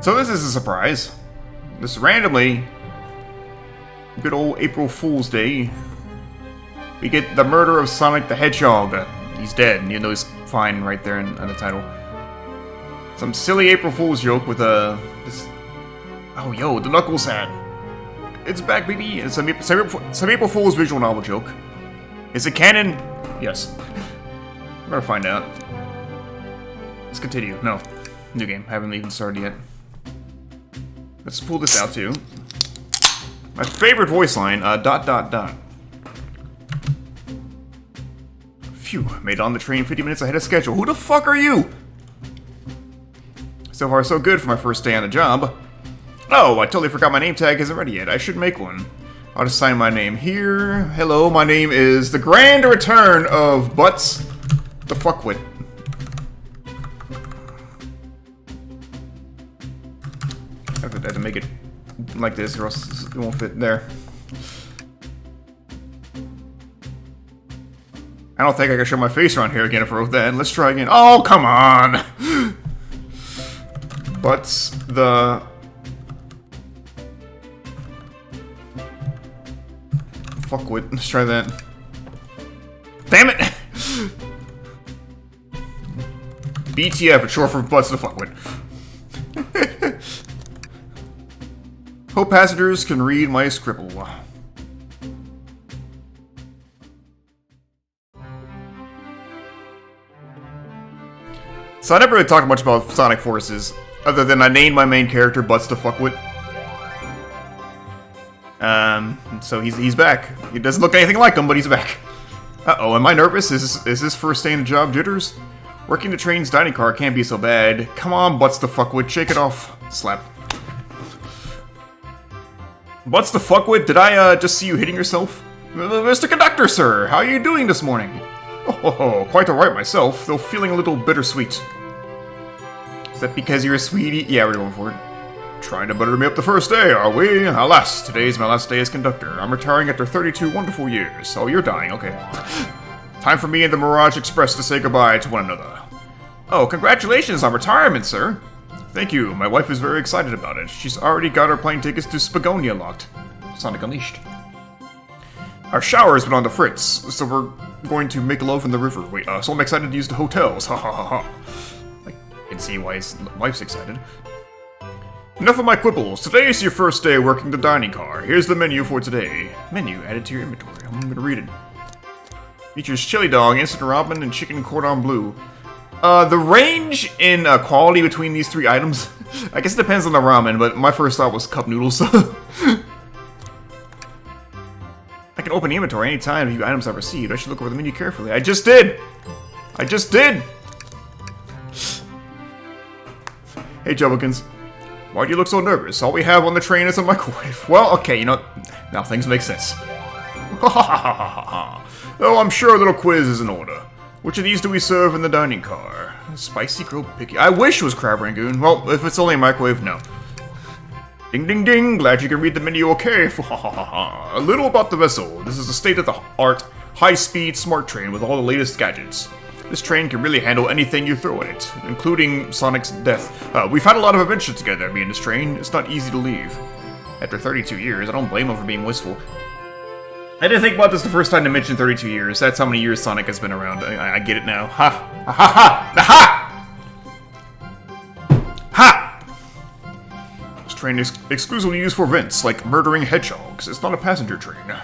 So this is a surprise. This randomly, good old April Fool's Day, we get the murder of Sonic the Hedgehog. He's dead, and you know he's fine right there in the title. Some silly April Fool's joke with this. Oh, yo, the Knuckles hat. It's back, baby. It's some April Fool's visual novel joke. Is it canon? Yes. We're gonna find out. Let's continue. No, new game. Haven't even started yet. Let's pull this out too. My favorite voice line. ... Phew, made it on the train 50 minutes ahead of schedule. Who the fuck are you? So far, so good for my first day on the job. Oh, I totally forgot my name tag isn't ready yet. I should make one. I'll just sign my name here. Hello, my name is the Grand Return of Butts the Fuckwit. I have to make it like this or else it won't fit there. I don't think I can show my face around here again if I wrote that. Let's try again. Oh, come on! Butts the... Fuckwit. Let's try that. Damn it! BTF, it's short for Butts the Fuckwit. Hope passengers can read my scribble. So I never really talked much about Sonic Forces, other than I named my main character Butts the Fuckwit. So he's back. He doesn't look anything like him, but he's back. Uh-oh, am I nervous? Is this first day in the job jitters? Working the train's dining car can't be so bad. Come on, Butts the Fuckwit, shake it off. Slap. Butts the Fuckwit, did I just see you hitting yourself? Mr. Conductor, sir, how are you doing this morning? Oh, quite alright myself, though feeling a little bittersweet. Is that because you're a sweetie? Yeah, we're going for it. Trying to butter me up the first day, are we? Alas, today's my last day as conductor. I'm retiring after 32 wonderful years. Oh, you're dying, okay. Time for me and the Mirage Express to say goodbye to one another. Oh, congratulations on retirement, sir. Thank you, my wife is very excited about it. She's already got our plane tickets to Spagonia locked. Sonic Unleashed. Our shower's been on the fritz, so we're going to make love in the river. Wait, so I'm excited to use the hotels, ha ha ha ha. I can see why his wife's excited. Enough of my quibbles. Today is your first day working the dining car. Here's the menu for today. Menu added to your inventory. I'm gonna read it. Features chili dog, instant ramen, and chicken cordon bleu. The range in quality between these three items, I guess it depends on the ramen, but my first thought was cup noodles. I can open the inventory anytime of the items I've received. I should look over the menu carefully. I just did! I just did! Hey, Jubbikins. Why do you look so nervous? All we have on the train is a microwave. Well, okay, you know, now things make sense. Ha ha ha ha ha ha. Oh, I'm sure a little quiz is in order. Which of these do we serve in the dining car? Spicy grilled picky. I wish it was crab rangoon. Well, if it's only a microwave, no. Ding ding ding, glad you can read the menu okay. A little about the vessel. This is a state-of-the-art, high-speed smart train with all the latest gadgets. This train can really handle anything you throw at it, including Sonic's death. We've had a lot of adventures together, me and this train. It's not easy to leave. After 32 years, I don't blame him for being wistful. I didn't think about this the first time to mention 32 years. That's how many years Sonic has been around. I get it now. Ha! Ha ha ha! Ha! Ha! This train is exclusively used for events, like murdering hedgehogs. It's not a passenger train. I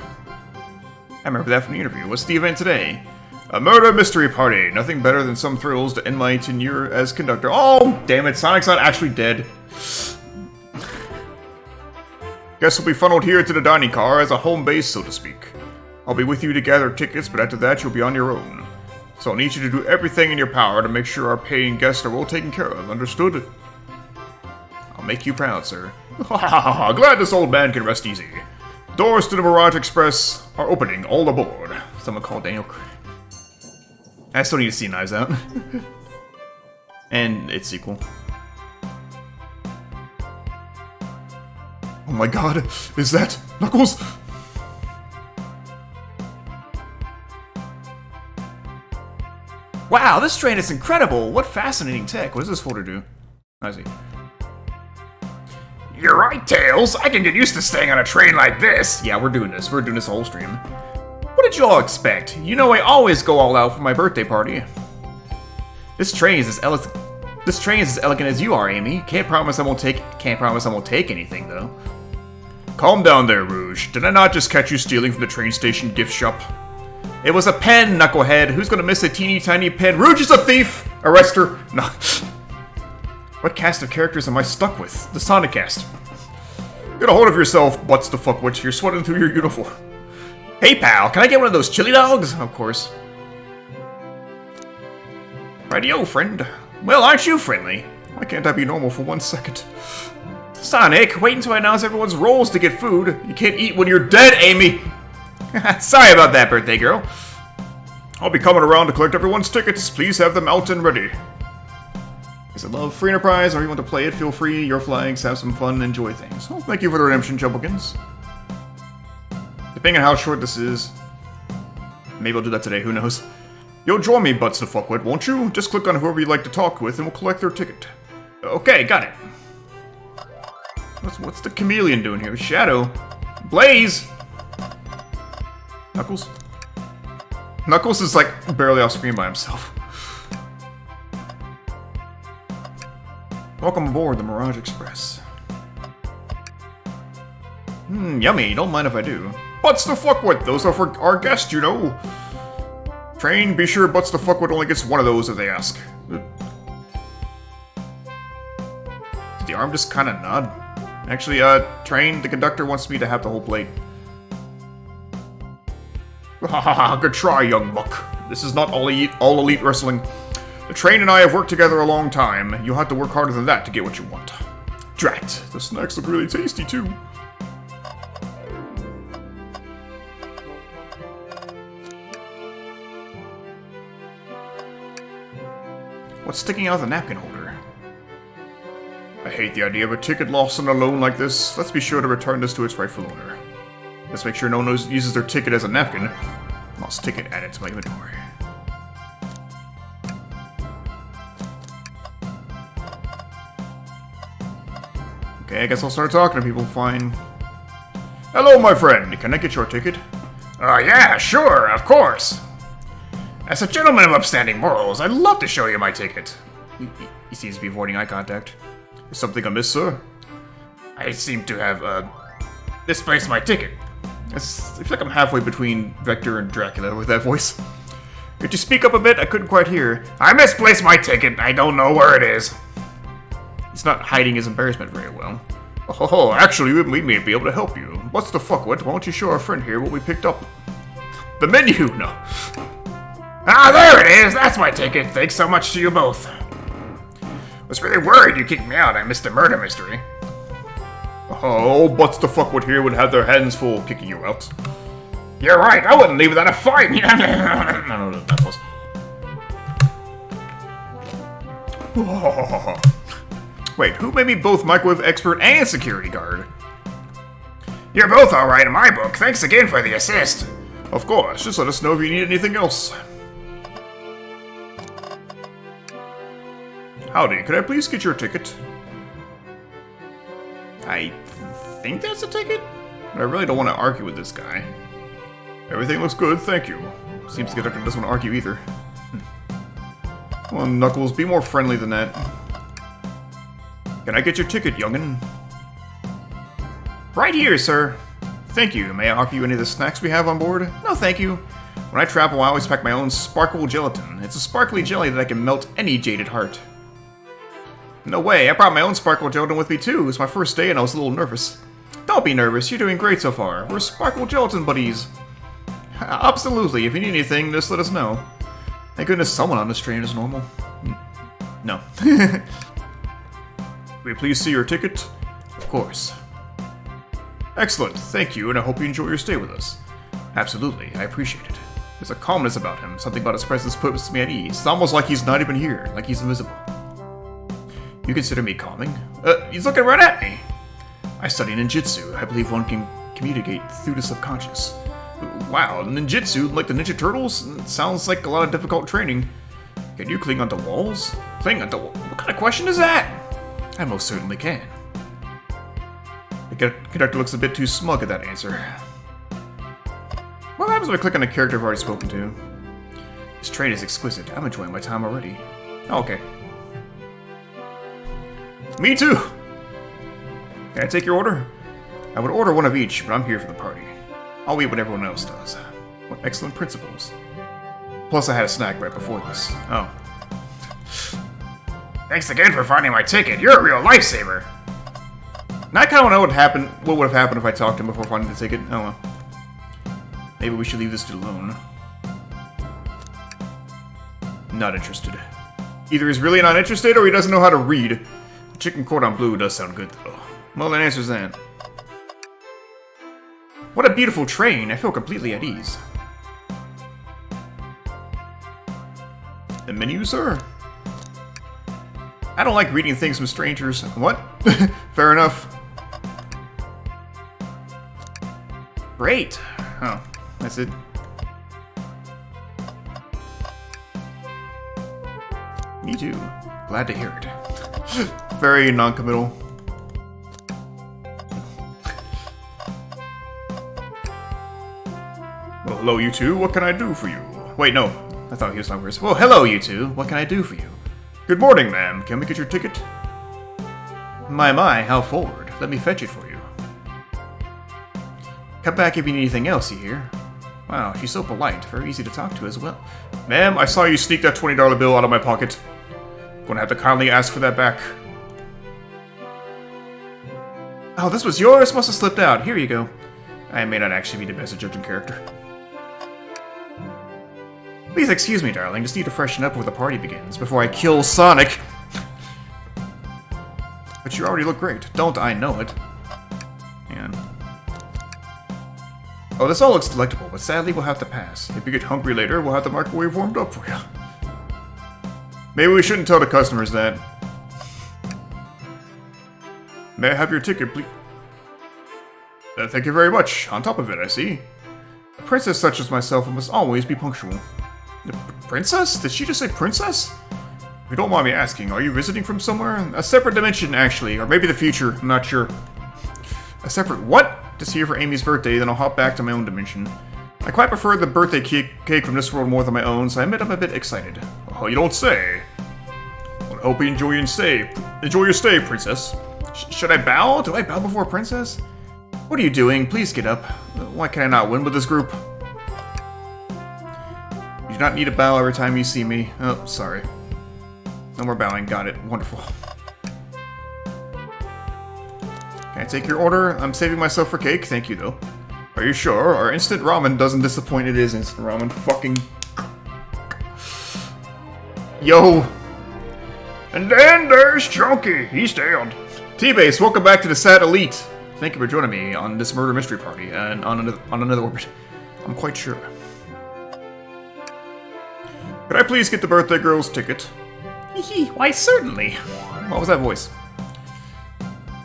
remember that from the interview. What's the event today? A murder mystery party. Nothing better than some thrills to end my tenure as conductor. Oh, damn it. Sonic's not actually dead. Guess we'll be funneled here to the dining car as a home base, so to speak. I'll be with you to gather tickets, but after that you'll be on your own. So I'll need you to do everything in your power to make sure our paying guests are well taken care of. Understood? I'll make you proud, sir. Ha ha ha ha. Glad this old man can rest easy. Doors to the Mirage Express are opening. All aboard. Someone called Daniel. I still need to see Knives Out. And its sequel. Oh my god, is that Knuckles? Wow, this train is incredible! What fascinating tech. What does this folder do? I see. You're right, Tails. I can get used to staying on a train like this. Yeah, we're doing this. We're doing this whole stream. What did you all expect? You know I always go all out for my birthday party. This train is as elegant as you are, Amy. Can't promise I won't take anything, though. Calm down there, Rouge. Did I not just catch you stealing from the train station gift shop? It was a pen, knucklehead. Who's gonna miss a teeny tiny pen? Rouge is a thief! Arrest her! No. What cast of characters am I stuck with? The Sonic cast. Get a hold of yourself, butts the fuckwit. You're sweating through your uniform. Hey, pal, can I get one of those chili dogs? Of course. Rightio, friend. Well, aren't you friendly? Why can't I be normal for 1 second? Sonic, wait until I announce everyone's roles to get food. You can't eat when you're dead, Amy! Sorry about that, birthday girl. I'll be coming around to collect everyone's tickets. Please have them out and ready. Is it love, free enterprise, or you want to play it? Feel free, your flags, have some fun, and enjoy things. Well, thank you for the redemption, Chubblegins. Depending on how short this is, maybe I'll do that today, who knows. You'll join me, butts to fuck with, won't you? Just click on whoever you'd like to talk with, and we'll collect their ticket. Okay, got it. What's the chameleon doing here? Shadow? Blaze! Knuckles? Knuckles is, like, barely off screen by himself. Welcome aboard the Mirage Express. Yummy. Don't mind if I do. Butts to fuck with. Those are for our guests, you know. Train, be sure Butts to fuck with only gets one of those if they ask. Did the arm just kind of nod? Actually, Train, the conductor wants me to have the whole plate. Hahaha, good try, young buck. This is not all elite wrestling. The Train and I have worked together a long time. You'll have to work harder than that to get what you want. Drat, the snacks look really tasty, too. What's sticking out of the napkin holder? I hate the idea of a ticket lost and alone like this. Let's be sure to return this to its rightful owner. Let's make sure no one uses their ticket as a napkin. Lost ticket added to my inventory. Okay, I guess I'll start talking to people, fine. Hello, my friend. Can I get your ticket? Yeah, sure, of course. As a gentleman of upstanding morals, I'd love to show you my ticket. He seems to be avoiding eye contact. Is something amiss, sir? I seem to have, misplaced my ticket. I feel like I'm halfway between Vector and Dracula with that voice. Could you speak up a bit? I couldn't quite hear. I misplaced my ticket. I don't know where it is. He's not hiding his embarrassment very well. Oh, actually, we may be able to help you. What's the fuck? Why don't you show our friend here what we picked up? The menu! No. Ah, there it is! That's my ticket. Thanks so much to you both. Was really worried you kicked me out. I missed a murder mystery. Oh, butts the fuckwit here would have their hands full kicking you out. You're right, I wouldn't leave without a fight! No, not close. Wait, who made me both microwave expert and security guard? You're both alright in my book. Thanks again for the assist. Of course, just let us know if you need anything else. Howdy, could I please get your ticket? I think that's a ticket? But I really don't want to argue with this guy. Everything looks good, thank you. Seems the conductor doesn't want to argue either. Come on, Knuckles, be more friendly than that. Can I get your ticket, youngin'? Right here, sir. Thank you. May I offer you any of the snacks we have on board? No, thank you. When I travel, I always pack my own sparkle gelatin. It's a sparkly jelly that I can melt any jaded heart. No way, I brought my own sparkle gelatin with me too. It was my first day and I was a little nervous. Don't be nervous, you're doing great so far. We're sparkle gelatin buddies. Absolutely, if you need anything, just let us know. Thank goodness someone on this train is normal. No. Will you please see your ticket? Of course. Excellent, thank you, and I hope you enjoy your stay with us. Absolutely, I appreciate it. There's a calmness about him, something about his presence puts me at ease. It's almost like he's not even here, like he's invisible. You consider me calming? He's looking right at me! I study ninjutsu. I believe one can communicate through the subconscious. Wow, ninjutsu, like the Ninja Turtles? Sounds like a lot of difficult training. Can you cling onto walls? Cling onto walls? What kind of question is that? I most certainly can. The conductor looks a bit too smug at that answer. What happens if I click on a character I've already spoken to? This train is exquisite. I'm enjoying my time already. Oh, okay. Me too! Can I take your order? I would order one of each, but I'm here for the party. I'll eat what everyone else does. What excellent principles. Plus, I had a snack right before this. Oh. Thanks again for finding my ticket. You're a real lifesaver. Now I kind of know what would have happened if I talked to him before finding the ticket. Oh well. Maybe we should leave this dude alone. Not interested. Either he's really not interested or he doesn't know how to read. Chicken cordon bleu does sound good though. Well, that answers that. What a beautiful train. I feel completely at ease. The menu, sir? I don't like reading things from strangers. What? Fair enough. Great. Oh, that's it. Me too. Glad to hear it. Very non-committal. Well, hello, you two. What can I do for you? Wait, no. I thought he was not first. Well, hello, you two. What can I do for you? Good morning, ma'am. Can we get your ticket? My, how forward. Let me fetch it for you. Come back if you need anything else, you hear? Wow, she's so polite. Very easy to talk to as well. Ma'am, I saw you sneak that $20 bill out of my pocket. Gonna have to kindly ask for that back. Oh, this was yours? Must have slipped out. Here you go. I may not actually be the best at judging character. Please excuse me, darling. Just need to freshen up before the party begins, before I kill Sonic. But you already look great. Don't I know it? Man. Oh, this all looks delectable, but sadly we'll have to pass. If you get hungry later, we'll have the microwave warmed up for you. Maybe we shouldn't tell the customers that. May I have your ticket, please? Thank you very much. On top of it, I see. A princess such as myself must always be punctual. Princess? Did she just say princess? If you don't mind me asking, are you visiting from somewhere? A separate dimension, actually. Or maybe the future. I'm not sure. A separate what? Just here for Amy's birthday, then I'll hop back to my own dimension. I quite prefer the birthday cake from this world more than my own, so I admit I'm a bit excited. Oh, you don't say. Well, I hope you enjoy your stay. Enjoy your stay, princess. Should I bow? Do I bow before a princess? What are you doing? Please get up. Why can I not win with this group? You do not need to bow every time you see me. Oh, sorry. No more bowing. Got it. Wonderful. Can I take your order? I'm saving myself for cake. Thank you, though. Are you sure? Our instant ramen doesn't disappoint. It is instant ramen. Fucking... Yo! And then there's Chunky. He's down. T-Base, welcome back to the Sad Elite. Thank you for joining me on this murder mystery party and on another orbit. I'm quite sure. Could I please get the birthday girl's ticket? Why, certainly. What was that voice?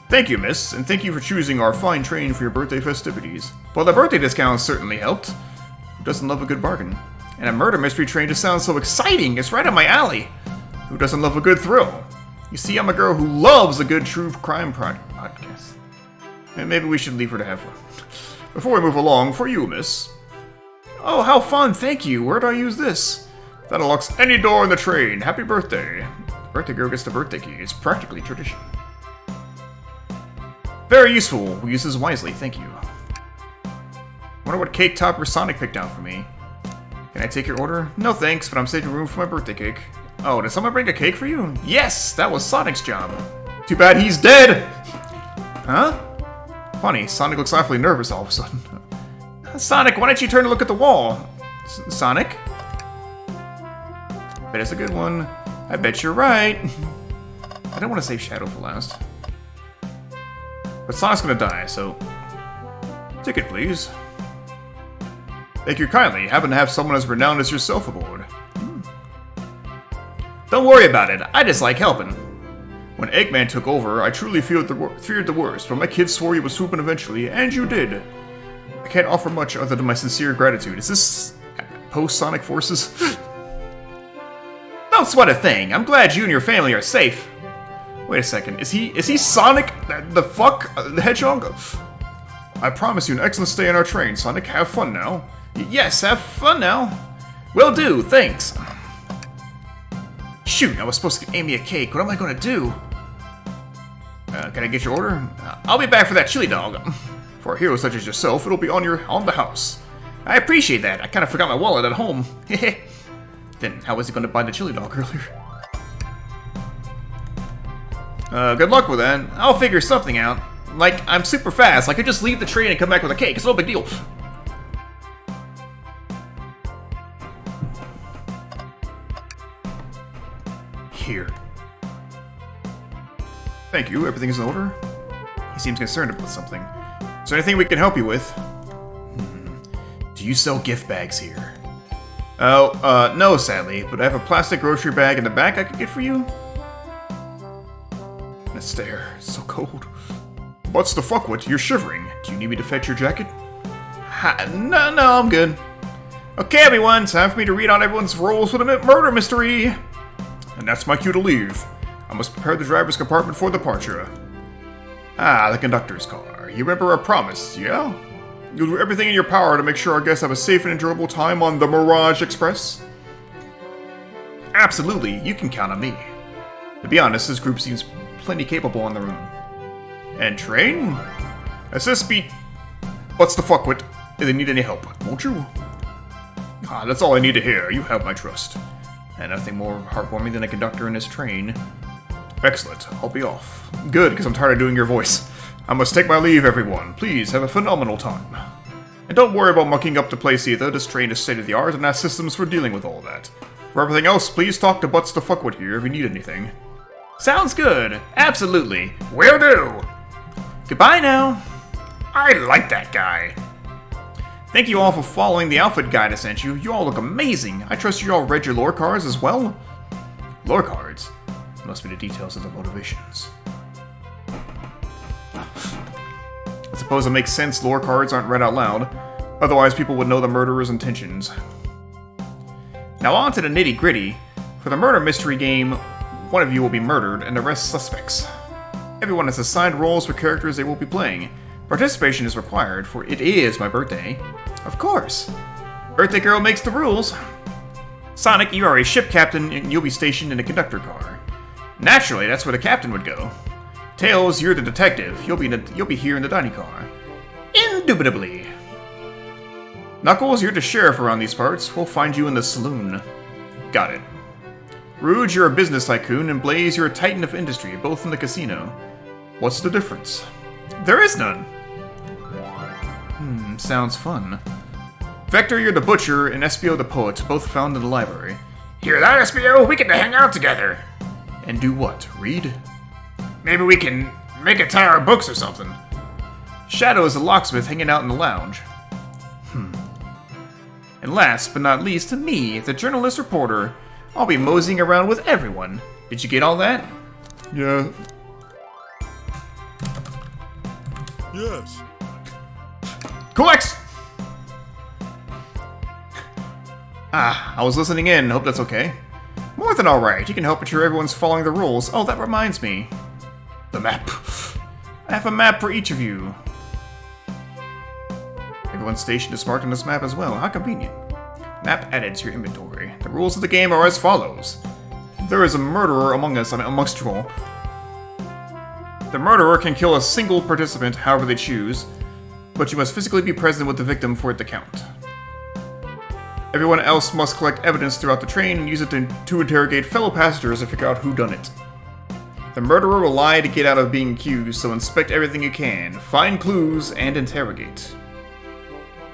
Thank you, miss, and thank you for choosing our fine train for your birthday festivities. Well, the birthday discount certainly helped. Who doesn't love a good bargain? And a murder mystery train just sounds so exciting. It's right up my alley. Who doesn't love a good thrill? You see, I'm a girl who loves a good true crime podcast. And maybe we should leave her to have one. Before we move along, for you, miss. Oh, how fun, thank you. Where do I use this? That unlocks any door in the train. Happy birthday. Birthday girl gets the birthday key. It's practically tradition. Very useful. We use this wisely, thank you. Wonder what cake topper Sonic picked out for me. Can I take your order? No thanks, but I'm saving room for my birthday cake. Oh, did someone bring a cake for you? Yes, that was Sonic's job. Too bad he's dead! Huh? Funny, Sonic looks awfully nervous all of a sudden. Sonic, why don't you turn to look at the wall? Sonic? Bet it's a good one. I bet you're right. I don't want to save Shadow for last. But Sonic's gonna die, so... Ticket, please. Thank you kindly. Happen to have someone as renowned as yourself aboard. Don't worry about it. I just like helping. When Eggman took over, I truly feared the worst, but my kids swore you would swoop in eventually, and you did. I can't offer much other than my sincere gratitude. Is this post-Sonic Forces? Don't sweat a thing. I'm glad you and your family are safe. Wait a second. Is he Sonic? The fuck? The Hedgehog? I promise you an excellent stay on our train, Sonic. Have fun now. Yes, have fun now. Will do, thanks. Shoot, I was supposed to get Amy a cake. What am I gonna do? Can I get your order? I'll be back for that chili dog. For a hero such as yourself, it'll be on the house. I appreciate that. I kind of forgot my wallet at home. Then how was he gonna buy the chili dog earlier? Good luck with that. I'll figure something out. Like, I'm super fast. I could just leave the train and come back with a cake. It's no big deal. Here. Thank you. Everything's in order? He seems concerned about something. Is there anything we can help you with? Do you sell gift bags here? Oh, no, sadly. But I have a plastic grocery bag in the back I could get for you. And a stare. It's so cold. What's the fuck with? You're shivering. Do you need me to fetch your jacket? No, I'm good. Okay, everyone. Time for me to read out everyone's roles for the murder mystery. And that's my cue to leave. I must prepare the driver's compartment for departure. The conductor's car. You remember our promise, yeah? You'll do everything in your power to make sure our guests have a safe and enjoyable time on the Mirage Express? Absolutely, you can count on me. To be honest, this group seems plenty capable on their own. And train? Assist me. What's the fuck with? If they need any help, won't you? That's all I need to hear. You have my trust. And nothing more heartwarming than a conductor in his train. Excellent. I'll be off. Good, because I'm tired of doing your voice. I must take my leave, everyone. Please have a phenomenal time. And don't worry about mucking up the place either. This train is state-of-the-art and has systems for dealing with all that. For everything else, please talk to Butts the Fuckwit here if you need anything. Sounds good. Absolutely. Will do. Goodbye now. I like that guy. Thank you all for following the outfit guide I sent you. You all look amazing. I trust you all read your lore cards as well? Lore cards? Must be the details of the motivations. I suppose it makes sense lore cards aren't read out loud. Otherwise people would know the murderer's intentions. Now on to the nitty-gritty. For the murder mystery game, one of you will be murdered and the rest suspects. Everyone has assigned roles for characters they will be playing. Participation is required, for it is my birthday. Of course. Birthday girl makes the rules. Sonic, you are a ship captain and you'll be stationed in a conductor car. Naturally, that's where the captain would go. Tails, you're the detective. You'll be here in the dining car. Indubitably. Knuckles, you're the sheriff around these parts. We'll find you in the saloon. Got it. Rouge, you're a business tycoon, and Blaze, you're a titan of industry, both in the casino. What's the difference? There is none. Sounds fun. Vector, you're the butcher, and Espio the poet, both found in the library. Hear that, Espio? We get to hang out together. And do what? Read? Maybe we can make a tower of books or something. Shadow is the locksmith hanging out in the lounge. And last but not least, me, the journalist reporter. I'll be moseying around with everyone. Did you get all that? Yeah. Yes. Colex! I was listening in. Hope that's okay. More than alright. You can help ensure everyone's following the rules. Oh, that reminds me. The map. I have a map for each of you. Everyone's station is marked on this map as well. How convenient. Map added to your inventory. The rules of the game are as follows. There is a murderer amongst you all. The murderer can kill a single participant however they choose, but you must physically be present with the victim for it to count. Everyone else must collect evidence throughout the train and use it to interrogate fellow passengers to figure out who done it. The murderer will lie to get out of being accused, so inspect everything you can, find clues, and interrogate.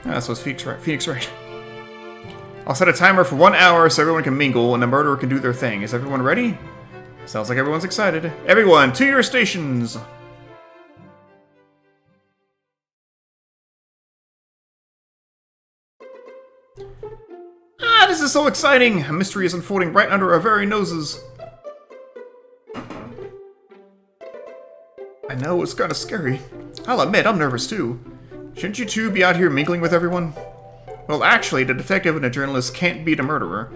That's what's Phoenix right. I'll set a timer for 1 hour so everyone can mingle and the murderer can do their thing. Is everyone ready? Sounds like everyone's excited. Everyone, to your stations! This is so exciting! A mystery is unfolding right under our very noses. I know, it's kinda scary. I'll admit, I'm nervous too. Shouldn't you two be out here mingling with everyone? Well, actually, the detective and the journalist can't beat a murderer.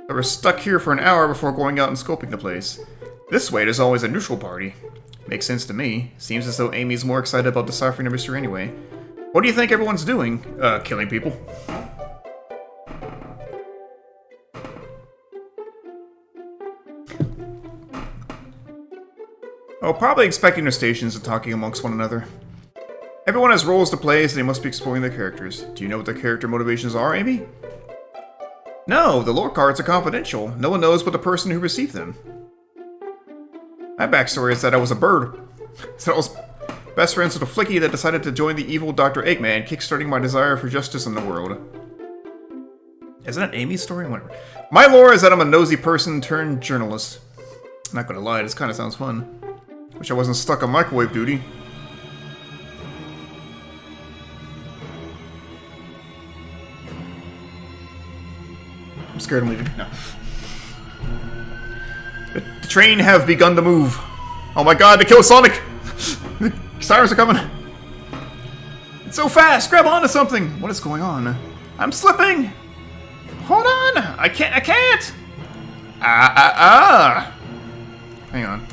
They were stuck here for an hour before going out and scoping the place. This way, there's always a neutral party. Makes sense to me. Seems as though Amy's more excited about deciphering the mystery anyway. What do you think everyone's doing? Killing people. Oh, probably expecting their stations and talking amongst one another. Everyone has roles to play, so they must be exploring their characters. Do you know what their character motivations are, Amy? No, the lore cards are confidential. No one knows but the person who received them. My backstory is that I was a bird. So I was best friends with a flicky that decided to join the evil Dr. Eggman, kickstarting my desire for justice in the world. Isn't that Amy's story? Whatever. My lore is that I'm a nosy person turned journalist. I'm not gonna lie, this kinda sounds fun. Wish I wasn't stuck on microwave duty. I'm scared I'm leaving. No. The train have begun to move. Oh my god, to kill Sonic! The sirens are coming. It's so fast! Grab onto something! What is going on? I'm slipping! Hold on! I can't! Hang on.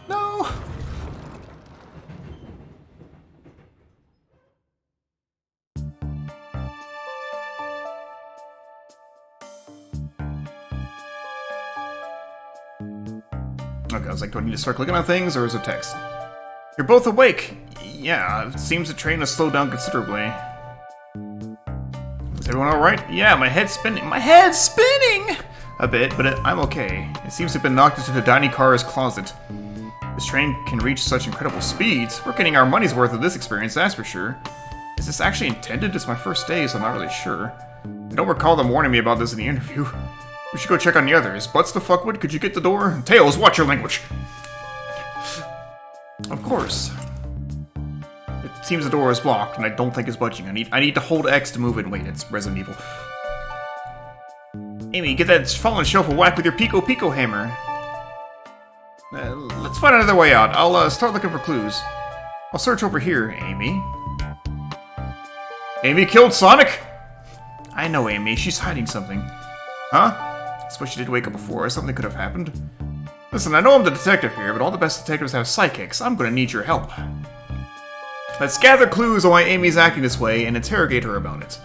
No! Okay, I was like, do I need to start clicking on things, or is it text? You're both awake! Yeah, it seems the train has slowed down considerably. Is everyone alright? Yeah, my head's spinning. My head's spinning! A bit, but I'm okay. It seems to have been knocked into the dining car's closet. This train can reach such incredible speeds. We're getting our money's worth of this experience, that's for sure. Is this actually intended? It's my first day, so I'm not really sure. I don't recall them warning me about this in the interview. We should go check on the others. Butts the fuckwit, could you get the door? Tails, watch your language! Of course. It seems the door is blocked, and I don't think it's budging. I need to hold X to move it. Wait, it's Resident Evil. Amy, get that fallen shelf a whack with your Pico Pico hammer. Let's find another way out. I'll start looking for clues. I'll search over here, Amy. Amy killed Sonic? I know Amy, she's hiding something. Huh? I suppose she did wake up before, something could have happened. Listen, I know I'm the detective here, but all the best detectives have psychics. I'm gonna need your help. Let's gather clues on why Amy's acting this way and interrogate her about it.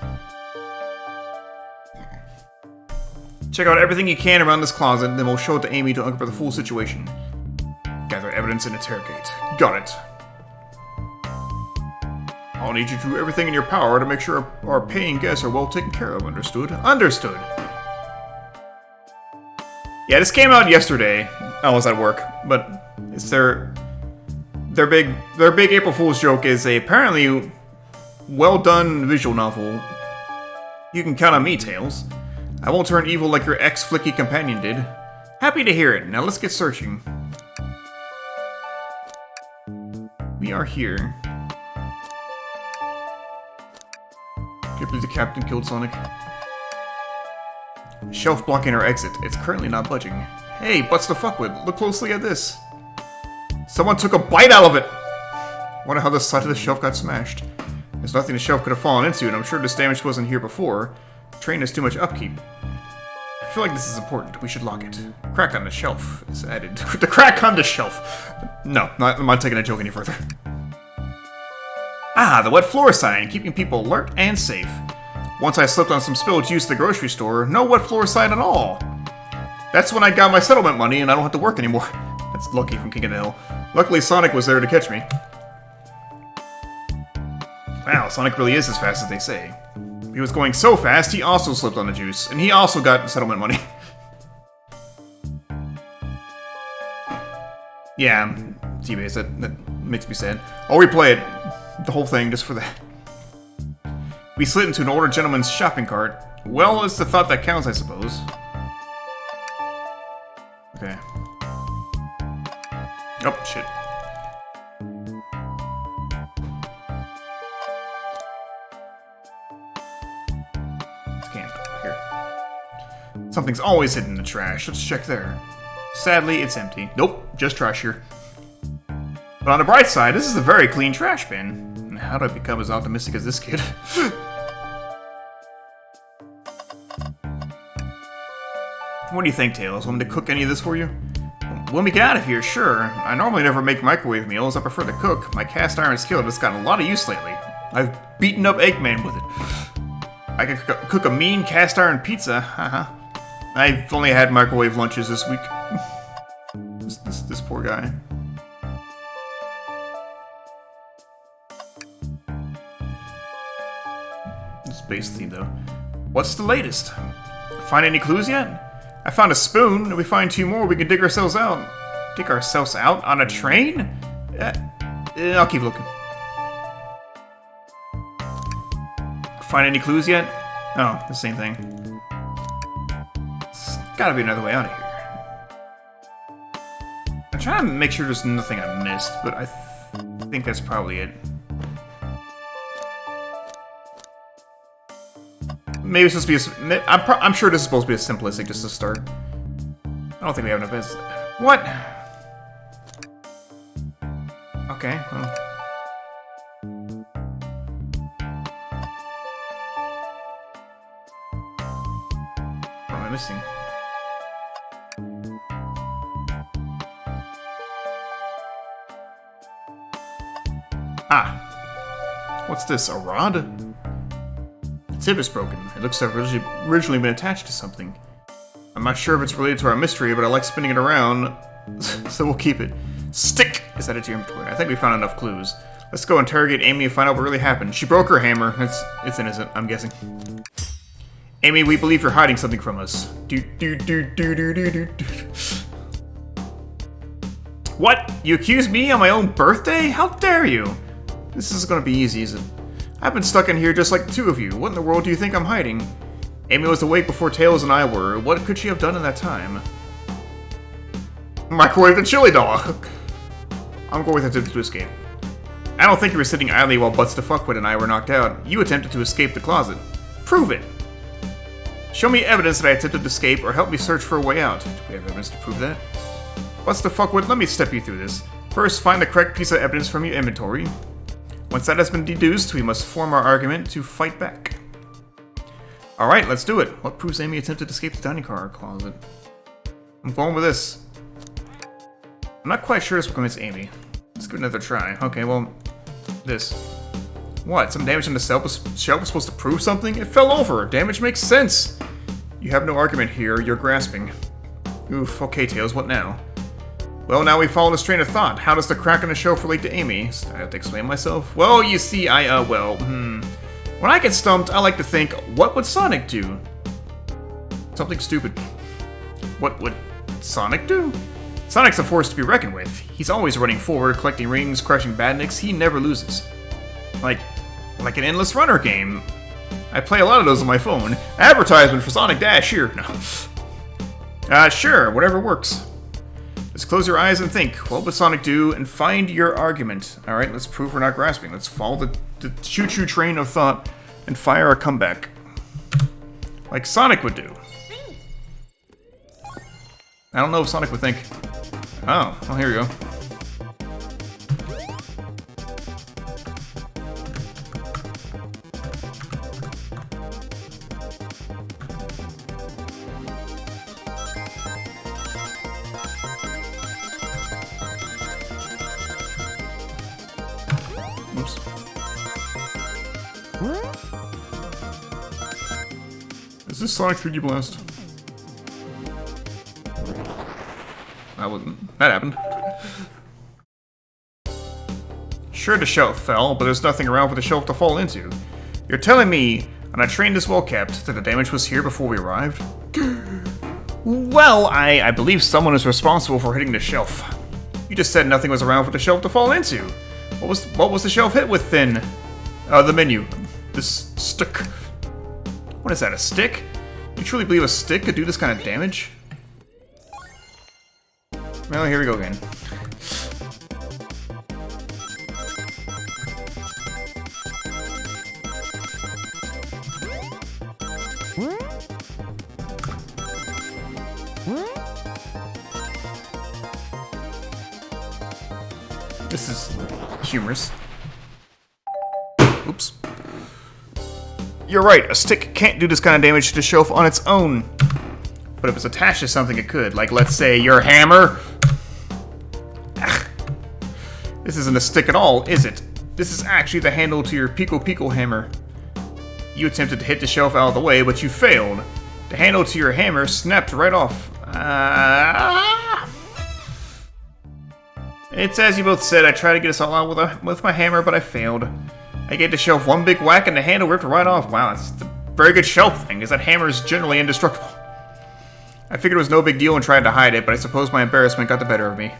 Check out everything you can around this closet, then we'll show it to Amy to uncover the full situation. Gather evidence and interrogate. Got it. I'll need you to do everything in your power to make sure our paying guests are well taken care of, understood? Understood! Yeah, this came out yesterday. I was at work, but it's their big April Fool's joke is a apparently well done visual novel. You can count on me, Tails. I won't turn evil like your ex-flicky companion did. Happy to hear it. Now let's get searching. We are here. Can't believe the captain killed Sonic. Shelf blocking our exit. It's currently not budging. Hey, Butts the fuckwit, look closely at this. Someone took a bite out of it! Wonder how the side of the shelf got smashed. There's nothing the shelf could have fallen into, and I'm sure this damage wasn't here before. The train has too much upkeep. I feel like this is important. We should lock it. Crack on the shelf is added. The crack on the shelf! No, I'm not taking that joke any further. Ah, the wet floor sign, keeping people alert and safe. Once I slipped on some spilled juice at the grocery store, no wet floor sign at all. That's when I got my settlement money and I don't have to work anymore. That's lucky from King of the Hill. Luckily Sonic was there to catch me. Wow, Sonic really is as fast as they say. He was going so fast, he also slipped on the juice, and he also got settlement money. Yeah, T-Base, that makes me sad. I'll replay it, the whole thing, just for that. We slid into an older gentleman's shopping cart. Well, it's the thought that counts, I suppose. Okay. Oh, shit. Camp here. Something's always hidden in the trash. Let's check there. Sadly, it's empty. Nope, just trash here. But on the bright side, this is a very clean trash bin. And how did I become as optimistic as this kid? What do you think, Tails? Want me to cook any of this for you? When we get out of here, sure. I normally never make microwave meals. I prefer to cook. My cast iron skill has gotten a lot of use lately. I've beaten up Eggman with it. I can cook a mean cast iron pizza. I've only had microwave lunches this week. This poor guy. Space theme, though. What's the latest? Find any clues yet? I found a spoon. If we find 2 more, we can dig ourselves out. Dig ourselves out on a train? I'll keep looking. Find any clues yet? Oh, the same thing. There's gotta be another way out of here. I'm trying to make sure there's nothing I missed, but I think that's probably it. Maybe it's supposed to be a... I'm sure this is supposed to be a simplistic just to start. I don't think we have enough business. What? Okay, well... What am I missing? Ah. What's this, a rod? The tip is broken. It looks to have originally been attached to something. I'm not sure if it's related to our mystery, but I like spinning it around, so we'll keep it. Stick is added to your inventory. I think we found enough clues. Let's go interrogate Amy and find out what really happened. She broke her hammer. It's innocent, I'm guessing. Amy, we believe you're hiding something from us. What? You accuse me on my own birthday? How dare you? This is gonna be easy, is it? I've been stuck in here just like the 2 of you. What in the world do you think I'm hiding? Amy was awake before Tails and I were. What could she have done in that time? Microwave the chili dog! I'm going with attempted to escape. I don't think you were sitting idly while Butts the Fuckwit and I were knocked out. You attempted to escape the closet. Prove it! Show me evidence that I attempted to escape, or help me search for a way out. Do we have evidence to prove that? Butts the Fuckwit, let me step you through this. First, find the correct piece of evidence from your inventory. Once that has been deduced, we must form our argument to fight back. Alright, let's do it. What proves Amy attempted to escape the dining car closet? I'm going with this. I'm not quite sure this will convince Amy. Let's give it another try. Okay, well, this. What? Some damage on the shelf was supposed to prove something? It fell over. Damage makes sense. You have no argument here. You're grasping. Oof. Okay, Tails, what now? Well, now we follow this train of thought. How does the crack in the shelf relate to Amy? I have to explain myself. Well, you see, When I get stumped, I like to think, what would Sonic do? Something stupid. What would Sonic do? Sonic's a force to be reckoned with. He's always running forward, collecting rings, crushing badniks. He never loses. Like an endless runner game. I play a lot of those on my phone. Advertisement for Sonic Dash here. No. Sure, whatever works. Just close your eyes and think. What would Sonic do? And find your argument. Alright, let's prove we're not grasping. Let's follow the choo-choo train of thought and fire a comeback. Like Sonic would do. I don't know if Sonic would think. Oh, well, here we go. Oops. Is this Sonic 3D Blast? That happened. Sure, the shelf fell, but there's nothing around for the shelf to fall into. You're telling me, on a train this well kept, that the damage was here before we arrived? Well, I believe someone is responsible for hitting the shelf. You just said nothing was around for the shelf to fall into. What was the shelf hit with then? The menu. This stick. What is that, a stick? You truly believe a stick could do this kind of damage? Well, here we go again. This is humorous. Oops. You're right, a stick can't do this kind of damage to the shelf on its own. But if it's attached to something, it could. Like, let's say, your hammer. This isn't a stick at all, is it? This is actually the handle to your Pico Pico hammer. You attempted to hit the shelf out of the way, but you failed. The handle to your hammer snapped right off. It's as you both said, I tried to get us all out with my hammer, but I failed. I gave the shelf one big whack and the handle ripped right off. Wow, it's a very good shelf thing, because that hammer is generally indestructible. I figured it was no big deal and tried to hide it, but I suppose my embarrassment got the better of me.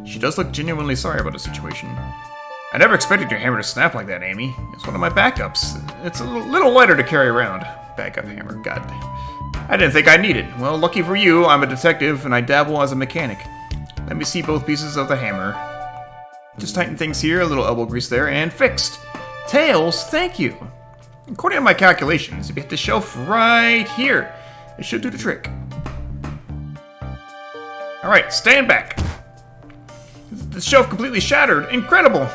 She does look genuinely sorry about the situation. I never expected your hammer to snap like that, Amy. It's one of my backups. It's a little lighter to carry around. Backup hammer, god. I didn't think I'd need it. Well, lucky for you, I'm a detective and I dabble as a mechanic. Let me see both pieces of the hammer. Just tighten things here, a little elbow grease there, and fixed. Tails, thank you. According to my calculations, if you hit the shelf right here, it should do the trick. Alright, stand back. The shelf completely shattered. Incredible!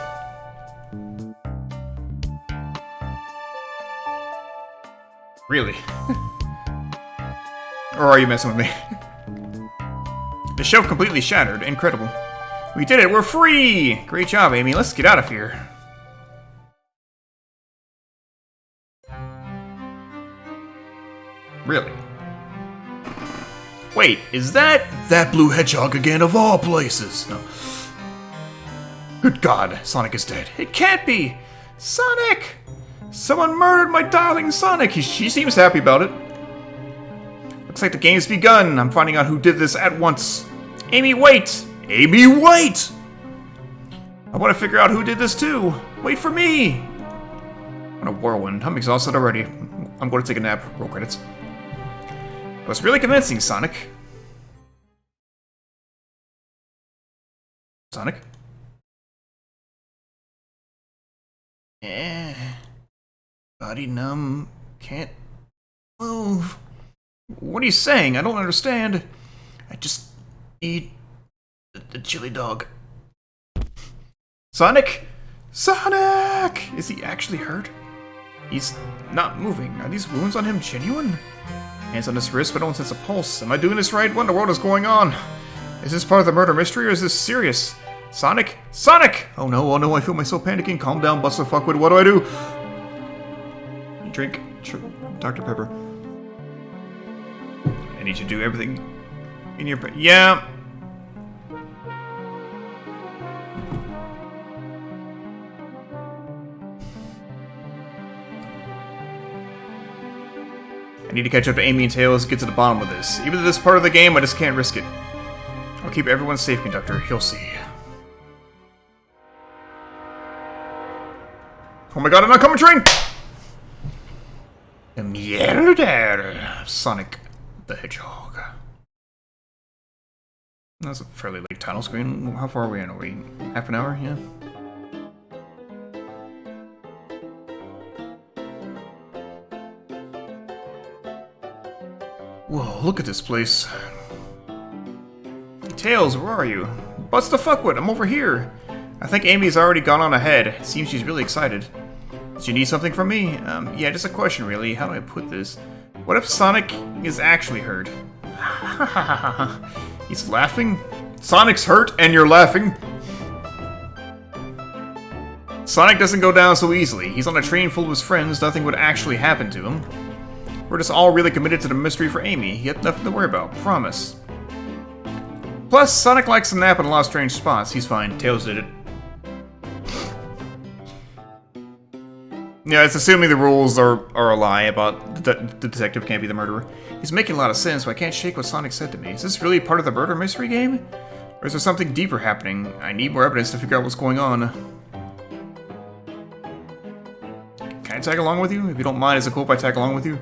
Really? Or are you messing with me? The shelf completely shattered. Incredible. We did it! We're free! Great job, Amy. Let's get out of here. Really? Wait, is that blue hedgehog again of all places? No. Good God, Sonic is dead. It can't be! Sonic! Someone murdered my darling Sonic! She seems happy about it. Looks like the game's begun. I'm finding out who did this at once. Amy, wait! Amy, wait! I want to figure out who did this too. Wait for me! What a whirlwind. I'm exhausted already. I'm going to take a nap. Roll credits. It was really convincing, Sonic. Sonic? Body numb. Can't move. What are you saying? I don't understand. I just need the chili dog. Sonic? Sonic! Is he actually hurt? He's not moving. Are these wounds on him genuine? Hands on his wrist, but I don't sense a pulse. Am I doing this right? What in the world is going on? Is this part of the murder mystery, or is this serious? Sonic? Sonic! Oh no, I feel myself panicking. Calm down, Buster Fuckwit. What do I do? Drink Dr. Pepper. I need you to do everything in your... Yeah. I need to catch up to Amy and Tails, get to the bottom of this. Even though this part of the game, I just can't risk it. I'll keep everyone safe, Conductor. You'll see. Oh my god, an oncoming train! Mierda! Sonic the Hedgehog. That's a fairly late title screen. How far are we in? Are we half an hour? Yeah. Whoa, look at this place. Tails, where are you? What's the fuckwit? I'm over here. I think Amy's already gone on ahead. It seems she's really excited. Did you need something from me? Yeah, just a question, really. How do I put this? What if Sonic is actually hurt? He's laughing? Sonic's hurt and you're laughing? Sonic doesn't go down so easily. He's on a train full of his friends. Nothing would actually happen to him. We're just all really committed to the mystery for Amy. He had nothing to worry about. Promise. Plus, Sonic likes to nap in a lot of strange spots. He's fine. Tails did it. Yeah, it's assuming the rules are a lie about the detective can't be the murderer. He's making a lot of sense, but I can't shake what Sonic said to me. Is this really part of the murder mystery game? Or is there something deeper happening? I need more evidence to figure out what's going on. Can I tag along with you? If you don't mind, is it cool if I tag along with you?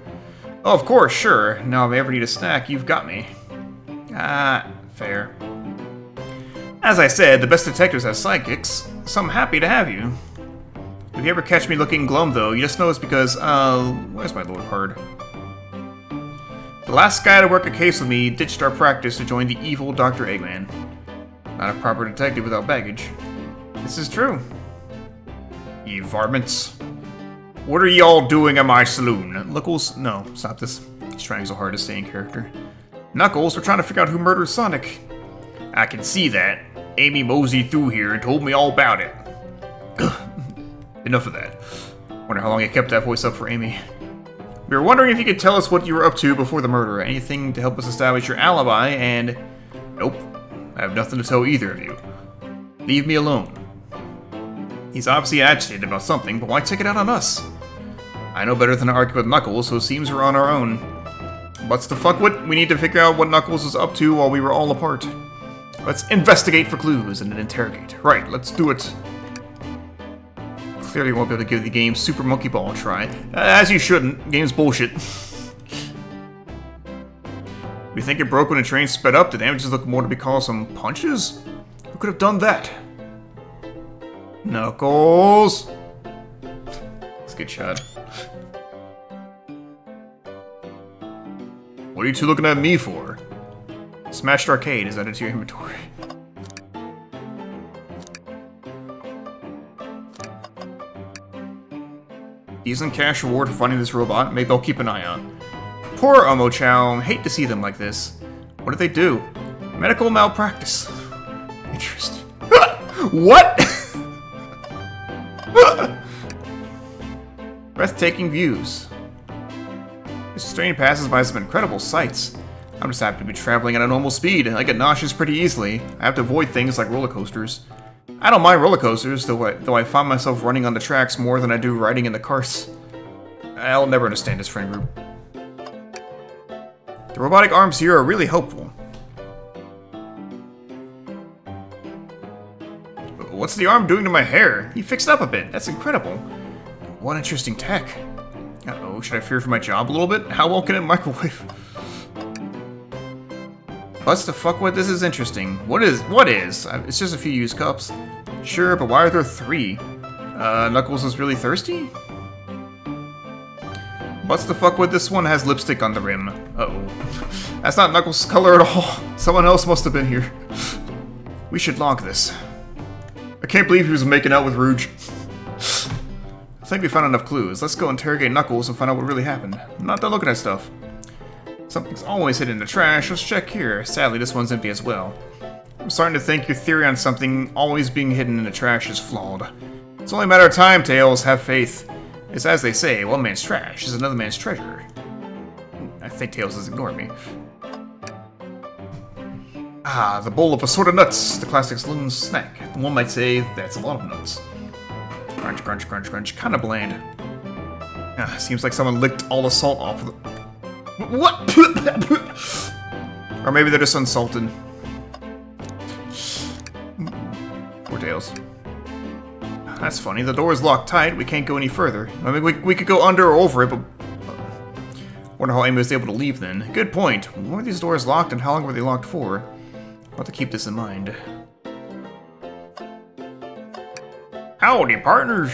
Oh, of course, sure. Now if I ever need a snack, you've got me. Ah, fair. As I said, the best detectives have sidekicks, so I'm happy to have you. If you ever catch me looking glum, though, you just know it's because, where's my Lord card? The last guy to work a case with me ditched our practice to join the evil Dr. Eggman. Not a proper detective without baggage. This is true. Ye varmints. What are y'all doing in my saloon? Look, no, stop this. He's trying so hard to stay in character. Knuckles, we're trying to figure out who murdered Sonic. I can see that. Amy moseyed through here and told me all about it. Enough of that. Wonder how long I kept that voice up for Amy. We were wondering if you could tell us what you were up to before the murder. Anything to help us establish your alibi, and... Nope. I have nothing to tell either of you. Leave me alone. He's obviously agitated about something, but why take it out on us? I know better than to argue with Knuckles, so it seems we're on our own. What's the fuck with? We need to figure out what Knuckles was up to while we were all apart. Let's investigate for clues and then interrogate. Right, let's do it. Clearly won't be able to give the game Super Monkey Ball a try. As you shouldn't. Game's bullshit. We think it broke when the train sped up. The damages look more to be caused some punches? Who could have done that? Knuckles! That's a good shot. What are you two looking at me for? Smashed Arcade is added to your inventory. Decent cash reward for finding this robot. Maybe I'll keep an eye on. Poor Omo-chow. Hate to see them like this. What did they do? Medical malpractice. Interesting. What? Breathtaking views. This train passes by some incredible sights. I'm just happy to be traveling at a normal speed. I get nauseous pretty easily. I have to avoid things like roller coasters. I don't mind roller coasters, though I find myself running on the tracks more than I do riding in the carts. I'll never understand this friend group. The robotic arms here are really helpful. What's the arm doing to my hair? He fixed it up a bit. That's incredible. What interesting tech. Uh-oh, should I fear for my job a little bit? How well can it microwave? What's the fuck what? This is interesting. What is? It's just a few used cups. Sure, but why are there 3? Knuckles is really thirsty? What's the fuck with this one has lipstick on the rim? Uh-oh. That's not Knuckles' color at all. Someone else must have been here. We should log this. I can't believe he was making out with Rouge. I think we found enough clues. Let's go interrogate Knuckles and find out what really happened. I'm not done looking at stuff. Something's always hidden in the trash. Let's check here. Sadly, this one's empty as well. I'm starting to think your theory on something always being hidden in the trash is flawed. It's only a matter of time, Tails. Have faith. It's as they say, one man's trash is another man's treasure. I think Tails is ignoring me. Ah, the bowl of assorted nuts. The classic saloon snack. One might say that's a lot of nuts. Crunch, crunch, crunch, crunch. Kinda bland. Ah, seems like someone licked all the salt off of the... What? Or maybe they're just unsalted. Poor Tails. That's funny. The door is locked tight. We can't go any further. I mean, we could go under or over it, but... Wonder how Amy was able to leave then. Good point. Why were these doors locked and how long were they locked for? I'll have to keep this in mind. Howdy, partners!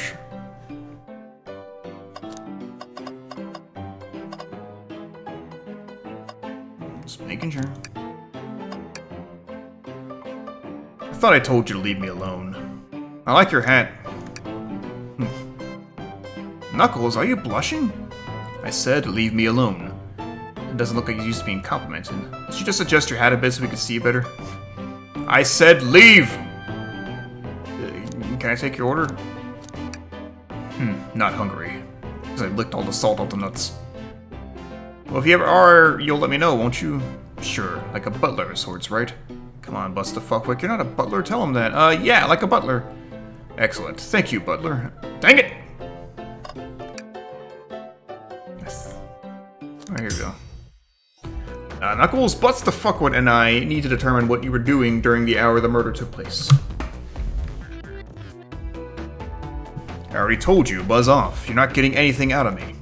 Just making sure. I thought I told you to leave me alone. I like your hat. Knuckles, are you blushing? I said leave me alone. It doesn't look like he's used to being complimented. Did you just adjust your hat a bit so we could see you better? I said leave! Can I take your order? Not hungry. Because I licked all the salt off the nuts. Well, if you ever are, you'll let me know, won't you? Sure, like a butler of sorts, right? Come on, bust the fuckwick. You're not a butler, tell him that. Yeah, like a butler. Excellent. Thank you, butler. Dang it! Yes. Alright, here we go. Knuckles, Butts the Fuckwit, and I need to determine what you were doing during the hour the murder took place. I already told you, buzz off. You're not getting anything out of me.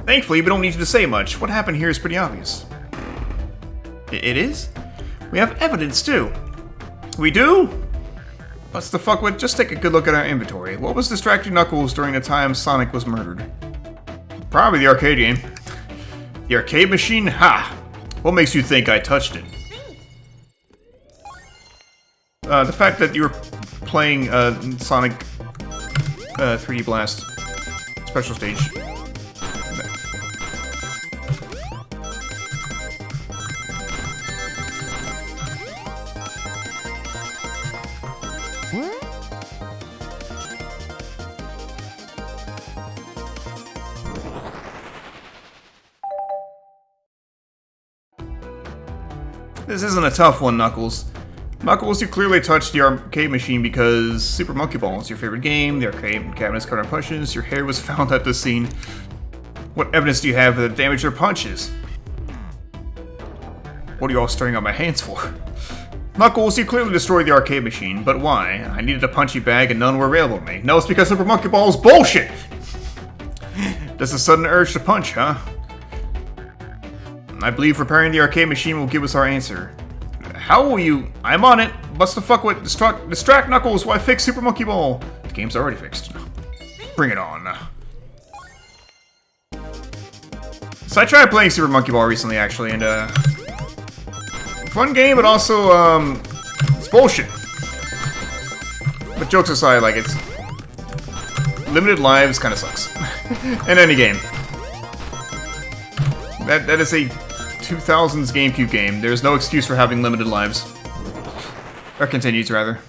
Thankfully, we don't need you to say much. What happened here is pretty obvious. It is? We have evidence, too. We do? What's the fuckwit? Just take a good look at our inventory. What was distracting Knuckles during the time Sonic was murdered? Probably the arcade game. The arcade machine? Ha! What makes you think I touched it? The fact that you were playing Sonic 3D Blast special stage. This isn't a tough one, Knuckles. Knuckles, you clearly touched the arcade machine because Super Monkey Ball is your favorite game, the arcade cabinet's covered in punches, your hair was found at the scene. What evidence do you have that damaged your punches? What are you all staring at my hands for? Knuckles, you clearly destroyed the arcade machine, but why? I needed a punchy bag and none were available to me. No, it's because Super Monkey Ball is bullshit! Just a sudden urge to punch, huh? I believe repairing the arcade machine will give us our answer. How will you? I'm on it! What's the fuck with distract Knuckles while I fix Super Monkey Ball? The game's already fixed. Bring it on. So I tried playing Super Monkey Ball recently, actually, and fun game, but also, it's bullshit. But jokes aside, like, it's... limited lives kinda sucks. In any game. That is a 2000s GameCube game. There's no excuse for having limited lives. Or continues, rather.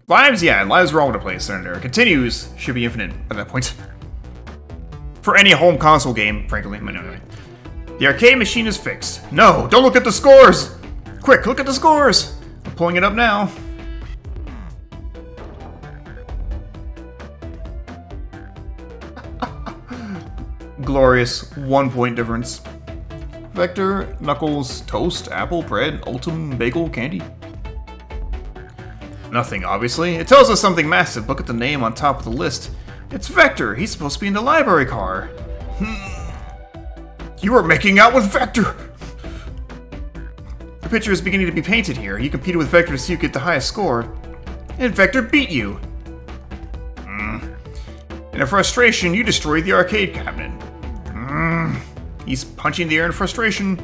Lives, yeah, lives are all over the place. There. Continues should be infinite at that point. For any home console game, frankly. Anyway. The arcade machine is fixed. No, don't look at the scores! Quick, look at the scores! I'm pulling it up now. Glorious 1 point difference. Vector, Knuckles, Toast, Apple, Bread, Ultim, Bagel, Candy. Nothing, obviously. It tells us something massive. Look at the name on top of the list. It's Vector. He's supposed to be in the library car. You were making out with Vector! The picture is beginning to be painted here. You competed with Vector to see who get the highest score. And Vector beat you. In a frustration, you destroyed the arcade cabinet. He's punching the air in frustration.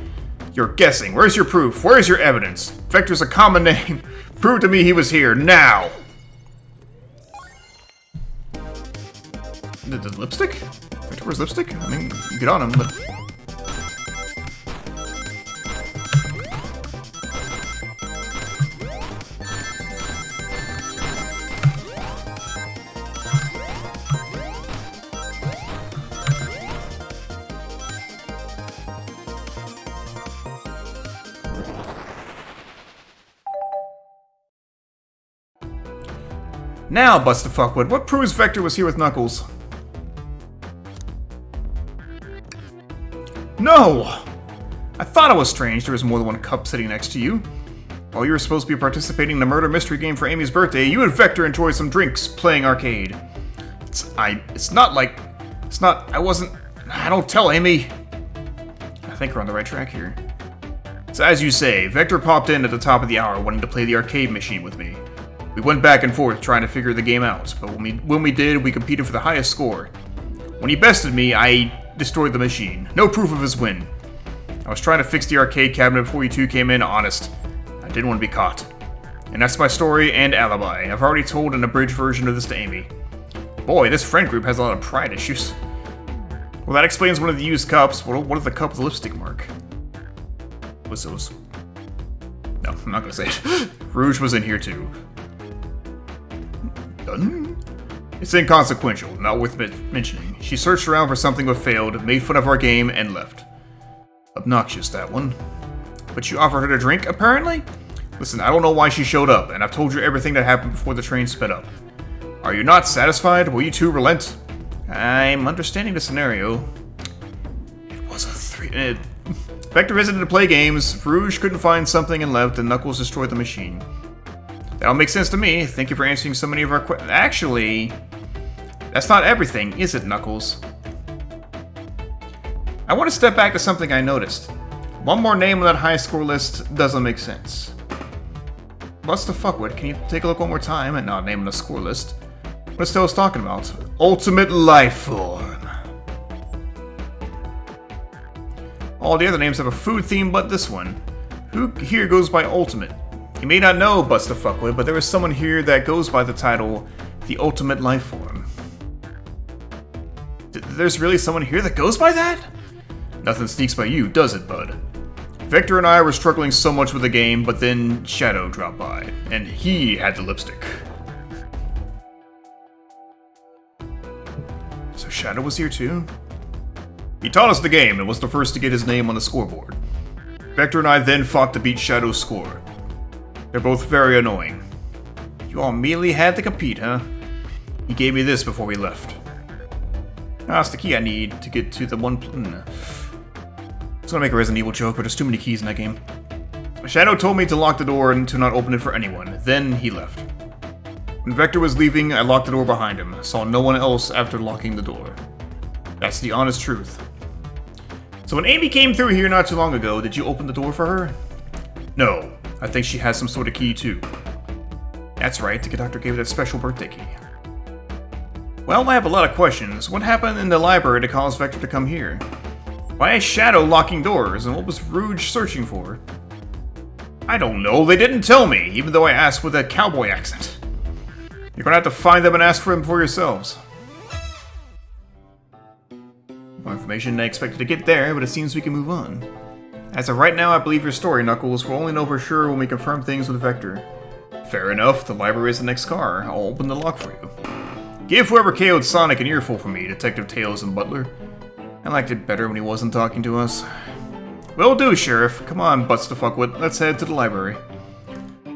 You're guessing. Where's your proof? Where's your evidence? Vector's a common name. Prove to me he was here, now! The lipstick? Vector wears lipstick? I mean, get on him, but... Now, Busta Fuckwood, what proves Vector was here with Knuckles? No! I thought it was strange there was more than one cup sitting next to you. While you were supposed to be participating in the murder mystery game for Amy's birthday, you and Vector enjoyed some drinks playing arcade. I don't tell Amy. I think we're on the right track here. So as you say, Vector popped in at the top of the hour wanting to play the arcade machine with me. We went back and forth trying to figure the game out, but when we did, we competed for the highest score. When he bested me, I destroyed the machine. No proof of his win. I was trying to fix the arcade cabinet before you two came in, honest. I didn't want to be caught. And that's my story and alibi. I've already told an abridged version of this to Amy. Boy, this friend group has a lot of pride issues. Well, that explains one of the used cups. What is the cup with the lipstick mark? What's those? No, I'm not gonna say it. Rouge was in here too. It's inconsequential, not worth mentioning. She searched around for something but failed, made fun of our game, and left. Obnoxious, that one. But you offered her a drink, apparently? Listen, I don't know why she showed up, and I've told you everything that happened before the train sped up. Are you not satisfied? Will you two relent? I'm understanding the scenario. It was a three... Vector visited to play games, Rouge couldn't find something and left, and Knuckles destroyed the machine. That'll make sense to me. Thank you for answering so many of our questions. Actually, that's not everything, is it, Knuckles? I want to step back to something I noticed. One more name on that high score list doesn't make sense. What's the fuckwit? Can you take a look one more time and not name on the score list? What is Tails talking about? Ultimate life form. All the other names have a food theme but this one. Who here goes by Ultimate? You may not know, Busta Fuckwood, but there is someone here that goes by the title, The Ultimate Life Form. There's really someone here that goes by that? Nothing sneaks by you, does it, bud? Vector and I were struggling so much with the game, but then Shadow dropped by, and he had the lipstick. So Shadow was here too? He taught us the game and was the first to get his name on the scoreboard. Vector and I then fought to beat Shadow's score. They're both very annoying. You all immediately had to compete, huh? He gave me this before we left. That's the key I need to get to the one... I was gonna make a Resident Evil joke, but there's too many keys in that game. Shadow told me to lock the door and to not open it for anyone. Then he left. When Vector was leaving, I locked the door behind him. Saw no one else after locking the door. That's the honest truth. So when Amy came through here not too long ago, did you open the door for her? No. I think she has some sort of key too. That's right, the doctor gave her that special birthday key. Well, I have a lot of questions. What happened in the library to cause Vector to come here? Why is Shadow locking doors, and what was Rouge searching for? I don't know, they didn't tell me, even though I asked with a cowboy accent. You're gonna have to find them and ask for them for yourselves. More information than I expected to get there, but it seems we can move on. As of right now, I believe your story, Knuckles. We'll only know for sure when we confirm things with Vector. Fair enough, the library is the next car. I'll open the lock for you. Give whoever KO'd Sonic an earful for me, Detective Tails and Butler. I liked it better when he wasn't talking to us. Will do, Sheriff. Come on, butts to fuck with. Let's head to the library.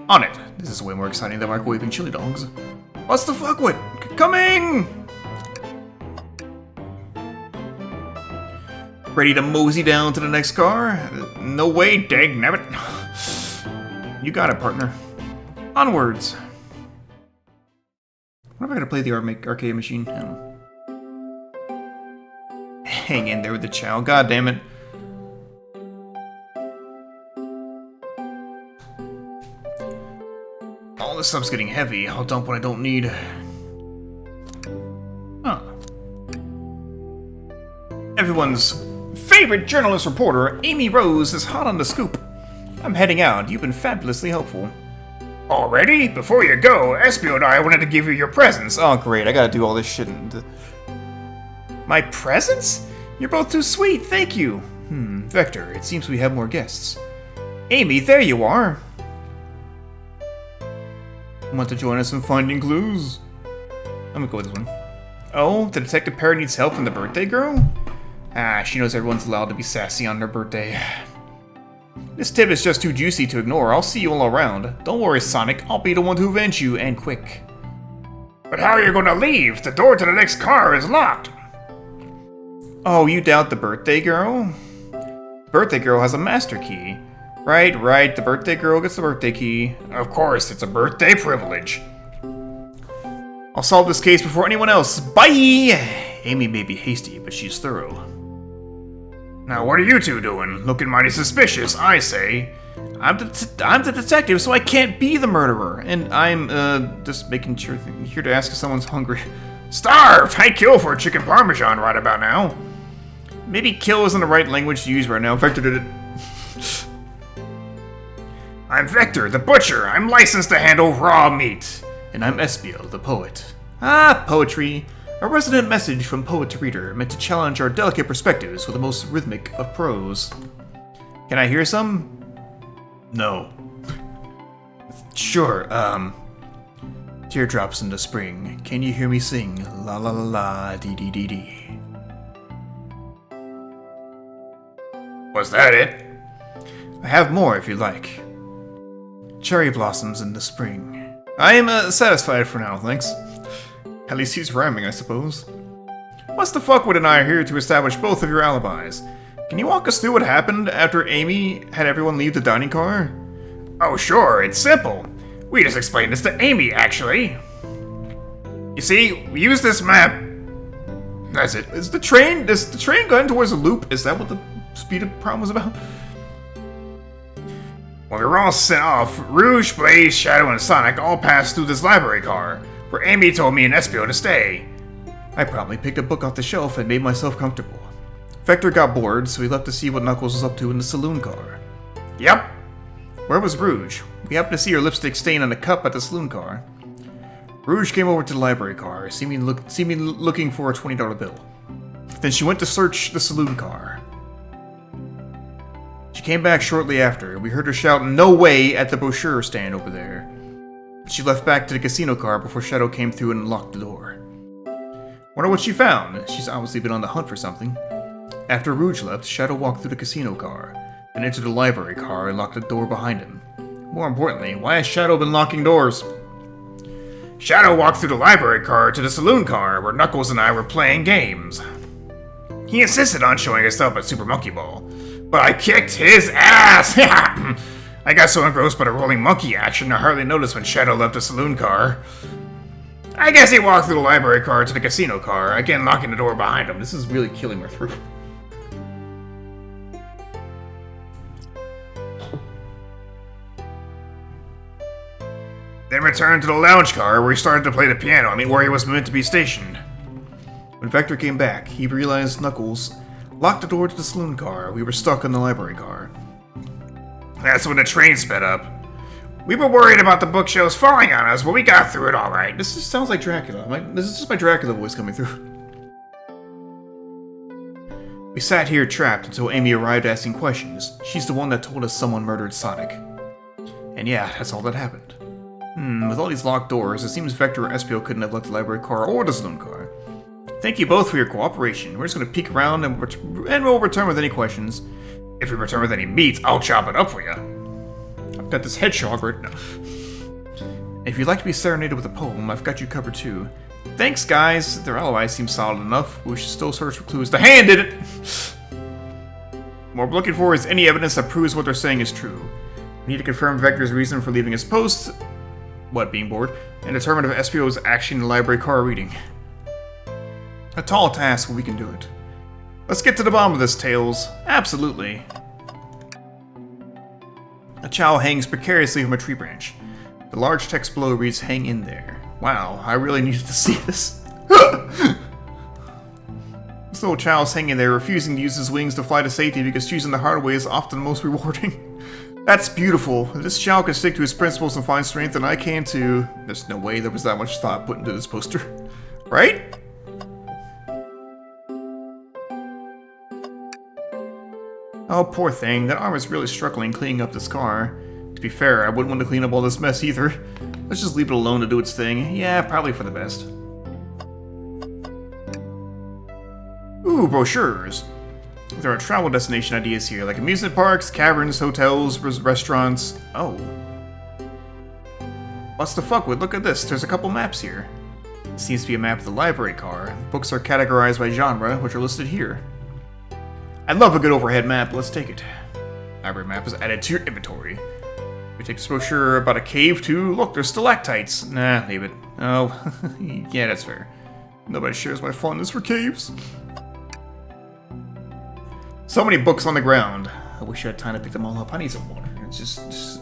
On it. This is way more exciting than microwaving chili dogs. Butts to fuck with. Coming! Ready to mosey down to the next car? No way, dagnabbit. You got it, partner. Onwards. What if I gotta play the arcade machine? I don't know. Hang in there with the child. God damn it. All this stuff's getting heavy. I'll dump what I don't need. Huh. Everyone's favorite journalist reporter, Amy Rose, is hot on the scoop. I'm heading out. You've been fabulously helpful. Already? Before you go, Espio and I wanted to give you your presents. Oh, great. I gotta do all this shit. My presents? You're both too sweet. Thank you. Vector, it seems we have more guests. Amy, there you are. Want to join us in finding clues? I'm gonna go with this one. Oh, the detective pair needs help from the birthday girl? Ah, she knows everyone's allowed to be sassy on their birthday. This tip is just too juicy to ignore. I'll see you all around. Don't worry, Sonic. I'll be the one to avenge you, and quick. But how are you gonna leave? The door to the next car is locked. Oh, you doubt the birthday girl? The birthday girl has a master key. Right. The birthday girl gets the birthday key. Of course, it's a birthday privilege. I'll solve this case before anyone else. Bye! Amy may be hasty, but she's thorough. Now, what are you two doing? Looking mighty suspicious, I say. I'm the detective, so I can't be the murderer. And I'm, just making sure here to ask if someone's hungry. Starved! I'd kill for a chicken parmesan right about now. Maybe kill isn't the right language to use right now. Vector did it. I'm Vector, the butcher. I'm licensed to handle raw meat. And I'm Espio, the poet. Ah, poetry. A resonant message from poet to reader, meant to challenge our delicate perspectives with the most rhythmic of prose. Can I hear some? No. Sure, Teardrops in the spring. Can you hear me sing? La la la la, dee dee dee dee. Was that it? I have more if you like. Cherry blossoms in the spring. I am satisfied for now, thanks. At least he's rhyming, I suppose. What's the fuckwit and I are here to establish both of your alibis. Can you walk us through what happened after Amy had everyone leave the dining car? Oh sure, it's simple. We just explained this to Amy, actually. You see, we use this map. That's it. Does the train going towards a loop? Is that what the speed of problem was about? When we were all sent off, Rouge, Blaze, Shadow, and Sonic all passed through this library car, where Amy told me and Espio to stay. I promptly picked a book off the shelf and made myself comfortable. Vector got bored, so he left to see what Knuckles was up to in the saloon car. Yep. Where was Rouge? We happened to see her lipstick stain on the cup at the saloon car. Rouge came over to the library car, seemingly looking for a $20 bill. Then she went to search the saloon car. She came back shortly after. We heard her shout, "No way!" at the brochure stand over there. She left back to the casino car before Shadow came through and locked the door. Wonder what she found. She's obviously been on the hunt for something. After Rouge left, Shadow walked through the casino car. and entered the library car and locked the door behind him. More importantly, why has Shadow been locking doors? Shadow walked through the library car to the saloon car where Knuckles and I were playing games. He insisted on showing us up at Super Monkey Ball, but I kicked his ass! I got so engrossed by the rolling monkey action I hardly noticed when Shadow left the saloon car. I guess he walked through the library car to the casino car, again locking the door behind him. This is really killing my throat. Then returned to the lounge car where he started to play the piano, where he was meant to be stationed. When Vector came back, he realized Knuckles locked the door to the saloon car. We were stuck in the library car. That's when the train sped up. We were worried about the bookshelves falling on us, but we got through it all right. This just sounds like Dracula. This is just my Dracula voice coming through. We sat here trapped until Amy arrived asking questions. She's the one that told us someone murdered Sonic. And yeah, that's all that happened. With all these locked doors, it seems Vector or Espio couldn't have left the library car or the saloon car. Thank you both for your cooperation. We're just going to peek around and we'll return with any questions. If we return with any meat, I'll chop it up for you. I've got this hedgehog right now. If you'd like to be serenaded with a poem, I've got you covered too. Thanks, guys. Their alibi seems solid enough. We should still search for clues. The hand did it! What we're looking for is any evidence that proves what they're saying is true. We need to confirm Vector's reason for leaving his post, being bored, and determine if Espio is actually in the library car reading. A tall task, but we can do it. Let's get to the bottom of this, Tails. Absolutely. A chow hangs precariously from a tree branch. The large text below reads, "Hang in there." Wow, I really needed to see this. This little chow's hanging there, refusing to use his wings to fly to safety because choosing the hard way is often the most rewarding. That's beautiful. If this chow can stick to his principles and find strength, then I can too. There's no way there was that much thought put into this poster. Right? Oh, poor thing. That arm is really struggling cleaning up the scar. To be fair, I wouldn't want to clean up all this mess either. Let's just leave it alone to do its thing. Yeah, probably for the best. Ooh, brochures. There are travel destination ideas here, like amusement parks, caverns, hotels, restaurants. Oh. What's the fuck with? Look at this. There's a couple maps here. It seems to be a map of the library car. Books are categorized by genre, which are listed here. I love a good overhead map. Let's take it. Library map is added to your inventory. We take this brochure about a cave too. Look, there's stalactites. Nah, leave it. Oh, yeah, that's fair. Nobody shares my fondness for caves. So many books on the ground. I wish I had time to pick them all up. I need some water. It's just...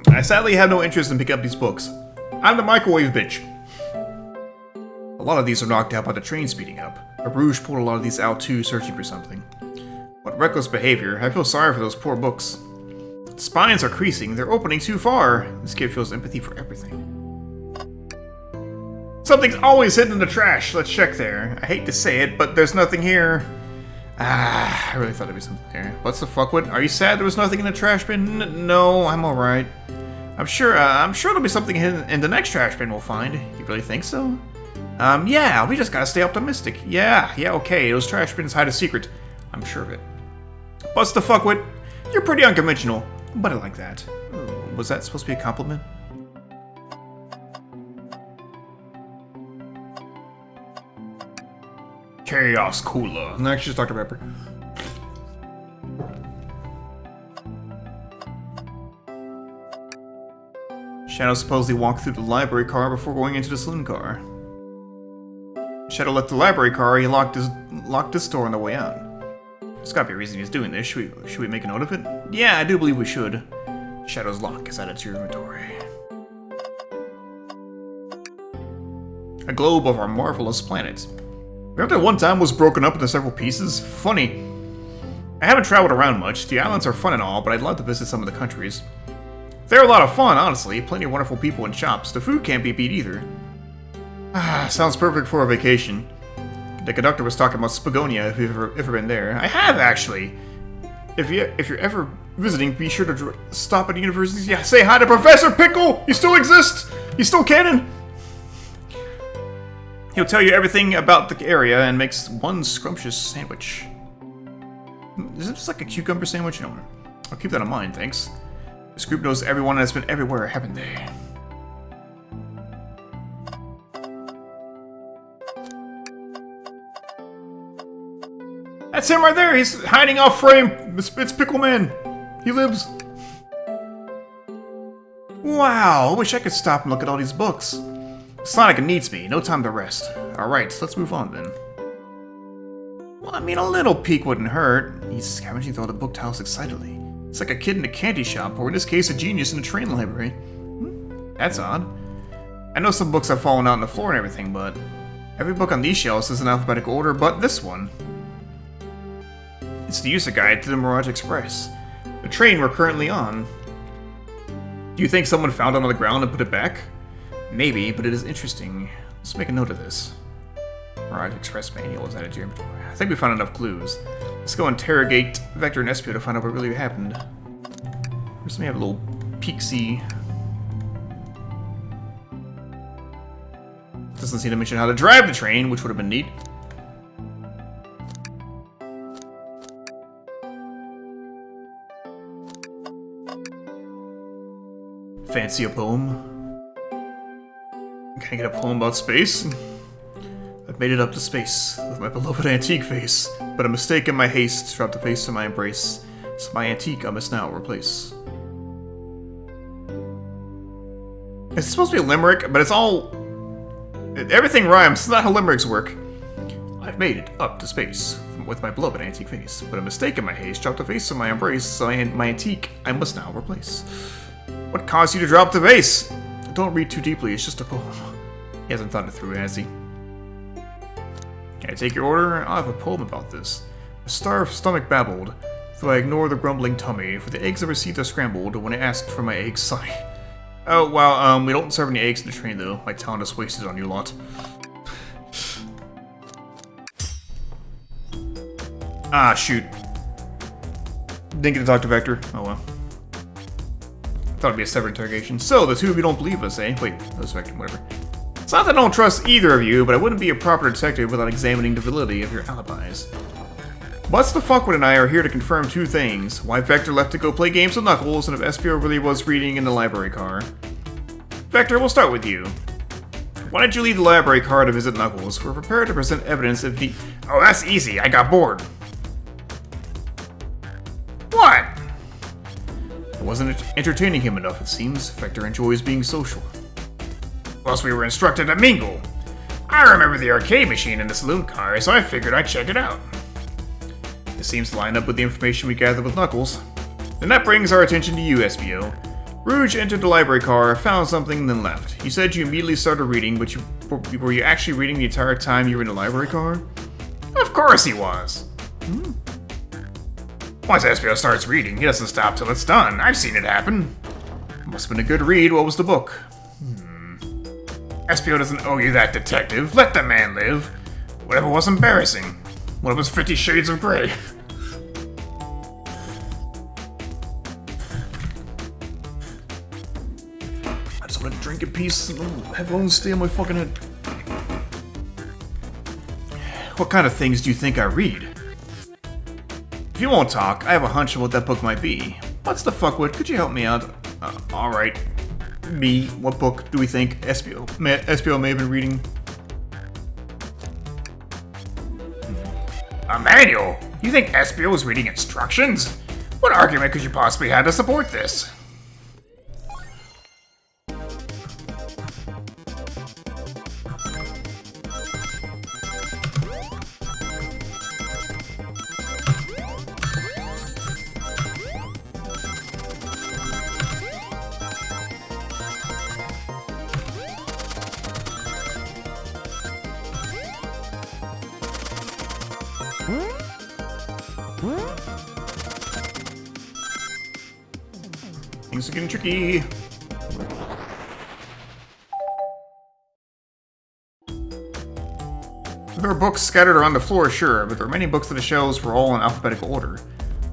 I sadly have no interest in picking up these books. I'm the microwave bitch. A lot of these are knocked out by the train speeding up. But Rouge pulled a lot of these out too, searching for something. What reckless behavior. I feel sorry for those poor books. The spines are creasing. They're opening too far. This kid feels empathy for everything. Something's always hidden in the trash. Let's check there. I hate to say it, but there's nothing here. I really thought there'd be something there. What's the fuck? What? Are you sad there was nothing in the trash bin? No, I'm alright. I'm sure there'll be something hidden in the next trash bin we'll find. You really think so? Yeah, we just gotta stay optimistic. Yeah, okay, those trash bins hide a secret. I'm sure of it. What's the fuck? What? You're pretty unconventional, but I like that. Was that supposed to be a compliment? Chaos Cooler. Next, just Dr. Pepper. Shadow supposedly walked through the library car before going into the saloon car. Shadow left the library car, he locked his door on the way out. There's gotta be a reason he's doing this. Should we make a note of it? Yeah, I do believe we should. Shadow's lock is added to your inventory. A globe of our marvelous planet. Remember that one time was broken up into several pieces? Funny. I haven't traveled around much. The islands are fun and all, but I'd love to visit some of the countries. They're a lot of fun, honestly. Plenty of wonderful people and shops. The food can't be beat either. Sounds perfect for a vacation. The conductor was talking about Spagonia, if you've ever been there. I have, actually. If you're ever visiting, be sure to stop at the university. Yeah, say hi to Professor Pickle! You still exist! You still canon! He'll tell you everything about the area and makes one scrumptious sandwich. Is it just like a cucumber sandwich? No. I'll keep that in mind, thanks. This group knows everyone and has been everywhere, haven't they? That's him right there! He's hiding off frame! It's Pickle Man! He lives! Wow, I wish I could stop and look at all these books. Sonic needs me, no time to rest. Alright, let's move on then. Well, I mean, a little peek wouldn't hurt. He's scavenging through the book tiles excitedly. It's like a kid in a candy shop, or in this case, a genius in a train library. That's odd. I know some books have fallen out on the floor and everything, but every book on these shelves is in alphabetical order but this one. It's the user guide to the Mirage Express, the train we're currently on. Do you think someone found it on the ground and put it back? Maybe, but it is interesting. Let's make a note of this. Mirage Express manual is added to your inventory. I think we found enough clues. Let's go interrogate Vector and Espio to find out what really happened. First, let me have a little peek-see. Doesn't seem to mention how to drive the train, which would have been neat. Fancy a poem? Can I get a poem about space? I've made it up to space with my beloved antique face, but a mistake in my haste dropped the face in my embrace, so my antique I must now replace. It's supposed to be a limerick, but it's all... everything rhymes. It's not how limericks work. I've made it up to space with my beloved antique face, but a mistake in my haste dropped the face in my embrace, so my antique I must now replace. What caused you to drop the vase? Don't read too deeply, it's just a poem. He hasn't thought it through, has he? Can I take your order? I'll have a poem about this. A starved stomach babbled, though I ignore the grumbling tummy, for the eggs I received are scrambled when I asked for my eggs, sonny. Oh, well, we don't serve any eggs in the train, though. My talent is wasted on you lot. Ah, shoot. Didn't get to talk to Vector. Oh, well. Thought it'd be a separate interrogation. So, the two of you don't believe us, eh? Wait, that's Vector, whatever. It's not that I don't trust either of you, but I wouldn't be a proper detective without examining the validity of your alibis. Butts the Fuckwit and I are here to confirm two things. Why Vector left to go play games with Knuckles, and if Espio really was reading in the library car. Vector, we'll start with you. Why did you leave the library car to visit Knuckles? We're prepared to present evidence if the... Oh, that's easy. I got bored. What? I wasn't entertaining him enough, it seems. Vector enjoys being social. Plus, we were instructed to mingle. I remember the arcade machine in the saloon car, so I figured I'd check it out. This seems to line up with the information we gathered with Knuckles. And that brings our attention to you, Espio. Rouge entered the library car, found something, then left. You said you immediately started reading, but were you actually reading the entire time you were in the library car? Of course he was. Once Espio starts reading, he doesn't stop till it's done. I've seen it happen. Must have been a good read. What was the book? Espio doesn't owe you that, detective. Let the man live. Whatever was embarrassing. What was 50 Shades of Grey? I just want to drink in peace and headphones stay on my fucking head. What kind of things do you think I read? If you won't talk, I have a hunch of what that book might be. What's the fuckwit? Could you help me out? Alright. Me, what book do we think Espio may have been reading? A manual? You think Espio was reading instructions? What argument could you possibly have to support this? Things are getting tricky. There are books scattered around the floor, sure, but the remaining books on the shelves were all in alphabetical order.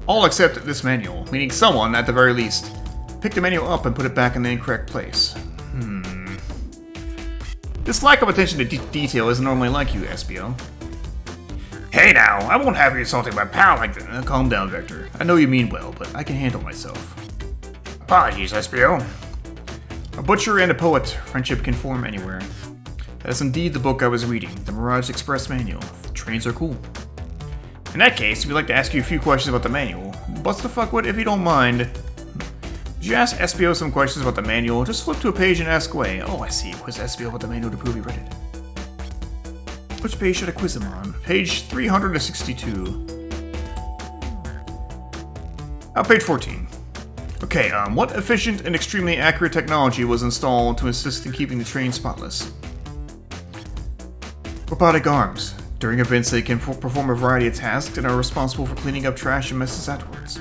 All except this manual, meaning someone, at the very least, picked the manual up and put it back in the incorrect place. This lack of attention to detail isn't normally like you, SBO. Hey now, I won't have you insulting my pal like that. Calm down, Vector. I know you mean well, but I can handle myself. Apologies, SBO. A butcher and a poet, friendship can form anywhere. That is indeed the book I was reading, the Mirage Express Manual. The trains are cool. In that case, we'd like to ask you a few questions about the manual. What's the fuck, what, if you don't mind? Did you ask SBO some questions about the manual? Just flip to a page and ask away. Oh, I see. Quiz SBO about the manual to prove he read it. Which page should I quiz him on? Page 362. Page 14. Okay, what efficient and extremely accurate technology was installed to assist in keeping the train spotless? Robotic arms. During events, they can perform a variety of tasks and are responsible for cleaning up trash and messes afterwards.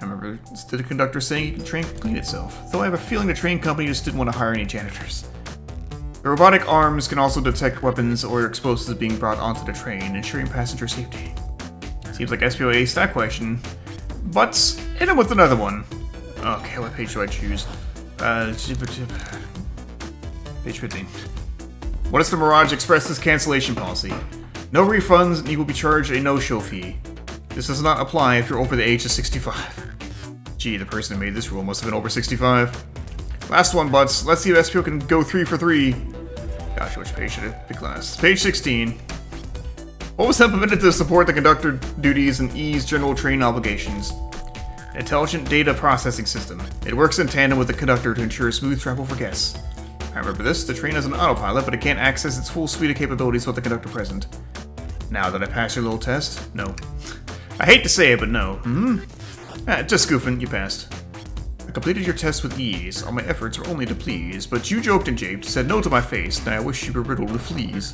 I remember the conductor saying the train could clean itself, though I have a feeling the train company just didn't want to hire any janitors. The robotic arms can also detect weapons or explosives being brought onto the train, ensuring passenger safety. Seems like SPO aced that question, but hit him with another one. Okay, what page do I choose? Page 15. What is the Mirage Express's cancellation policy? No refunds, and you will be charged a no-show fee. This does not apply if you're over the age of 65. Gee, the person who made this rule must have been over 65. Last one, butts. Let's see if SPO can go 3 for 3. Gosh, which page should it pick last? Page 16. What was implemented to support the conductor duties and ease general train obligations? Intelligent data processing system. It works in tandem with the conductor to ensure smooth travel for guests. I remember this. The train has an autopilot, but it can't access its full suite of capabilities without the conductor present. Now, did I pass your little test? No. I hate to say it, but no. Just goofing. You passed. I completed your test with ease. All my efforts were only to please, but you joked and japed, said no to my face, and I wish you were riddled with fleas.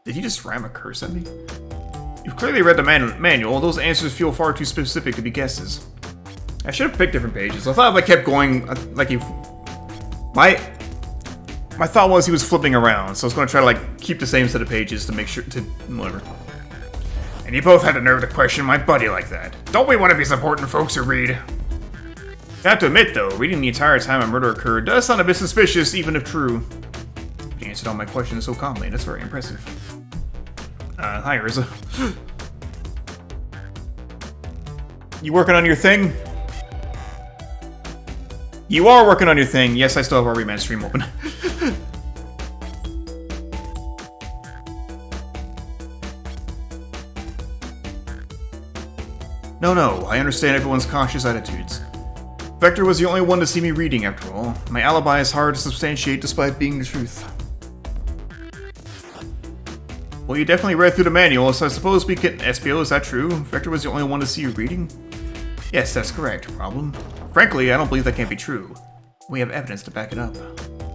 Did you just ram a curse at me? You've clearly read the manual. Those answers feel far too specific to be guesses. I should have picked different pages. I thought if I kept going, like you... My thought was he was flipping around, so I was going to try to keep the same set of pages to make sure to... whatever. And you both had the nerve to question my buddy like that. Don't we want to be supporting folks who read? I have to admit, though, reading the entire time a murder occurred does sound a bit suspicious, even if true. You answered all my questions so calmly. That's very impressive. Hi, Rizza. You working on your thing? You are working on your thing. Yes, I still have our rematch stream open. No, I understand everyone's cautious attitudes. Vector was the only one to see me reading, after all. My alibi is hard to substantiate despite being the truth. Well, you definitely read through the manual, so I suppose we can... SPO, is that true? Vector was the only one to see you reading? Yes, that's correct. Problem? Frankly, I don't believe that can't be true. We have evidence to back it up.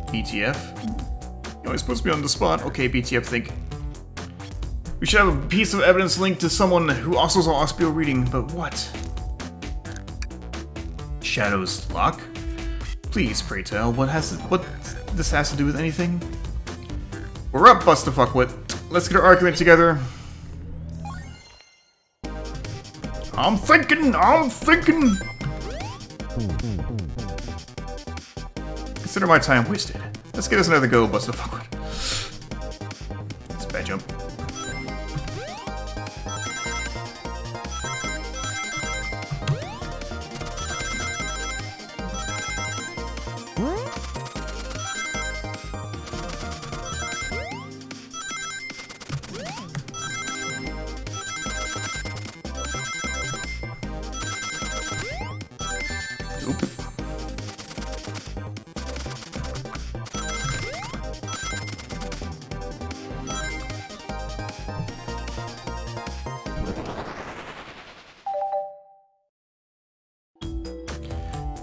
BTF? You're supposed to be on the spot. Okay, BTF, think. We should have a piece of evidence linked to someone who also saw SPO reading, but what? Shadow's lock? Please, pray tell, what this has to do with anything? We're up, Bustafuckwit. Let's get our argument together. I'm thinking! Consider my time wasted. Let's get us another go, Bustafuckwit. It's a bad jump.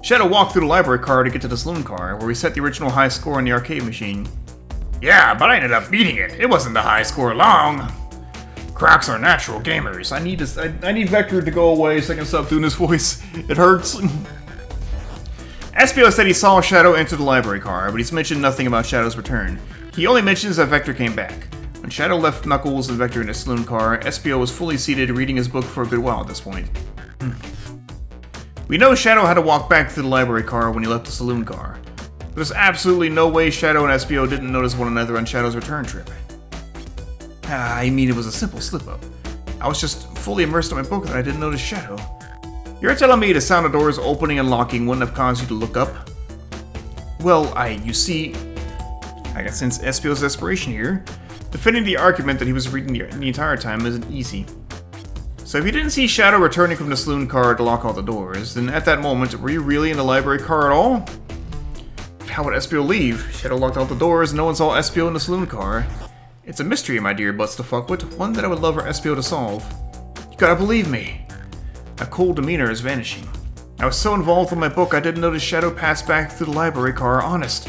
Shadow walked through the library car to get to the saloon car, where we set the original high score on the arcade machine. Yeah, but I ended up beating it. It wasn't the high score long. Crocs are natural gamers. I need Vector to go away so I can stop doing this voice. It hurts. SPO said he saw Shadow enter the library car, but he's mentioned nothing about Shadow's return. He only mentions that Vector came back. When Shadow left Knuckles and Vector in the saloon car, SPO was fully seated reading his book for a good while at this point. We know Shadow had to walk back to the library car when he left the saloon car. There's absolutely no way Shadow and SBO didn't notice one another on Shadow's return trip. I mean, it was a simple slip-up. I was just fully immersed in my book that I didn't notice Shadow. You're telling me the sound of doors opening and locking wouldn't have caused you to look up? Well, you see, I got sense SBO's desperation here. Defending the argument that he was reading the entire time isn't easy. So if you didn't see Shadow returning from the saloon car to lock all the doors, then at that moment, were you really in the library car at all? How would SBO leave? Shadow locked all the doors, and no one saw SBO in the saloon car. It's a mystery, my dear butts to fuck with, one that I would love for SBO to solve. You gotta believe me. A cold demeanor is vanishing. I was so involved with my book I didn't notice Shadow pass back through the library car, honest.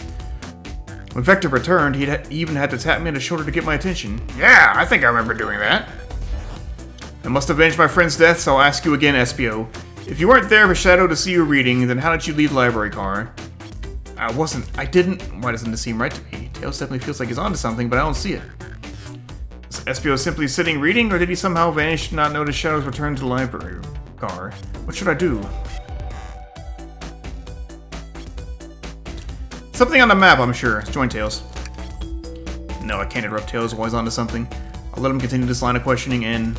When Vector returned, he even had to tap me on the shoulder to get my attention. Yeah, I think I remember doing that. I must avenge my friend's death, so I'll ask you again, SBO. If you weren't there for Shadow to see you reading, then how did you leave the library car? I didn't. Why doesn't this seem right to me? Tails definitely feels like he's onto something, but I don't see it. Is SBO simply sitting reading, or did he somehow vanish and not notice Shadow's return to the library car? What should I do? Something on the map, I'm sure. Join Tails. No, I can't interrupt Tails while he's onto something. I'll let him continue this line of questioning and...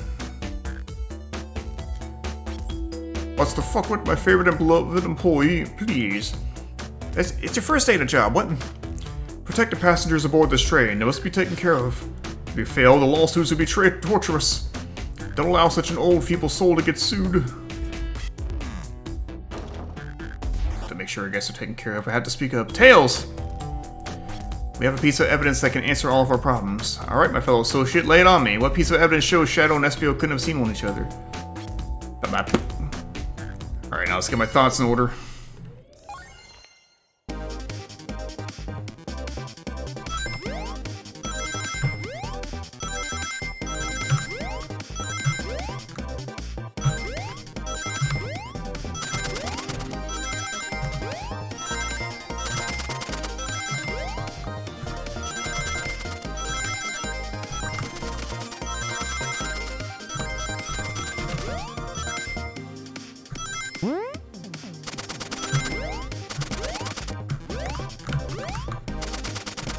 What's the fuck with my favorite and beloved employee? Please. It's your first day at a job. What? Protect the passengers aboard this train. They must be taken care of. If you fail, the lawsuits will be torturous. Don't allow such an old, feeble soul to get sued. To make sure our guests are taken care of, I have to speak up. Tails! We have a piece of evidence that can answer all of our problems. Alright, my fellow associate, lay it on me. What piece of evidence shows Shadow and SBO couldn't have seen one each other? Alright, now let's get my thoughts in order.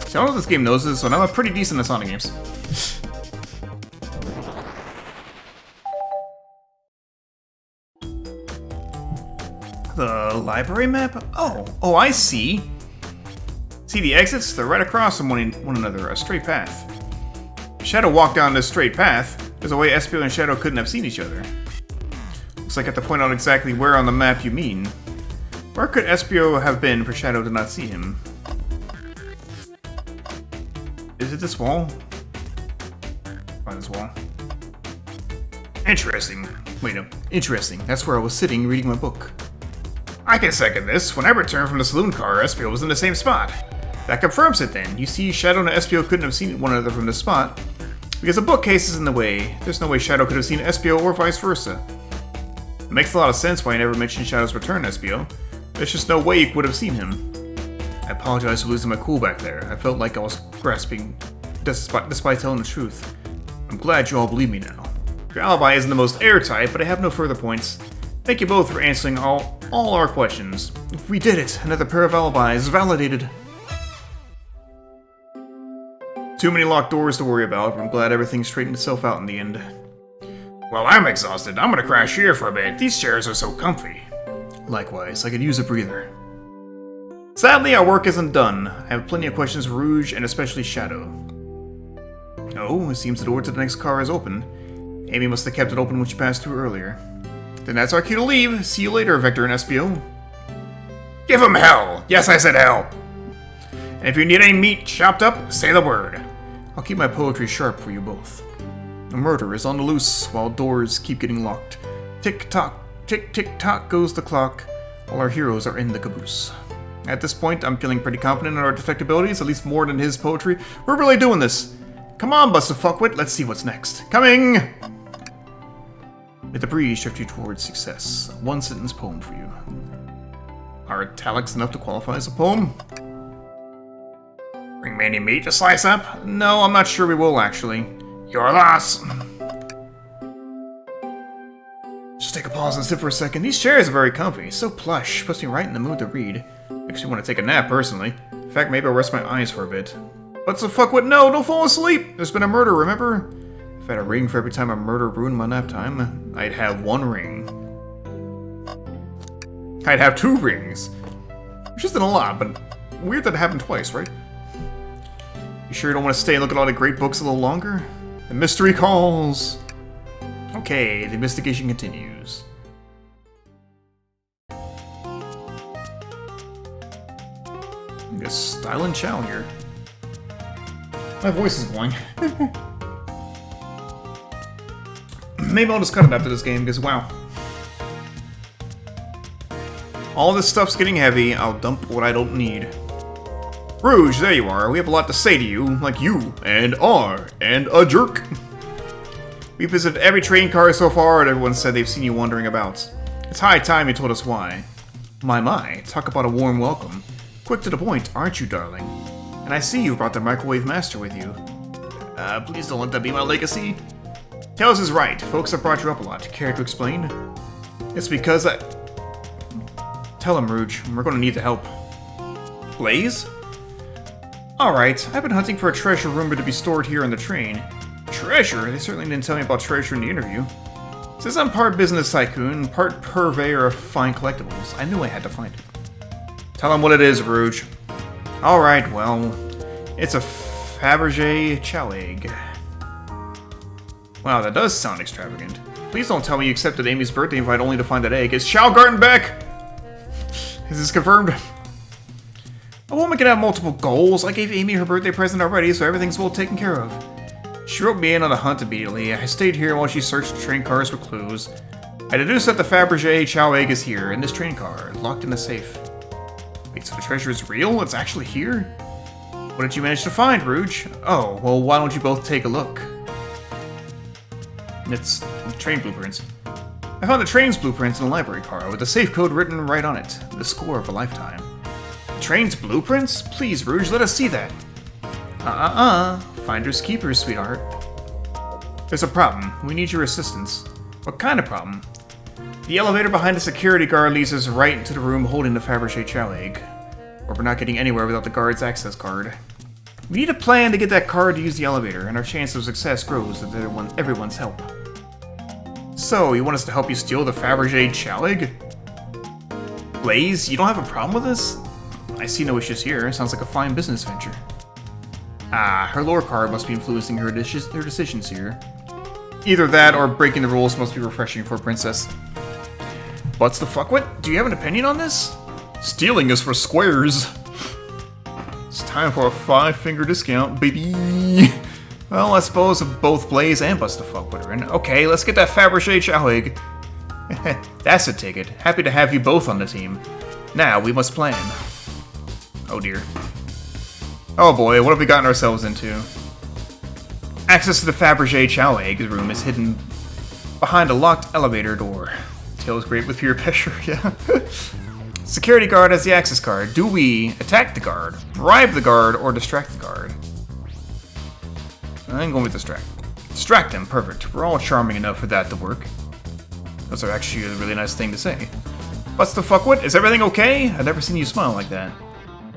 See, I don't know if this game knows this, but I'm pretty decent at Sonic games. The library map? Oh, I see. See the exits? They're right across from one another, a straight path. If Shadow walked down this straight path, there's a way SBO and Shadow couldn't have seen each other. Looks like I have to point out exactly where on the map you mean. Where could SBO have been for Shadow to not see him? Is it this wall? Find this wall. Interesting. Wait, no. Interesting. That's where I was sitting reading my book. I can second this. When I returned from the saloon car, SBO was in the same spot. That confirms it then. You see, Shadow and SBO couldn't have seen one another from this spot. Because the bookcase is in the way. There's no way Shadow could have seen SBO or vice versa. It makes a lot of sense why you never mentioned Shadow's return, SBO. There's just no way you would have seen him. I apologize for losing my cool back there. I felt like I was grasping despite telling the truth. I'm glad you all believe me now. Your alibi isn't the most airtight, but I have no further points. Thank you both for answering all our questions. We did it! Another pair of alibis validated. Too many locked doors to worry about, but I'm glad everything straightened itself out in the end. Well, I'm exhausted. I'm gonna crash here for a bit. These chairs are so comfy. Likewise, I could use a breather. Sadly, our work isn't done. I have plenty of questions for Rouge, and especially Shadow. Oh, it seems the door to the next car is open. Amy must have kept it open when she passed through earlier. Then that's our cue to leave. See you later, Vector and SBO. Give him hell! Yes, I said hell! And if you need any meat chopped up, say the word. I'll keep my poetry sharp for you both. A murder is on the loose while doors keep getting locked. Tick-tock, tick-tick-tock goes the clock, while our heroes are in the caboose. At this point, I'm feeling pretty confident in our detective abilities, at least more than his poetry. We're really doing this. Come on, Buster Fuckwit, let's see what's next. Coming! May the breeze shift you towards success. A one-sentence poem for you. Are italics enough to qualify as a poem? Bring me any meat to slice up? No, I'm not sure we will, actually. Your loss! Just take a could pause and sit for a second. These chairs are very comfy, so plush, puts me right in the mood to read. Makes me want to take a nap, personally. In fact, maybe I'll rest my eyes for a bit. What's the fuck with no? Don't fall asleep! There's been a murder, remember? If I had a ring for every time a murder ruined my nap time, I'd have 1 ring. I'd have 2 rings. Which isn't a lot, but weird that it happened twice, right? You sure you don't want to stay and look at all the great books a little longer? The mystery calls! Okay, the investigation continues. I guess Style and Chow here. My voice is going. Maybe I'll just cut it after this game, because wow. All this stuff's getting heavy, I'll dump what I don't need. Rouge, there you are. We have a lot to say to you, like you, and are, and a jerk. We visited every train car so far, and everyone said they've seen you wandering about. It's high time you told us why. My, talk about a warm welcome. Quick to the point, aren't you, darling? And I see you brought the Microwave Master with you. Please don't let that be my legacy. Tails is right, folks have brought you up a lot. Care to explain? It's because I... Tell him, Rouge, we're gonna need the help. Blaze? Alright, I've been hunting for a treasure rumored to be stored here on the train. Treasure? They certainly didn't tell me about treasure in the interview. Since I'm part business tycoon, part purveyor of fine collectibles, I knew I had to find it. Tell him what it is, Rouge. Alright, well, it's a Fabergé chow egg. Wow, that does sound extravagant. Please don't tell me you accepted Amy's birthday invite only to find that egg. Is Chow Garten back? Is this confirmed? A woman can have multiple goals. I gave Amy her birthday present already, so everything's well taken care of. She wrote me in on the hunt immediately. I stayed here while she searched train cars for clues. I deduced that the Fabergé chow egg is here, in this train car, locked in a safe. Wait, so the treasure is real? It's actually here? What did you manage to find, Rouge? Oh, well, why don't you both take a look? It's train blueprints. I found the train's blueprints in a library car with the safe code written right on it. The score of a lifetime. Train's blueprints? Please, Rouge, let us see that. Finders keepers, sweetheart. There's a problem. We need your assistance. What kind of problem? The elevator behind the security guard leads us right into the room holding the Fabergé chow egg. Or we're not getting anywhere without the guard's access card. We need a plan to get that card to use the elevator, and our chance of success grows with everyone's help. So, you want us to help you steal the Fabergé chow egg? Blaze, you don't have a problem with this? I see no issues here. Sounds like a fine business venture. Ah, her lore card must be influencing her decisions here. Either that, or breaking the rules must be refreshing for a princess. What's the fuck? What? Do you have an opinion on this? Stealing is for squares. It's time for a 5-finger discount, baby. Well, I suppose both Blaze and Bustafuck would are in. Okay, let's get that Fabergé chow egg. That's a ticket. Happy to have you both on the team. Now, we must plan. Oh dear. Oh boy, what have we gotten ourselves into? Access to the Fabergé chow egg room is hidden behind a locked elevator door. Tails great with peer pressure, yeah. Security guard has the access card. Do we attack the guard, bribe the guard, or distract the guard? I'm going with distract. Distract him, perfect. We're all charming enough for that to work. Those are actually a really nice thing to say. What's the fuck what? Is everything okay? I've never seen you smile like that.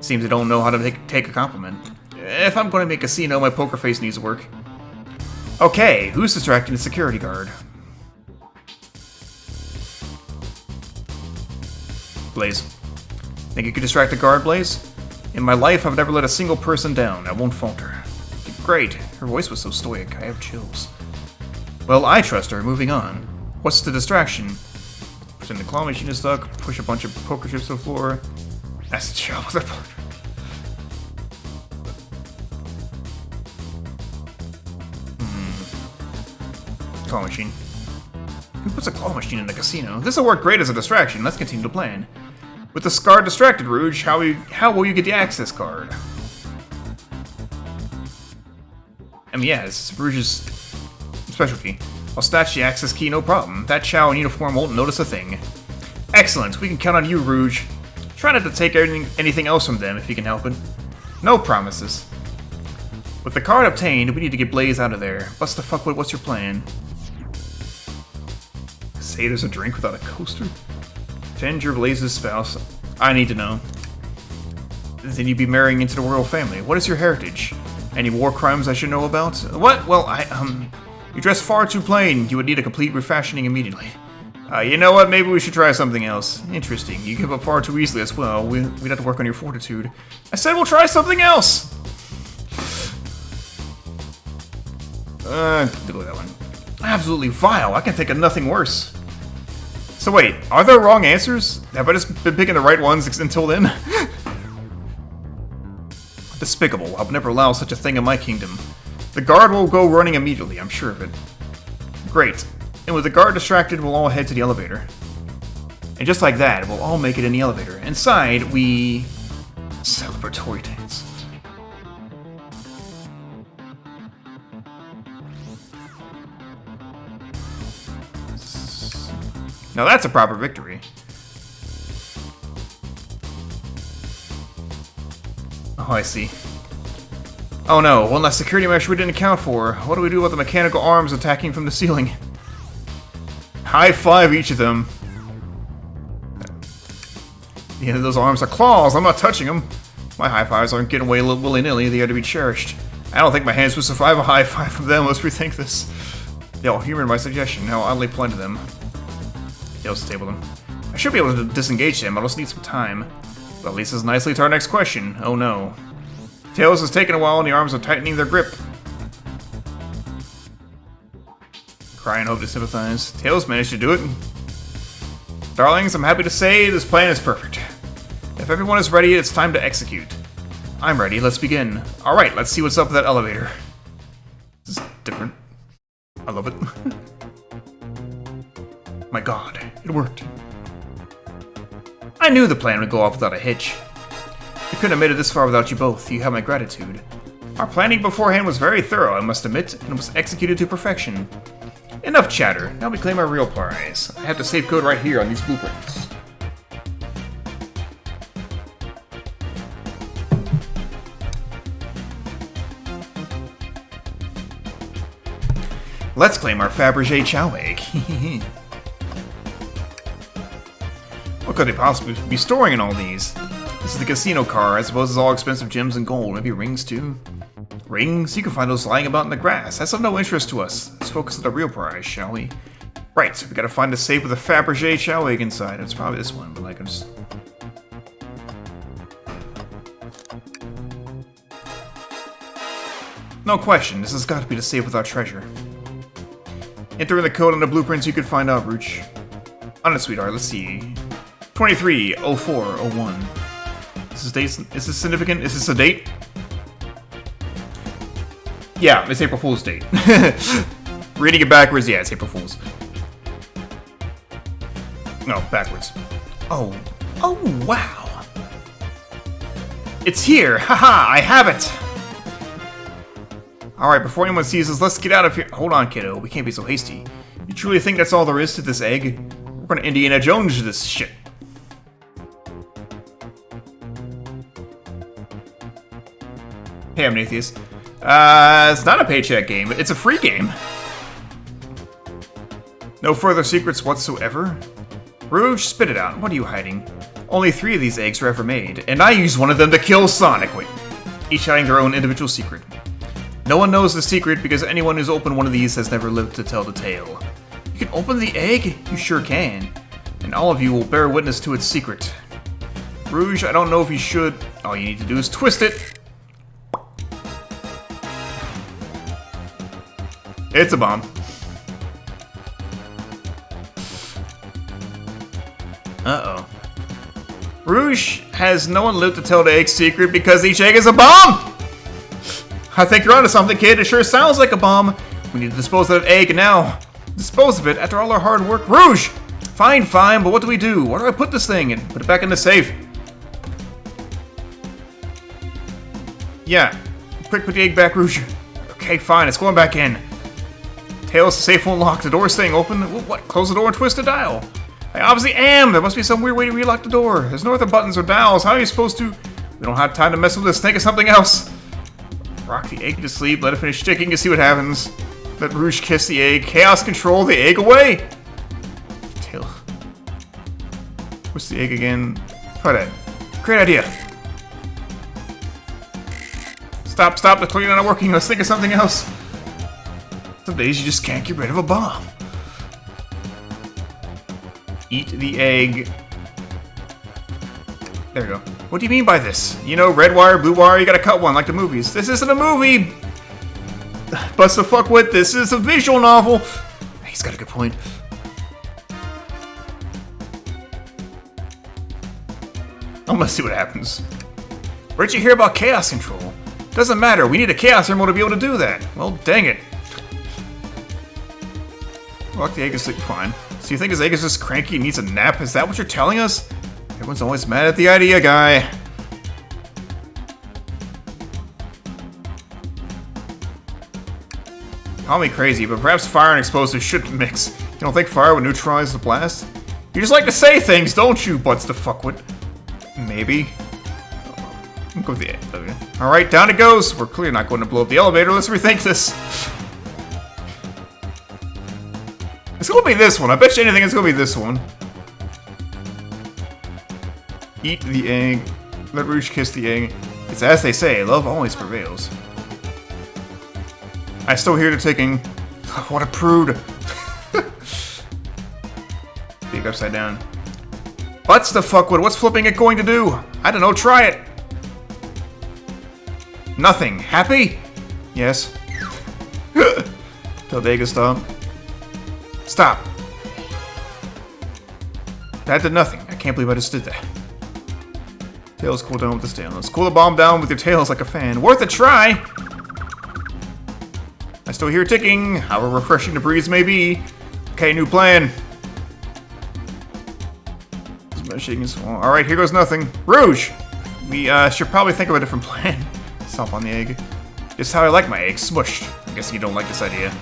Seems I don't know how to take a compliment. If I'm going to make a casino, my poker face needs to work. Okay, who's distracting the security guard? Blaze. Think you could distract the guard, Blaze? In my life, I've never let a single person down. I won't falter. Great. Her voice was so stoic. I have chills. Well, I trust her. Moving on. What's the distraction? Pretend the claw machine is stuck. Push a bunch of poker chips to the floor. That's the job with that part. Claw machine. Who puts a claw machine in the casino? This will work great as a distraction. Let's continue to plan. With the scar distracted, Rouge, how will you get the access card? I mean, yeah, it's Rouge's specialty. I'll snatch the access key, no problem. That Chow in uniform won't notice a thing. Excellent, we can count on you, Rouge. Try not to take anything else from them if you can help it. No promises. With the card obtained, we need to get Blaze out of there. What's your plan? say there's a drink without a coaster? Tend your Blaze's spouse. I need to know. Then you'd be marrying into the royal family. What is your heritage? Any war crimes I should know about? What? Well, you dress far too plain. You would need a complete refashioning immediately. You know what? Maybe we should try something else. Interesting. You give up far too easily as well. We'd have to work on your fortitude. I said we'll try something else! Go with that one. Absolutely vile. I can think of nothing worse. So wait, are there wrong answers? Have I just been picking the right ones until then? Despicable. I would never allow such a thing in my kingdom. The guard will go running immediately, I'm sure of it. Great. And with the guard distracted, we'll all head to the elevator. And just like that, we'll all make it in the elevator. Inside, we... Celebratory dance. Now that's a proper victory. Oh, I see. Oh no, one less security measure we didn't account for. What do we do about the mechanical arms attacking from the ceiling? High five each of them. The end of those arms are claws. I'm not touching them. My high fives aren't getting away willy-nilly. They are to be cherished. I don't think my hands would survive a high five from them. Let's rethink this. They'll humor my suggestion. How oddly polite of them. They'll stable them. I should be able to disengage them. I'll just need some time. But at least this nicely to our next question. Oh no. Tails has taken a while and the arms are tightening their grip. Cry and hope to sympathize. Tails managed to do it. Darlings, I'm happy to say this plan is perfect. If everyone is ready, it's time to execute. I'm ready, let's begin. Alright, let's see what's up with that elevator. This is different. I love it. My god, it worked. I knew the plan would go off without a hitch. We couldn't have made it this far without you both. You have my gratitude. Our planning beforehand was very thorough, I must admit, and was executed to perfection. Enough chatter. Now we claim our real prize. I have the safe code right here on these blueprints. Let's claim our Fabergé Chow egg. What could they possibly be storing in all these? This is the casino car. I suppose it's all expensive gems and gold. Maybe rings too? Rings? You can find those lying about in the grass. That's of no interest to us. Let's focus on the real prize, shall we? Right, so we gotta find a safe with a Fabergé Chow egg inside. It's probably this one, but like I'm just... No question, this has got to be the safe with our treasure. Enter in the code on the blueprints you could find out, Rooch. On it, sweetheart, let's see. 230401. Is this significant? Is this a date? Yeah, it's April Fool's date. Reading it backwards, yeah, it's April Fool's. No, backwards. Oh, wow. It's here, haha, I have it. Alright, before anyone sees us, let's get out of here. Hold on, kiddo, we can't be so hasty. You truly think that's all there is to this egg? We're gonna Indiana Jones this shit. Hey, I'm an atheist. It's not a paycheck game. It's a free game. No further secrets whatsoever? Rouge, spit it out. What are you hiding? Only 3 of these eggs were ever made, and I used one of them to kill Sonic. Wait, each hiding their own individual secret. No one knows the secret because anyone who's opened one of these has never lived to tell the tale. You can open the egg? You sure can. And all of you will bear witness to its secret. Rouge, I don't know if you should. All you need to do is twist it. It's a bomb. Uh-oh. Rouge has no one lived to tell the egg's secret because each egg is a bomb! I think you're onto something, kid. It sure sounds like a bomb. We need to dispose of that egg now. Dispose of it after all our hard work. Rouge! Fine, but what do we do? Where do I put this thing and put it back in the safe? Yeah. Quick, put the egg back, Rouge. Okay, fine. It's going back in. Tails, the safe won't lock. The door's staying open. What? Close the door and twist the dial. I obviously am. There must be some weird way to relock the door. There's no other buttons or dials. How are you supposed to... We don't have time to mess with this. Think of something else. Rock the egg to sleep. Let it finish sticking to see what happens. Let Rouge kiss the egg. Chaos control the egg away. What's the egg again? Try that. Great idea. Stop, the cleaner not working. Let's think of something else. Some days you just can't get rid of a bomb. Eat the egg. There we go. What do you mean by this? You know, red wire, blue wire, you gotta cut one like the movies. This isn't a movie! Bust the fuck with, this is a visual novel! He's got a good point. I'm gonna see what happens. Where'd you hear about chaos control? Doesn't matter, we need a chaos emerald to be able to do that. Well, dang it. Lock the egg is sleep fine. So you think his egg is just cranky and needs a nap? Is that what you're telling us? Everyone's always mad at the idea guy. Call me crazy, but perhaps fire and explosives shouldn't mix. You don't think fire would neutralize the blast? You just like to say things, don't you, butts to fuckwit? Maybe. I'll go with the elevator. Alright, down it goes. We're clearly not going to blow up the elevator. Let's rethink this. It's gonna be this one. I bet you anything it's gonna be this one. Eat the egg. Let Rouge kiss the egg. It's as they say, love always prevails. I still hear the ticking. What a prude. Big upside down. What's the fuckwit? What's flipping it going to do? I don't know, try it. Nothing. Happy? Yes. Tell the egg to stop. Stop. That did nothing. I can't believe I just did that. Tails cool down with the stainless. Cool the bomb down with your tails like a fan. Worth a try! I still hear ticking, however refreshing the breeze may be. Okay, new plan. Alright, here goes nothing. Rouge! We should probably think of a different plan. Stop on the egg. Just how I like my eggs, smushed. I guess you don't like this idea.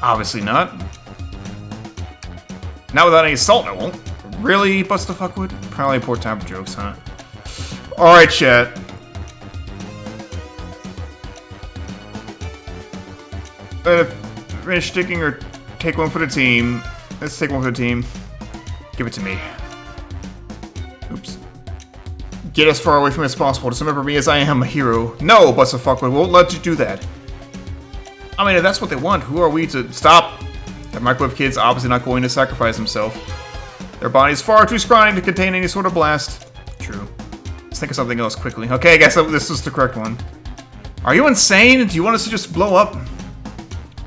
Obviously not. Not without any salt, I won't. Really, bust the fuckwood? Probably a poor time for jokes, huh? Alright, chat. Finish sticking or take one for the team. Let's take one for the team. Give it to me. Oops. Get as far away from me as possible. Just remember me as I am a hero. No, bust the fuckwood. Won't let you do that. I mean, if that's what they want, who are we to stop? That microwave kid's obviously not going to sacrifice himself. Their body's far too scrawny to contain any sort of blast. True. Let's think of something else quickly. Okay, I guess this is the correct one. Are you insane? Do you want us to just blow up?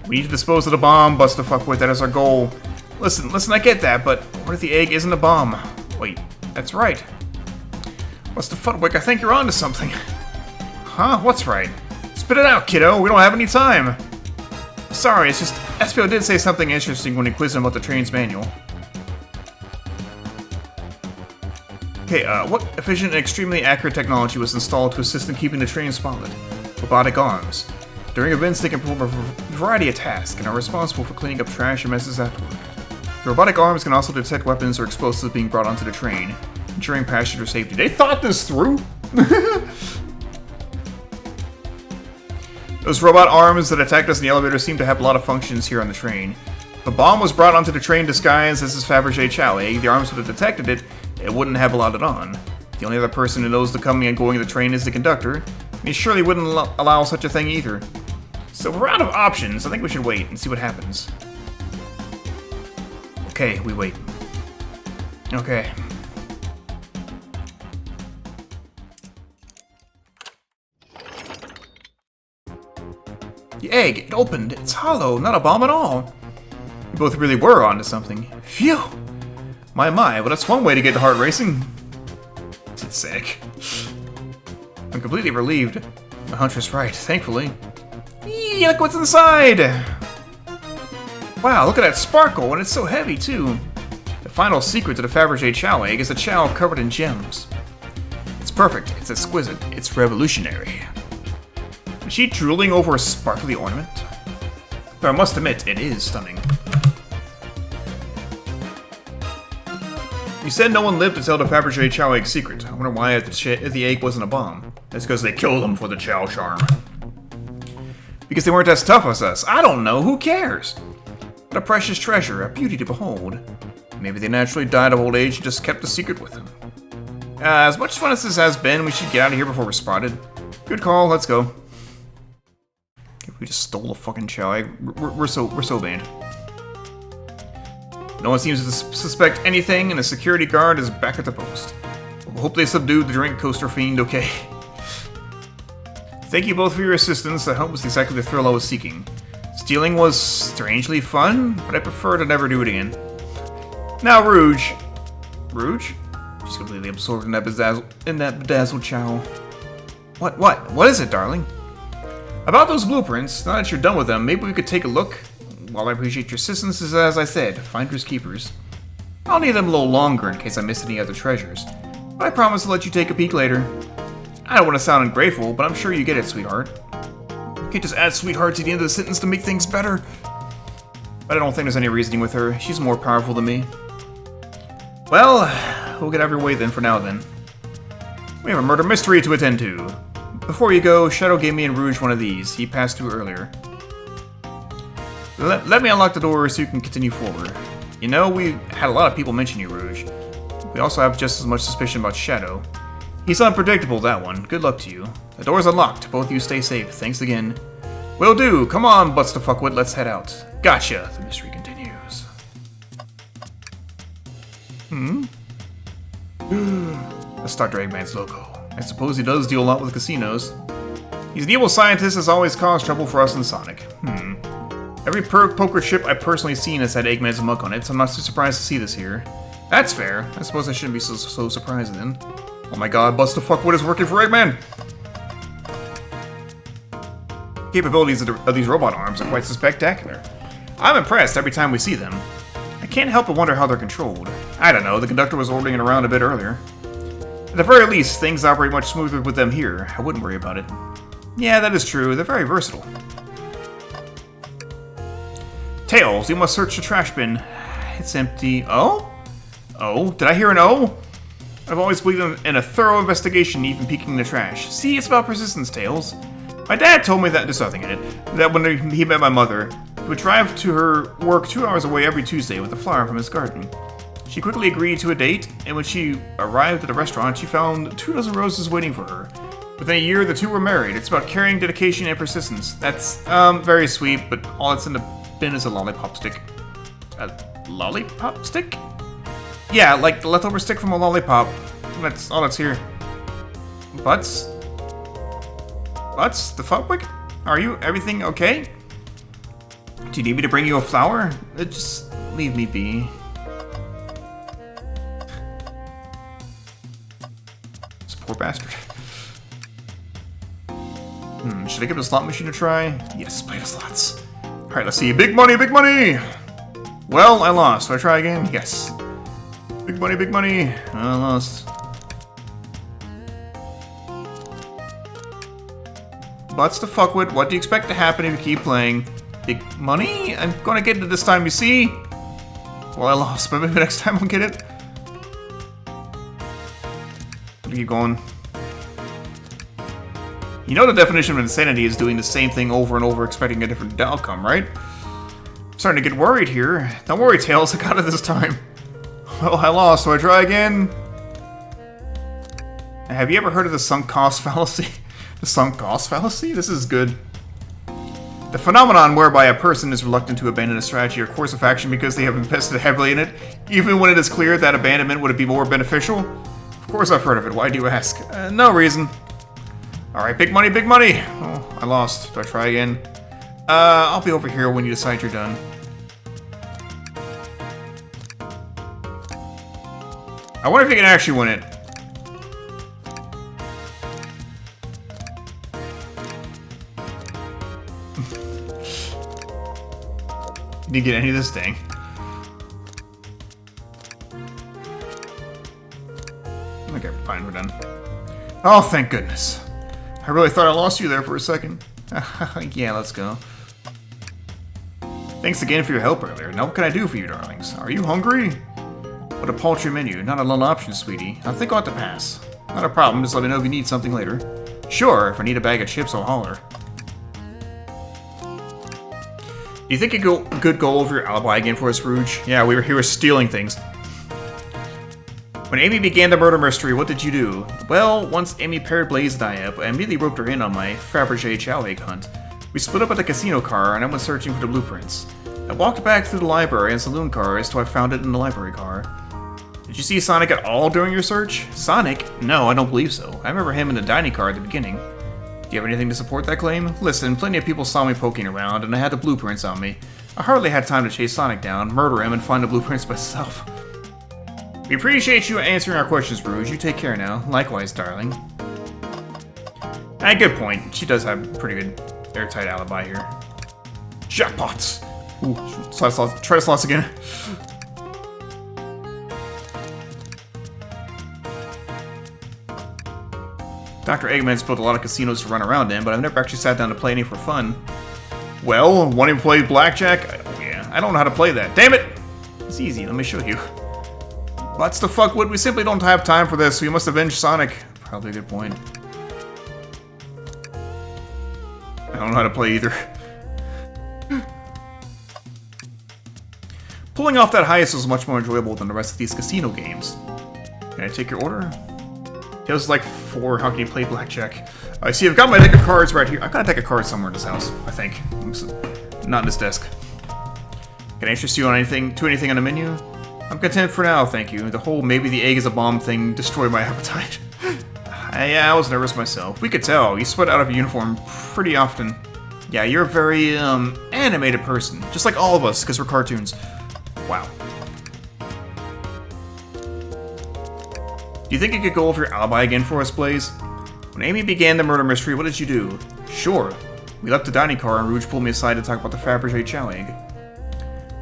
We need to dispose of the bomb, bust the fuck with. That is our goal. Listen, I get that, but what if the egg isn't a bomb? Wait, that's right. Bust the fuck, I think you're onto something. Huh? What's right? Spit it out, kiddo. We don't have any time. Sorry, it's just SPO did say something interesting when he quizzed him about the train's manual. Okay, what efficient and extremely accurate technology was installed to assist in keeping the train spotted? Robotic arms. During events, they can perform a variety of tasks and are responsible for cleaning up trash and messes afterward. The robotic arms can also detect weapons or explosives being brought onto the train, ensuring passenger safety. They thought this through! Those robot arms that attacked us in the elevator seem to have a lot of functions here on the train. If a bomb was brought onto the train disguised as this Fabergé Chalet, the arms would have detected it, it wouldn't have allowed it on. The only other person who knows the coming and going of the train is the conductor, and he surely wouldn't allow such a thing either. So if we're out of options, I think we should wait and see what happens. Okay, we wait. Okay. The egg, it opened. It's hollow, not a bomb at all. We both really were onto something. Phew! My, well that's one way to get the heart racing. It's sick. I'm completely relieved. My huntress right, thankfully. Eee, look what's inside! Wow, look at that sparkle, and it's so heavy, too. The final secret to the Fabergé chow egg is a chow covered in gems. It's perfect, it's exquisite, it's revolutionary. Is she drooling over a sparkly ornament? Though I must admit, it is stunning. You said no one lived to tell the Fabergé chow egg secret. I wonder why the egg wasn't a bomb. That's because they killed them for the chow charm. Because they weren't as tough as us. I don't know, who cares? What a precious treasure, a beauty to behold. Maybe they naturally died of old age and just kept the secret with them. As much fun as this has been, we should get out of here before we're spotted. Good call, let's go. We just stole a fucking chow. We're so banned. No one seems to suspect anything, and the security guard is back at the post. Hope they subdued the drink coaster fiend, okay? Thank you both for your assistance. That helped was exactly the thrill I was seeking. Stealing was strangely fun, but I prefer to never do it again. Now, Rouge. Rouge? She's completely absorbed in that bedazzled chow. What is it, darling? About those blueprints, now that you're done with them, maybe we could take a look. While I appreciate your assistance, as I said, finders keepers. I'll need them a little longer in case I miss any other treasures. But I promise to let you take a peek later. I don't want to sound ungrateful, but I'm sure you get it, sweetheart. You can't just add sweetheart to the end of the sentence to make things better. But I don't think there's any reasoning with her. She's more powerful than me. Well, we'll get out of your way then for now then. We have a murder mystery to attend to. Before you go, Shadow gave me and Rouge one of these. He passed through earlier. Let me unlock the door so you can continue forward. You know, we had a lot of people mention you, Rouge. We also have just as much suspicion about Shadow. He's unpredictable, that one. Good luck to you. The door's unlocked. Both of you stay safe. Thanks again. Will do. Come on, butts to fuckwit. Let's head out. Gotcha. The mystery continues. Let's start Eggman's logo. I suppose he does deal a lot with casinos. He's an evil scientist has always caused trouble for us in Sonic. Every poker chip I've personally seen has had Eggman's muck on it, so I'm not too surprised to see this here. That's fair. I suppose I shouldn't be so surprised then. Oh my god, Busta Fuckwit is working for Eggman! Capabilities of these robot arms are quite spectacular. I'm impressed every time we see them. I can't help but wonder how they're controlled. I don't know, the conductor was ordering it around a bit earlier. At the very least, things operate much smoother with them here. I wouldn't worry about it. Yeah, that is true. They're very versatile. Tails, you must search the trash bin. It's empty. Oh? Oh? Did I hear an O? I've always believed in a thorough investigation, even peeking in the trash. See, it's about persistence, Tails. My dad told me that there's nothing in it. That when he met my mother, he would drive to her work 2 hours away every Tuesday with a flower from his garden. She quickly agreed to a date, and when she arrived at the restaurant, she found 2 dozen roses waiting for her. Within a year, the two were married. It's about caring, dedication, and persistence. That's, very sweet, but all that's in the bin is a lollipop stick. A lollipop stick? Yeah, like the leftover stick from a lollipop. That's all that's here. Butts? Butts? The fuckwick? Are you everything okay? Do you need me to bring you a flower? Just leave me be. This poor bastard. Should I give the slot machine a try? Yes, play the slots. Alright, let's see. Big money, big money! Well, I lost. Do I try again? Yes. Big money, big money. I lost. Butts to fuck with. What do you expect to happen if you keep playing? Big money? I'm gonna get it this time, you see? Well, I lost, but maybe next time I'll get it. Keep going. You know the definition of insanity is doing the same thing over and over expecting a different outcome, right? I'm starting to get worried here. Don't worry, Tails, I got it this time. Well, I lost, so I try again. Have you ever heard of the sunk cost fallacy? The sunk cost fallacy? This is good. The phenomenon whereby a person is reluctant to abandon a strategy or course of action because they have invested heavily in it, even when it is clear that abandonment would be more beneficial. Of course I've heard of it. Why do you ask? No reason. Alright, big money, big money! Oh, I lost. Do I try again? I'll be over here when you decide you're done. I wonder if you can actually win it. Did you get any of this thing? Okay, fine, we're done. Oh, thank goodness. I really thought I lost you there for a second. Yeah, let's go. Thanks again for your help earlier. Now what can I do for you, darlings? Are you hungry? What a paltry menu. Not a little option, sweetie. I think I'll have to pass. Not a problem, just let me know if you need something later. Sure, if I need a bag of chips, I'll holler. Do you think you could go over your alibi again for us, Rouge? Yeah, we were here stealing things. When Amy began the murder mystery, what did you do? Well, once Amy paired Blaze and I up, I immediately roped her in on my Fabergé chow egg hunt. We split up at the casino car, and I went searching for the blueprints. I walked back through the library and saloon cars till I found it in the library car. Did you see Sonic at all during your search? Sonic? No, I don't believe so. I remember him in the dining car at the beginning. Do you have anything to support that claim? Listen, plenty of people saw me poking around, and I had the blueprints on me. I hardly had time to chase Sonic down, murder him, and find the blueprints myself. We appreciate you answering our questions, Rouge. You take care now. Likewise, darling. Good point. She does have a pretty good airtight alibi here. Jackpots! Ooh, try to slots again. Dr. Eggman's built a lot of casinos to run around in, but I've never actually sat down to play any for fun. Well, wanting to play blackjack? Oh, yeah, I don't know how to play that. Damn it! It's easy, let me show you. What's the fuck, Wood? We simply don't have time for this, so you must avenge Sonic. Probably a good point. I don't know how to play either. Pulling off that heist was much more enjoyable than the rest of these casino games. Can I take your order? It was like 4. How can you play blackjack? I see. I've got my deck of cards right here. I've got a deck of cards somewhere in this house. I think. Not in this desk. Can I interest you on anything? On the menu? I'm content for now, thank you. The whole maybe the egg is a bomb thing destroyed my appetite. Yeah, I was nervous myself. We could tell. You sweat out of a uniform pretty often. Yeah, you're a very animated person, just like all of us, because we're cartoons. Wow. Do you think you could go over your alibi again for us, Blaze? When Amy began the murder mystery, what did you do? Sure. We left the dining car and Rouge pulled me aside to talk about the Fabergé chow egg.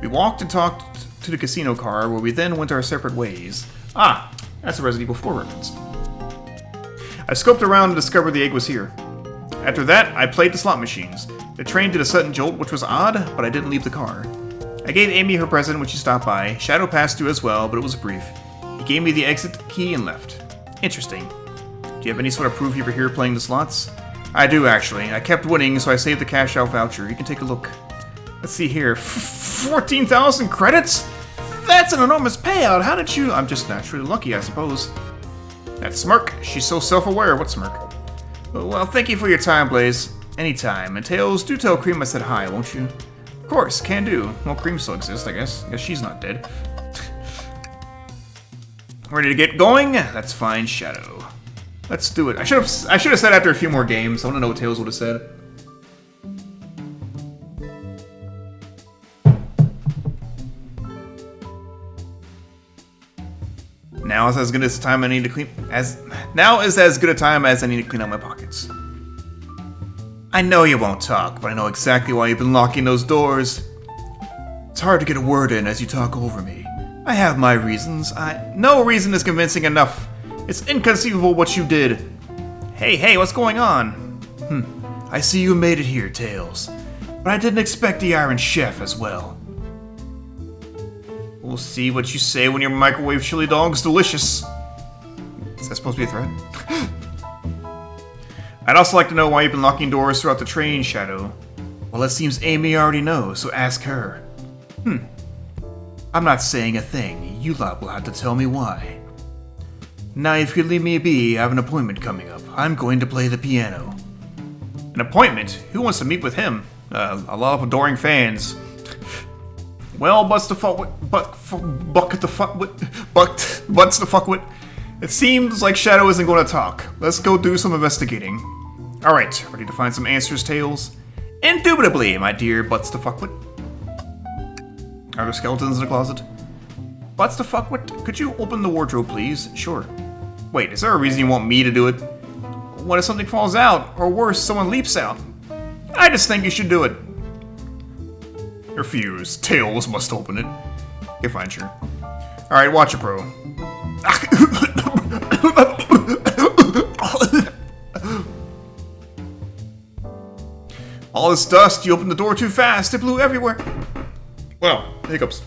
We walked and talked to the casino car, where we then went our separate ways. Ah, that's a Resident Evil 4 reference. I scoped around and discovered the egg was here. After that, I played the slot machines. The train did a sudden jolt, which was odd, but I didn't leave the car. I gave Amy her present when she stopped by. Shadow passed through as well, but it was brief. He gave me the exit key and left. Interesting. Do you have any sort of proof you were here playing the slots? I do, actually. I kept winning, so I saved the cash out voucher. You can take a look. Let's see here. 14,000 credits? That's an enormous payout. How did you... I'm just naturally lucky, I suppose. That smirk. She's so self-aware. What smirk? Well, thank you for your time, Blaze. Anytime. And Tails, do tell Cream I said hi, won't you? Of course, can do. Well, Cream still exists, I guess. Guess she's not dead. Ready to get going? That's fine, Shadow. Let's do it. I should have said after a few more games. I want to know what Tails would have said. Now is as good a time I need to clean Now is as good a time as I need to clean out my pockets. I know you won't talk, but I know exactly why you've been locking those doors. It's hard to get a word in as you talk over me. I have my reasons. No reason is convincing enough. It's inconceivable what you did. Hey, what's going on? I see you made it here, Tails. But I didn't expect the Iron Chef as well. We'll see what you say when your microwave chili dog's delicious. Is that supposed to be a threat? I'd also like to know why you've been locking doors throughout the train, Shadow. Well, it seems Amy already knows, so ask her. I'm not saying a thing. You lot will have to tell me why. Now, if you leave me be, I have an appointment coming up. I'm going to play the piano. An appointment? Who wants to meet with him? A lot of adoring fans. Well, butts the fuck with. It seems like Shadow isn't going to talk. Let's go do some investigating. Alright, ready to find some answers, Tails? Indubitably, my dear butts to fuck with. Are there skeletons in the closet? Butts to fuck with? Could you open the wardrobe, please? Sure. Wait, is there a reason you want me to do it? What if something falls out? Or worse, someone leaps out? I just think you should do it. Refuse. Tails must open it. Okay, fine, sure. Alright, watch it, bro. All this dust, you opened the door too fast. It blew everywhere. Well, hiccups.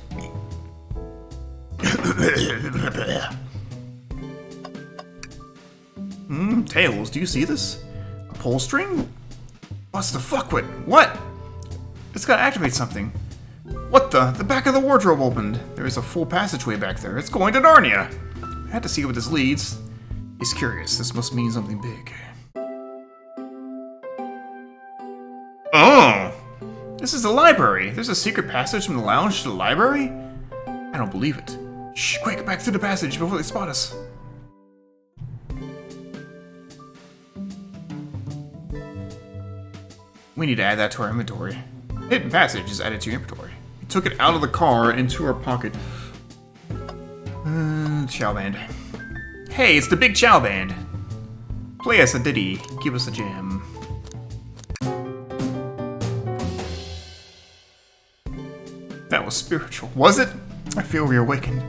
Tails, do you see this? A pull string? What's the fuck with? What? It's gotta activate something. What the? The back of the wardrobe opened. There is a full passageway back there. It's going to Narnia. I had to see what this leads. He's curious. This must mean something big. Oh! This is the library. There's a secret passage from the lounge to the library? I don't believe it. Shh, quick, back through the passage before they spot us. We need to add that to our inventory. Hidden passage is added to your inventory. We took it out of the car and into our pocket. Chow band. Hey, it's the big chow band. Play us a ditty. Give us a jam. That was spiritual. Was it? I feel reawakened.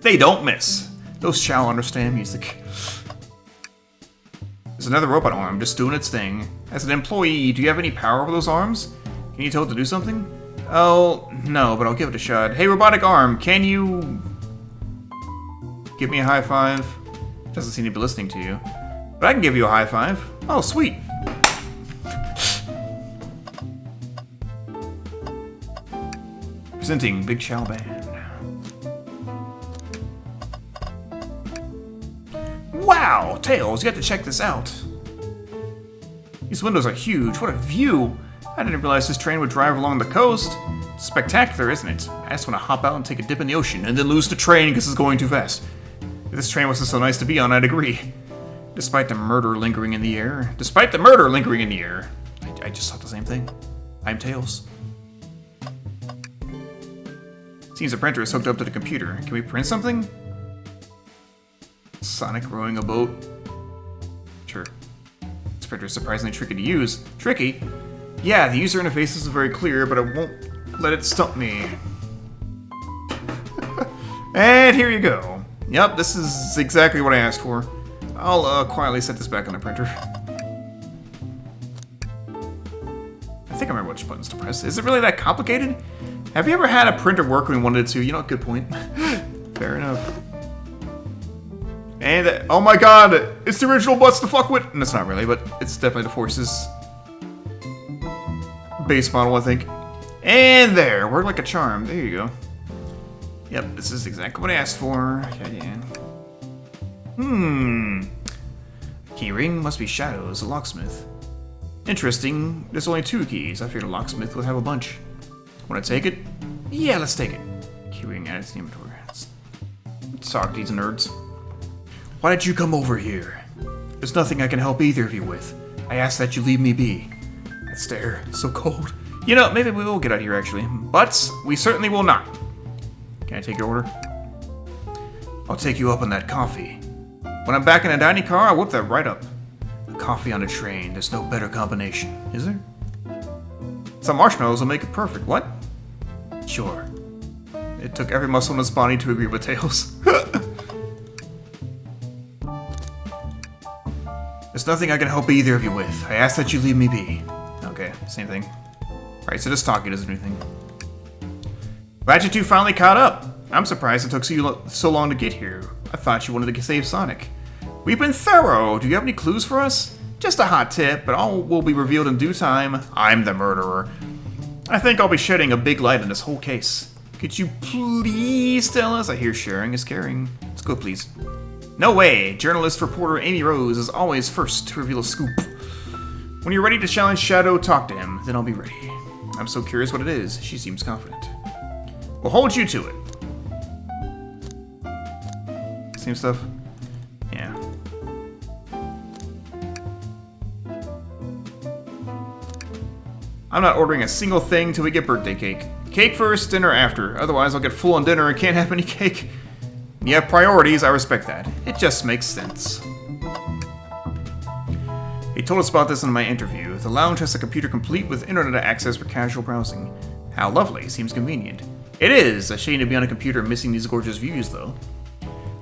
They don't miss. Those shall understand music. There's another robot arm just doing its thing. As an employee, do you have any power over those arms? Can you tell it to do something? Oh, no, but I'll give it a shot. Hey, robotic arm, can you give me a high five? Doesn't seem to be listening to you. But I can give you a high five. Oh, sweet. Presenting Big Chow Band. Wow, Tails, you have to check this out. These windows are huge. What a view. I didn't realize this train would drive along the coast. Spectacular, isn't it? I just want to hop out and take a dip in the ocean and then lose the train because it's going too fast. If this train wasn't so nice to be on, I'd agree. Despite the murder lingering in the air. Despite the murder lingering in the air. I just thought the same thing. I'm Tails. Seems the printer is hooked up to the computer. Can we print something? Sonic rowing a boat. Sure. This printer is surprisingly tricky to use. Tricky? Yeah, the user interface isn't very clear, but I won't let it stump me. And here you go. Yep, this is exactly what I asked for. I'll quietly set this back on the printer. I think I remember which buttons to press. Is it really that complicated? Have you ever had a printer work when you wanted it to? You know, good point. Fair enough. And, oh my god, it's the original Butts to fuck with. And it's not really, but it's definitely the Force's base model, I think. And there, worked like a charm. There you go. Yep, this is exactly what I asked for. Yeah. Keyring must be Shadows, a locksmith. Interesting, there's only 2 keys. I figured a locksmith would have a bunch. Wanna take it? Yeah, let's take it. Keyring added to the inventory. Let's talk to these nerds. Why did you come over here? There's nothing I can help either of you with. I ask that you leave me be. That stare, so cold. You know, maybe we will get out of here actually. But we certainly will not. Can I take your order? I'll take you up on that coffee. When I'm back in a dining car, I'll whip that right up. A coffee on a train, there's no better combination, is there? Some marshmallows will make it perfect, what? Sure. It took every muscle in his body to agree with Tails. There's nothing I can help either of you with. I ask that you leave me be. Okay, same thing. Alright, so this talkie doesn't do anything. Glad you two finally caught up. I'm surprised it took so long to get here. I thought you wanted to save Sonic. We've been thorough. Do you have any clues for us? Just a hot tip, but all will be revealed in due time. I'm the murderer. I think I'll be shedding a big light on this whole case. Could you please tell us? I hear sharing is caring. Let's go, please. No way. Journalist reporter Amy Rose is always first to reveal a scoop. When you're ready to challenge Shadow, talk to him. Then I'll be ready. I'm so curious what it is. She seems confident. We'll hold you to it. Same stuff? Yeah. I'm not ordering a single thing till we get birthday cake. Cake first, dinner after. Otherwise, I'll get full on dinner and can't have any cake. You have priorities, I respect that. It just makes sense. He told us about this in my interview. The lounge has a computer complete with internet access for casual browsing. How lovely, seems convenient. It is a shame to be on a computer missing these gorgeous views, though.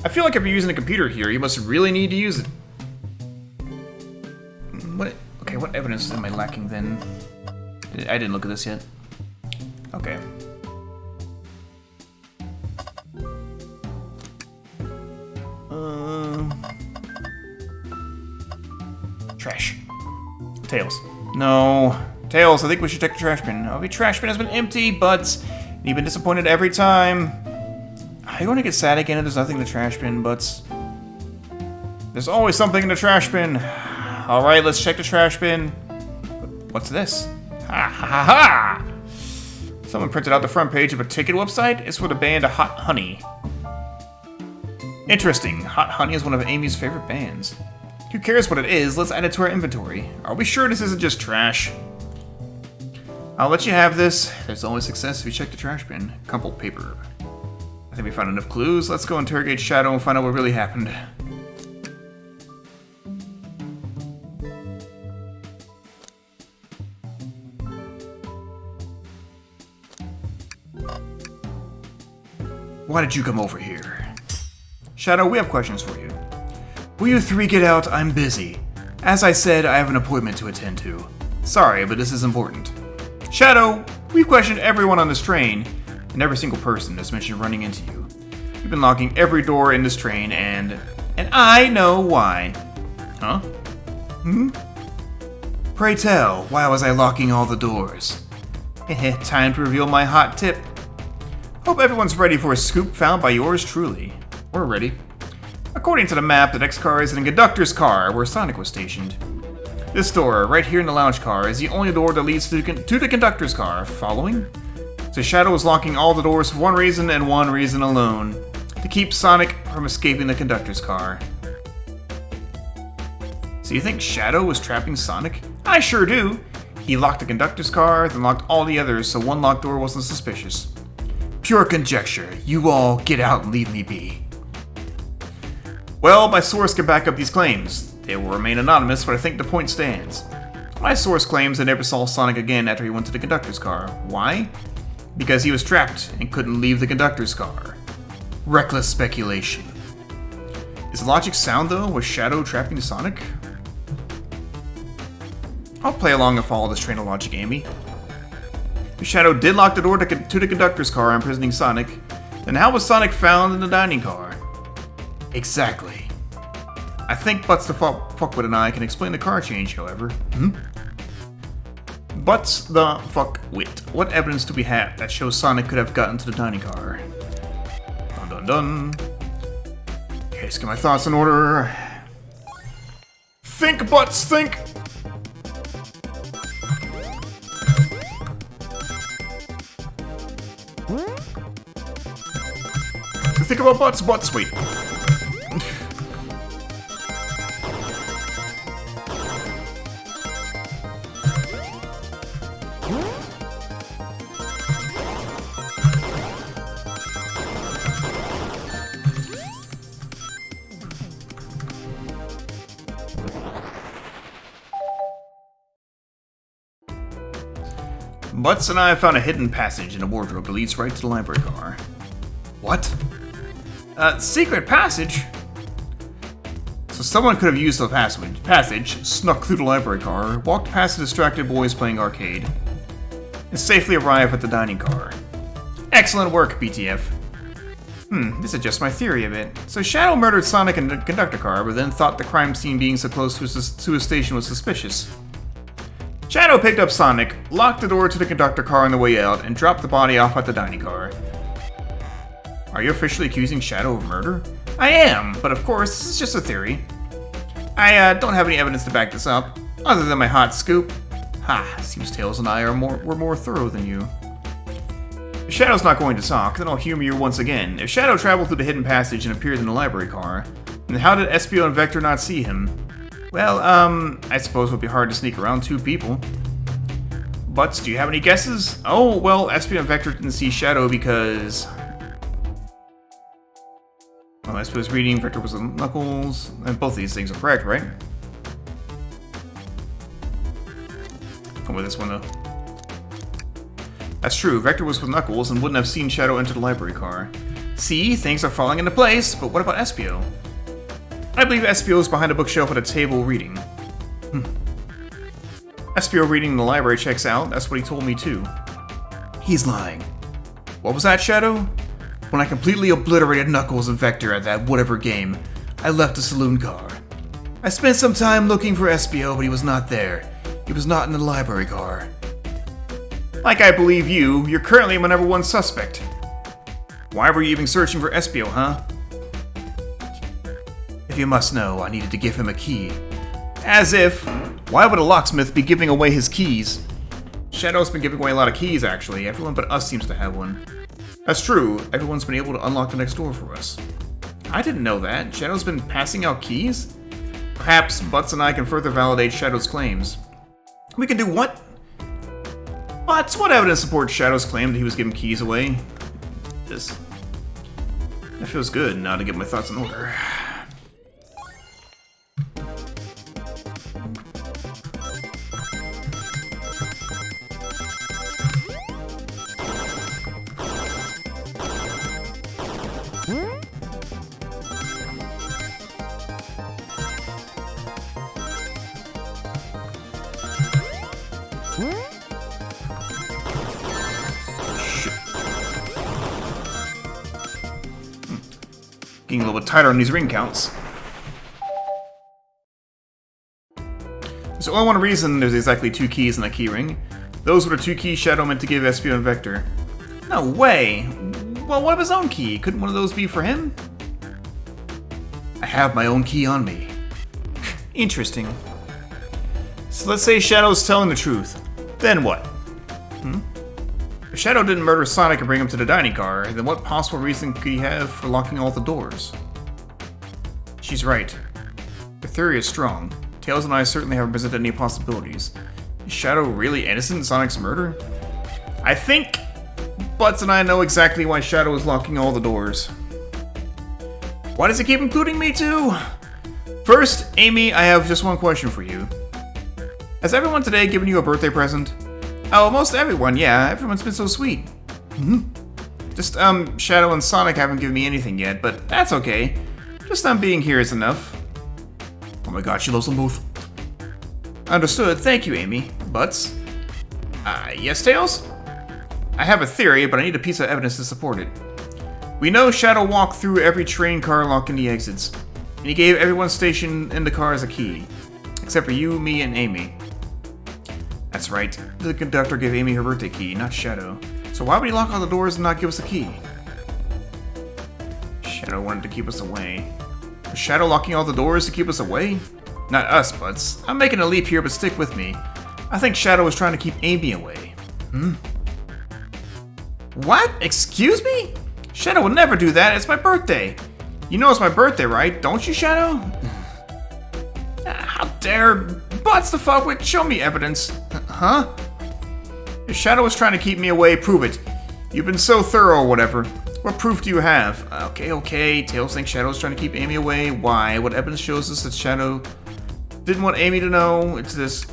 I feel like if you're using a computer here, you must really need to use it. Okay, what evidence am I lacking then? I didn't look at this yet. Okay. Trash. Tails. No. Tails, I think we should check the trash bin. Okay, trash bin has been empty, but you've been disappointed every time. Are you going to get sad again if there's nothing in the trash bin, Butts? There's always something in the trash bin. Alright, let's check the trash bin. What's this? Ha ha ha ha! Someone printed out the front page of a ticket website. It's for the band Hot Honey. Interesting. Hot Honey is one of Amy's favorite bands. Who cares what it is? Let's add it to our inventory. Are we sure this isn't just trash? I'll let you have this. There's only success if you check the trash bin. Crumpled paper. I think we found enough clues. Let's go interrogate Shadow and find out what really happened. Why did you come over here? Shadow, we have questions for you. Will you three get out? I'm busy. As I said, I have an appointment to attend to. Sorry, but this is important. Shadow, we've questioned everyone on this train, and every single person has mentioned running into you. You've been locking every door in this train, and I know why. Huh? Pray tell, why was I locking all the doors? Heh, time to reveal my hot tip. Hope everyone's ready for a scoop found by yours truly. We're ready. According to the map, the next car is in the conductor's car, where Sonic was stationed. This door, right here in the lounge car, is the only door that leads to the conductor's car. Following? So Shadow is locking all the doors for one reason and one reason alone. To keep Sonic from escaping the conductor's car. So you think Shadow was trapping Sonic? I sure do! He locked the conductor's car, then locked all the others, so one locked door wasn't suspicious. Pure conjecture. You all get out and leave me be. Well, my source can back up these claims. They will remain anonymous, but I think the point stands. My source claims they never saw Sonic again after he went to the conductor's car. Why? Because he was trapped and couldn't leave the conductor's car. Reckless speculation. Is the logic sound, though? Was Shadow trapping Sonic? I'll play along and follow this train of logic, Amy. If Shadow did lock the door to the conductor's car, imprisoning Sonic, then how was Sonic found in the dining car? Exactly. I think Butts the Fuckwit and I can explain the car change, however. Butts the Fuckwit. What evidence do we have that shows Sonic could have gotten to the dining car? Dun dun dun. Okay, let's get my thoughts in order. Think, Butts, think! Think about Butts, wait. Butts and I have found a hidden passage in a wardrobe that leads right to the library car. What? Secret passage? So someone could have used the passage, snuck through the library car, walked past the distracted boys playing arcade, and safely arrived at the dining car. Excellent work, BTF. This adjusts my theory a bit. So Shadow murdered Sonic in the conductor car, but then thought the crime scene being so close to his station was suspicious. Shadow picked up Sonic, locked the door to the conductor car on the way out, and dropped the body off at the dining car. Are you officially accusing Shadow of murder? I am, but of course, this is just a theory. I don't have any evidence to back this up, other than my hot scoop. Seems Tails and I were more thorough than you. If Shadow's not going to talk, then I'll humor you once again. If Shadow traveled through the hidden passage and appeared in the library car, then how did Espio and Vector not see him? Well, I suppose it would be hard to sneak around two people. But do you have any guesses? Oh, well, Espio and Vector didn't see Shadow because... Well, Espio was reading, Vector was with Knuckles, and both of these things are correct, right? Come with this one, though. That's true, Vector was with Knuckles and wouldn't have seen Shadow enter the library car. See, things are falling into place, but what about Espio? I believe Espio is behind a bookshelf at a table reading. Espio reading in the library checks out, that's what he told me too. He's lying. What was that, Shadow? When I completely obliterated Knuckles and Vector at that whatever game, I left the saloon car. I spent some time looking for Espio, but he was not there. He was not in the library car. Like I believe you, you're currently my #1 suspect. Why were you even searching for Espio, huh? If you must know, I needed to give him a key. As if, why would a locksmith be giving away his keys? Shadow's been giving away a lot of keys, actually. Everyone but us seems to have one. That's true, everyone's been able to unlock the next door for us. I didn't know that. Shadow's been passing out keys? Perhaps Butts and I can further validate Shadow's claims. We can do what? Butts, what evidence supports Shadow's claim that he was giving keys away? That feels good, now to get my thoughts in order. Getting a little bit tighter on these ring counts. There's only one reason there's exactly 2 keys in that key ring. Those were the 2 keys Shadow meant to give Espio and Vector. No way! Well, what of his own key? Couldn't one of those be for him? I have my own key on me. Interesting. So let's say Shadow's telling the truth. Then what? If Shadow didn't murder Sonic and bring him to the dining car, then what possible reason could he have for locking all the doors? She's right. The theory is strong. Tails and I certainly haven't presented any possibilities. Is Shadow really innocent in Sonic's murder? I think Butts and I know exactly why Shadow is locking all the doors. Why does he keep including me too? First, Amy, I have just one question for you. Has everyone today given you a birthday present? Oh, most everyone, yeah. Everyone's been so sweet. Just, Shadow and Sonic haven't given me anything yet, but that's okay. Just being here is enough. Oh my god, she loves them both. Understood. Thank you, Amy. Butts? Yes, Tails? I have a theory, but I need a piece of evidence to support it. We know Shadow walked through every train car locking the exits, and he gave everyone stationed in the cars a key. Except for you, me, and Amy. That's right. The conductor gave Amy her birthday key, not Shadow. So why would he lock all the doors and not give us a key? Shadow wanted to keep us away. Was Shadow locking all the doors to keep us away? Not us, Butts. I'm making a leap here, but stick with me. I think Shadow was trying to keep Amy away. What? Excuse me? Shadow would never do that. It's my birthday. You know it's my birthday, right? Don't you, Shadow? How dare... Butts the fuck with? Show me evidence. Huh? If Shadow was trying to keep me away, prove it. You've been so thorough or whatever. What proof do you have? Okay. Tails thinks Shadow's trying to keep Amy away. Why? What evidence shows us that Shadow didn't want Amy to know? It's this.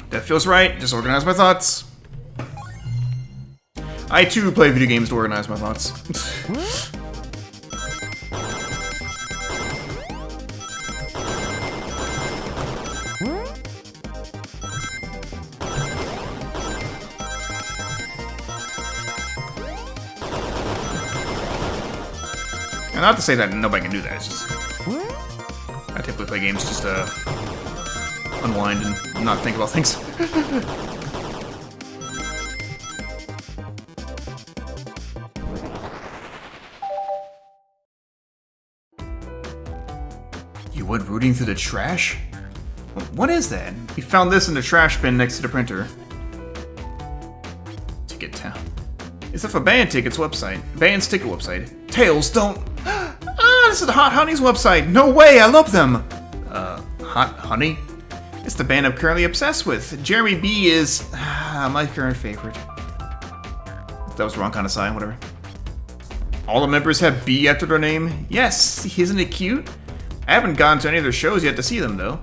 That feels right. Just organize my thoughts. I too play video games to organize my thoughts. And not to say that nobody can do that, it's just... I typically play games just to unwind and not think about things. You went rooting through the trash? What is that? We found this in the trash bin next to the printer. Ticket Town. It's a Band Ticket's website. Band's ticket website. Tails, don't... This is the Hot Honey's website. No way, I love them. Hot Honey? It's the band I'm currently obsessed with. Jeremy B is my current favorite. That was the wrong kind of sign, whatever. All the members have B after their name? Yes, isn't it cute? I haven't gone to any of their shows yet to see them, though.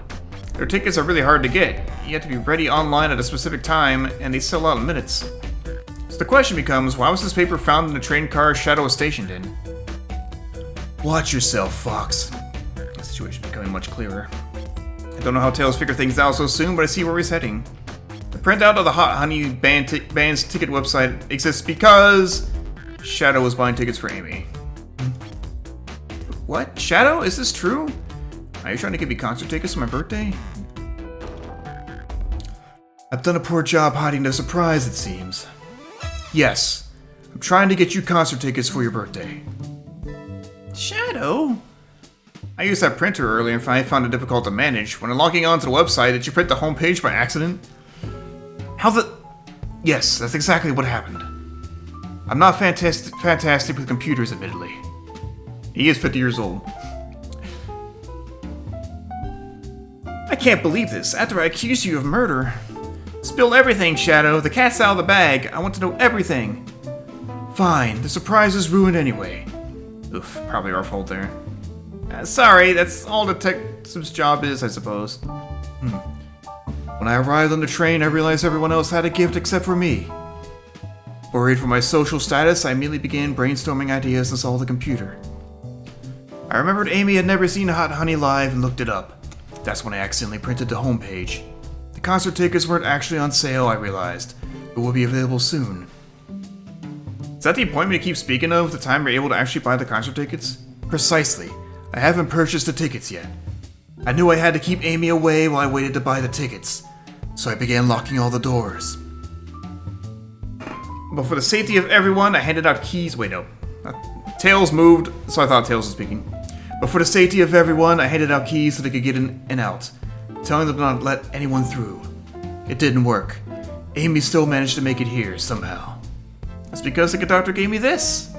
Their tickets are really hard to get. You have to be ready online at a specific time, and they sell out in minutes. So the question becomes, why was this paper found in the train car Shadow was stationed in? Watch yourself, Fox. The situation is becoming much clearer. I don't know how Tails figured things out so soon, but I see where he's heading. The printout of the Hot Honey band's ticket website exists because Shadow was buying tickets for Amy. What? Shadow? Is this true? Are you trying to give me concert tickets for my birthday? I've done a poor job hiding the surprise, it seems. Yes, I'm trying to get you concert tickets for your birthday. Shadow? I used that printer earlier and I found it difficult to manage. When logging onto the website, did you print the homepage by accident? How the... Yes, that's exactly what happened. I'm not fantastic with computers, admittedly. He is 50 years old. I can't believe this. After I accused you of murder. Spill everything, Shadow. The cat's out of the bag. I want to know everything. Fine. The surprise is ruined anyway. Oof, probably our fault there. Sorry, that's all detective's job is, I suppose. When I arrived on the train, I realized everyone else had a gift except for me. Worried for my social status, I immediately began brainstorming ideas to solve the computer. I remembered Amy had never seen Hot Honey live and looked it up. That's when I accidentally printed the homepage. The concert tickets weren't actually on sale, I realized, but will be available soon. Is that the appointment you keep speaking of, the time you're able to actually buy the concert tickets? Precisely. I haven't purchased the tickets yet. I knew I had to keep Amy away while I waited to buy the tickets, so I began locking all the doors. But for the safety of everyone, I handed out keys. Wait, no. Tails moved, so I thought Tails was speaking. But for the safety of everyone, I handed out keys so they could get in and out, telling them not to let anyone through. It didn't work. Amy still managed to make it here, somehow. That's because the conductor gave me this.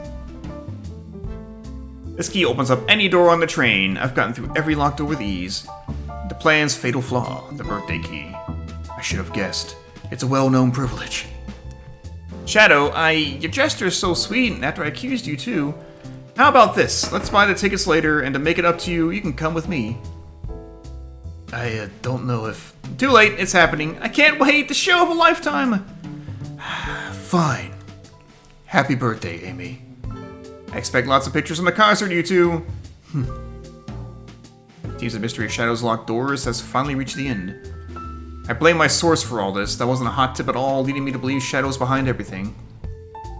This key opens up any door on the train. I've gotten through every locked door with ease. The plan's fatal flaw, the birthday key. I should have guessed. It's a well-known privilege. Shadow, your gesture is so sweet, and after I accused you too. How about this? Let's buy the tickets later, and to make it up to you, you can come with me. I don't know if... Too late, it's happening. I can't wait, the show of a lifetime! Fine. Happy birthday, Amy. I expect lots of pictures from the concert, you two. Seems the mystery of Shadow's locked doors has finally reached the end. I blame my source for all this. That wasn't a hot tip at all, leading me to believe Shadow's behind everything.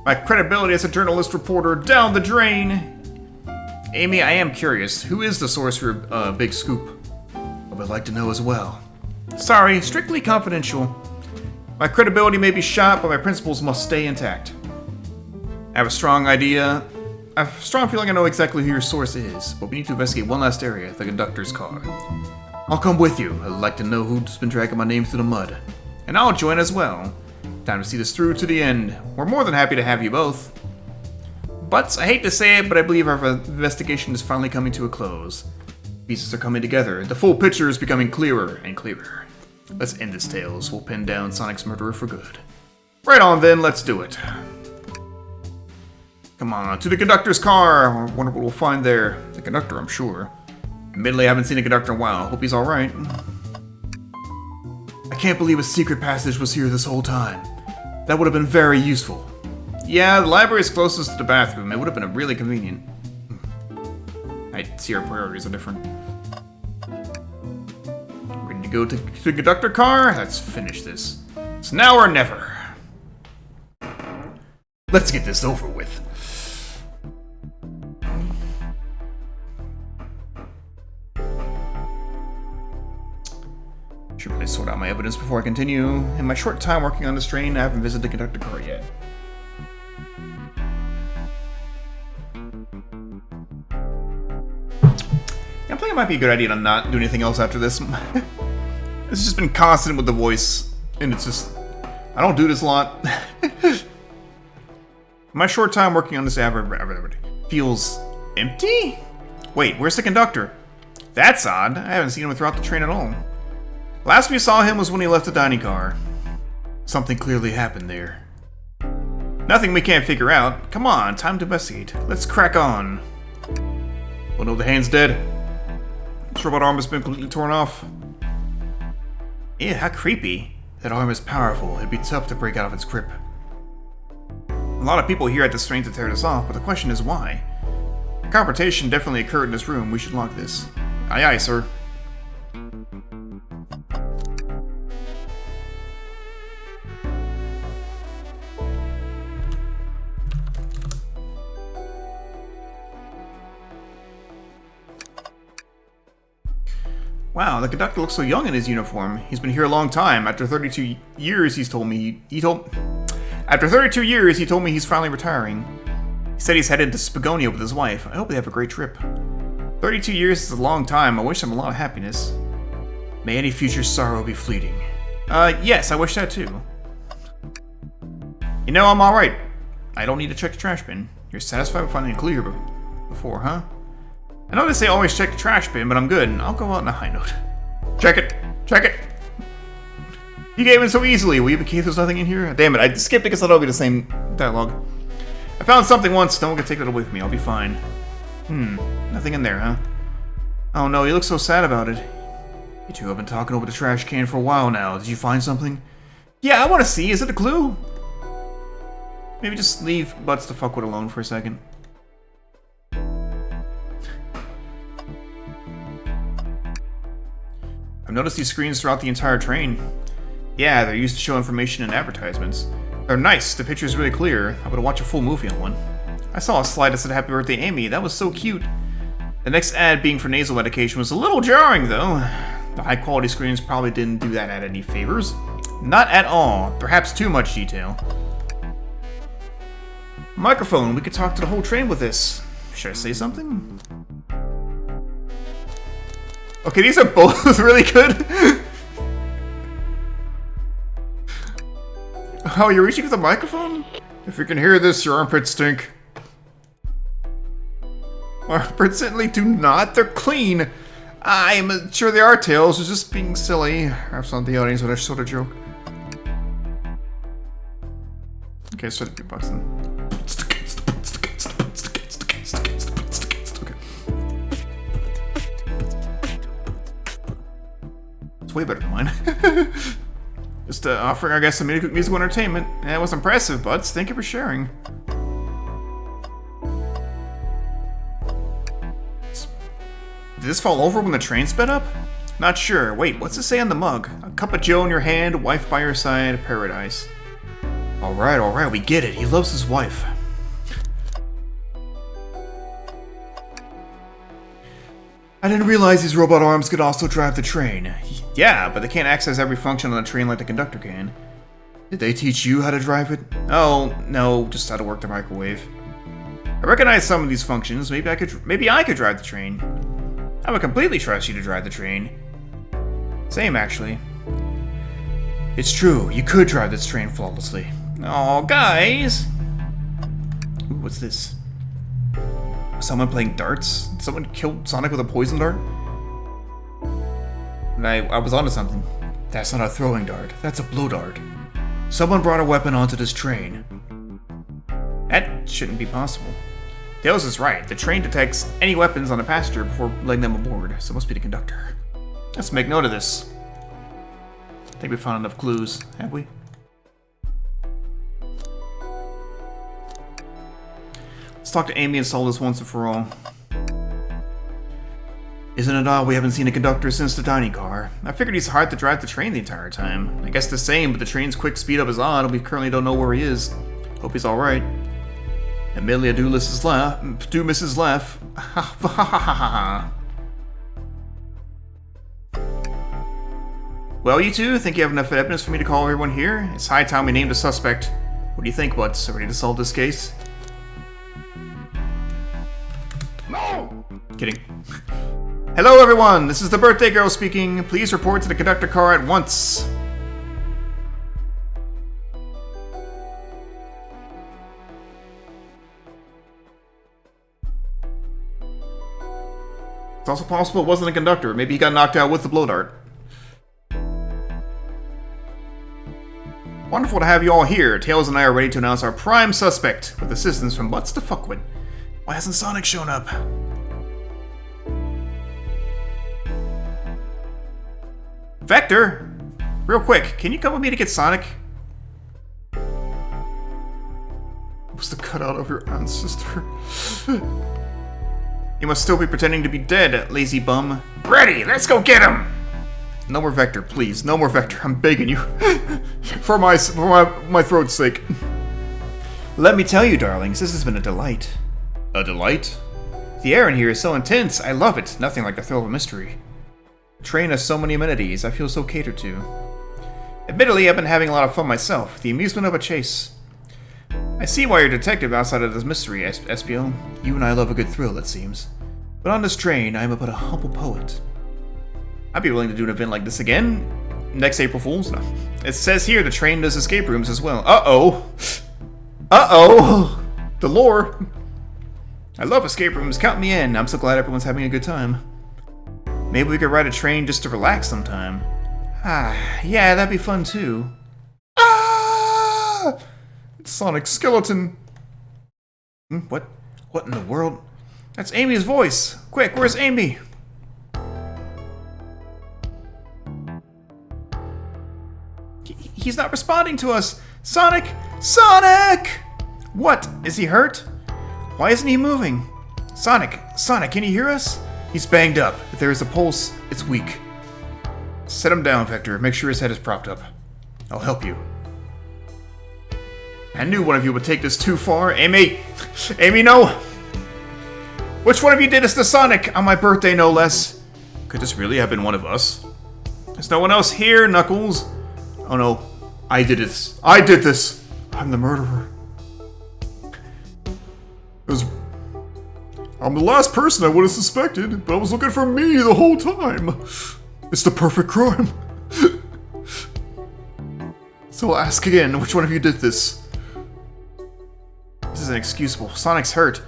My credibility as a journalist reporter down the drain! Amy, I am curious. Who is the source for your big scoop? I would like to know as well. Sorry, strictly confidential. My credibility may be shot, but my principles must stay intact. I have a strong feeling I know exactly who your source is, but we need to investigate one last area, the conductor's car. I'll come with you. I'd like to know who's been dragging my name through the mud. And I'll join as well. Time to see this through to the end. We're more than happy to have you both. But I hate to say it, but I believe our investigation is finally coming to a close. Pieces are coming together. The full picture is becoming clearer and clearer. Let's end this, Tails. We'll pin down Sonic's murderer for good. Right on then, let's do it. Come on, to the conductor's car. I wonder what we'll find there. The conductor, I'm sure. Admittedly, I haven't seen a conductor in a while. Hope he's alright. I can't believe a secret passage was here this whole time. That would have been very useful. Yeah, the library is closest to the bathroom. It would have been really convenient. I see our priorities are different. Ready to go to the conductor car? Let's finish this. It's now or never. Let's get this over with. Should really sort out my evidence before I continue. In my short time working on this train, I haven't visited the conductor car yet. Yeah, I'm thinking it might be a good idea to not do anything else after this. It's just been constant with the voice, and it's just... I don't do this a lot. My short time working on this feels empty? Wait, where's the conductor? That's odd. I haven't seen him throughout the train at all. Last we saw him was when he left the dining car. Something clearly happened there. Nothing we can't figure out. Come on, time to investigate. Let's crack on. Oh no, the hand's dead. This robot arm has been completely torn off. Ew, how creepy. That arm is powerful. It'd be tough to break out of its grip. A lot of people here had the strength to tear this off, but the question is why? A confrontation definitely occurred in this room. We should lock this. Aye aye, sir. Wow, the conductor looks so young in his uniform. He's been here a long time. After 32 years, After 32 years, he told me he's finally retiring. He said he's headed to Spagonia with his wife. I hope they have a great trip. 32 years is a long time. I wish him a lot of happiness. May any future sorrow be fleeting. Yes, I wish that too. You know, I'm alright. I don't need to check the trash bin. You're satisfied with finding it clear before, huh? I know they say always check the trash bin, but I'm good. I'll go out on a high note. Check it! Check it! You gave in so easily. Will you be case there's nothing in here? Damn it, I skipped it because I thought it would be the same dialogue. I found something once. No one can take that away from me. I'll be fine. Nothing in there, huh? Oh no, you look so sad about it. You two have been talking over the trash can for a while now. Did you find something? Yeah, I want to see. Is it a clue? Maybe just leave Butts to fuck with alone for a second. I've noticed these screens throughout the entire train. Yeah, they're used to show information in advertisements. They're nice. The picture's really clear. I would watch a full movie on one. I saw a slide that said Happy Birthday Amy. That was so cute. The next ad being for nasal medication was a little jarring, though. The high-quality screens probably didn't do that ad any favors. Not at all. Perhaps too much detail. Microphone. We could talk to the whole train with this. Should I say something? Okay, these are both really good. Oh, you're reaching for the microphone? If you can hear this, your armpits stink. Armpits certainly do not. They're clean. I'm sure they are, Tails. It's just being silly. Perhaps not the audience with a sort of joke. Okay, so the beatbox then. Okay. It's way better than mine. Just offering, I guess, some musical entertainment. That was impressive, Butts. Thank you for sharing. Did this fall over when the train sped up? Not sure. Wait, what's it say on the mug? A cup of joe in your hand, wife by your side, paradise. Alright, we get it. He loves his wife. I didn't realize these robot arms could also drive the train. Yeah, but they can't access every function on a train like the conductor can. Did they teach you how to drive it? Oh, no, just how to work the microwave. I recognize some of these functions. Maybe I could drive the train. I would completely trust you to drive the train. Same, actually. It's true, you could drive this train flawlessly. Oh, guys! Ooh, what's this? Someone playing darts? Someone killed Sonic with a poison dart? And I was onto something. That's not a throwing dart, that's a blow dart. Someone brought a weapon onto this train. That shouldn't be possible. Tails is right. The train detects any weapons on a passenger before letting them aboard, so it must be the conductor. Let's make note of this. I think we found enough clues, have we? Let's talk to Amy and solve this once and for all. Isn't it odd we haven't seen a conductor since the dining car? I figured he's hard to drive the train the entire time. I guess the same, but the train's quick speed up is odd, and we currently don't know where he is. Hope he's alright. Amelia do Mrs. laugh. Well, you two, think you have enough evidence for me to call everyone here? It's high time we named a suspect. What do you think, Butts? Ready to solve this case? No! Kidding. Hello, everyone! This is the birthday girl speaking. Please report to the conductor car at once. It's also possible it wasn't a conductor. Maybe he got knocked out with the blow dart. Wonderful to have you all here. Tails and I are ready to announce our prime suspect, with assistance from Butts to fuck with. Why hasn't Sonic shown up? Vector! Real quick, can you come with me to get Sonic? Was the cutout of your ancestor? You must still be pretending to be dead, lazy bum. Ready, let's go get him! No more Vector, please. No more Vector, I'm begging you. for my throat's sake. Let me tell you, darlings, this has been a delight. A delight? The air in here is so intense, I love it. Nothing like the thrill of a mystery. The train has so many amenities. I feel so catered to. Admittedly, I've been having a lot of fun myself. The amusement of a chase. I see why you're a detective outside of this mystery, Espio. You and I love a good thrill, it seems. But on this train, I am but a humble poet. I'd be willing to do an event like this again. Next April Fool's? No. It says here the train does escape rooms as well. Uh-oh. Uh-oh. The lore. I love escape rooms. Count me in. I'm so glad everyone's having a good time. Maybe we could ride a train just to relax sometime. Ah, yeah, that'd be fun too. Ah! It's Sonic Skeleton. What? What in the world? That's Amy's voice. Quick, where's Amy? He's not responding to us. Sonic! Sonic! What? Is he hurt? Why isn't he moving? Sonic! Sonic, can you hear us? He's banged up. If there is a pulse, it's weak. Set him down, Vector. Make sure his head is propped up. I'll help you. I knew one of you would take this too far. Amy! Amy, no! Which one of you did this to Sonic? On my birthday, no less. Could this really have been one of us? There's no one else here, Knuckles. Oh no. I did this. I did this! I'm the murderer. I'm the last person I would have suspected, but I was looking for me the whole time. It's the perfect crime. So I'll ask again, which one of you did this? This is inexcusable. Sonic's hurt.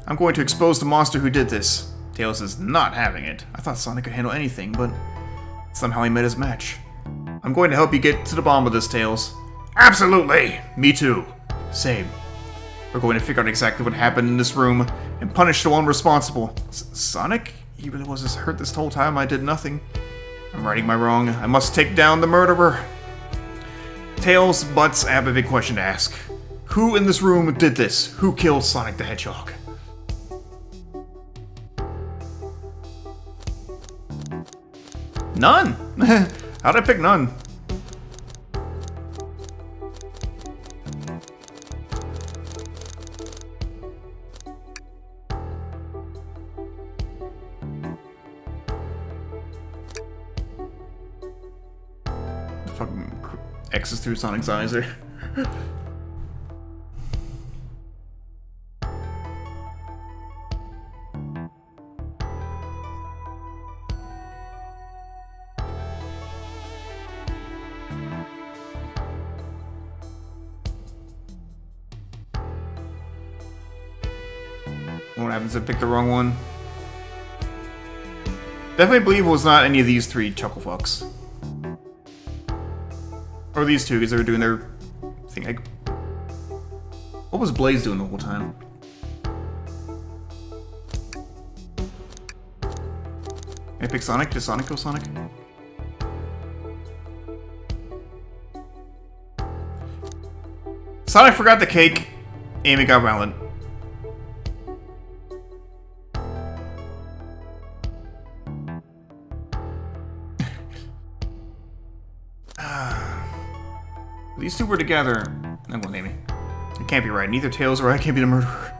I'm going to expose the monster who did this. Tails is not having it. I thought Sonic could handle anything, but somehow he met his match. I'm going to help you get to the bottom of this, Tails. Absolutely! Me too. Same. We're going to figure out exactly what happened in this room and punish the one responsible. Sonic? He really was just hurt this whole time. I did nothing. I'm righting my wrong. I must take down the murderer. Tails, Butts, I have a big question to ask. Who in this room did this? Who killed Sonic the Hedgehog? None! How'd I pick none? Fucking X's through Sonic's eyes there. What happens if I pick the wrong one? Definitely believe it was not any of these three chuckle fucks. Or these two, because they were doing their thing. What was Blaze doing the whole time? Can I pick Sonic? Does Sonic go Sonic? Sonic forgot the cake. Amy got Rowland. These two were together. I'm going Amy. It can't be right. Neither Tails or I can't be the murderer.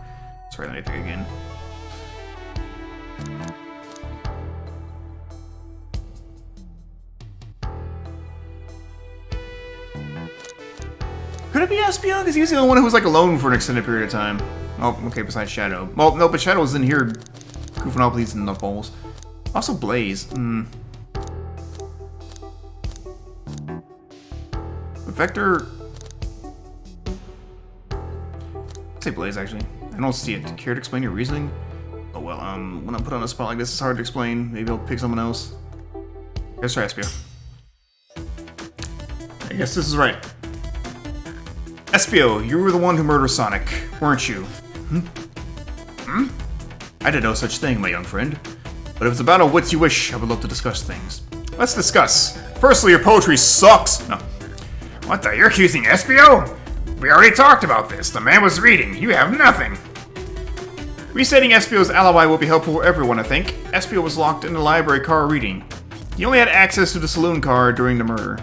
Sorry, let me pick again. Could it be Espio? Because he's the only one who was like alone for an extended period of time. Oh, okay, besides Shadow. Well, no, but Shadow's in here goofing off these nutballs. Also Blaze. Vector... I'd say Blaze, actually. I don't see it. Care to explain your reasoning? Oh well, when I'm put on a spot like this, it's hard to explain. Maybe I'll pick someone else. Let's try Espio. I guess this is right. Espio, you were the one who murdered Sonic, weren't you? I did no such thing, my young friend. But if it's about a wits you wish, I would love to discuss things. Let's discuss. Firstly, your poetry sucks. No. What the? You're accusing Espio? We already talked about this. The man was reading. You have nothing. Resetting Espio's alibi will be helpful for everyone, I think. Espio was locked in the library car reading. He only had access to the saloon car during the murder.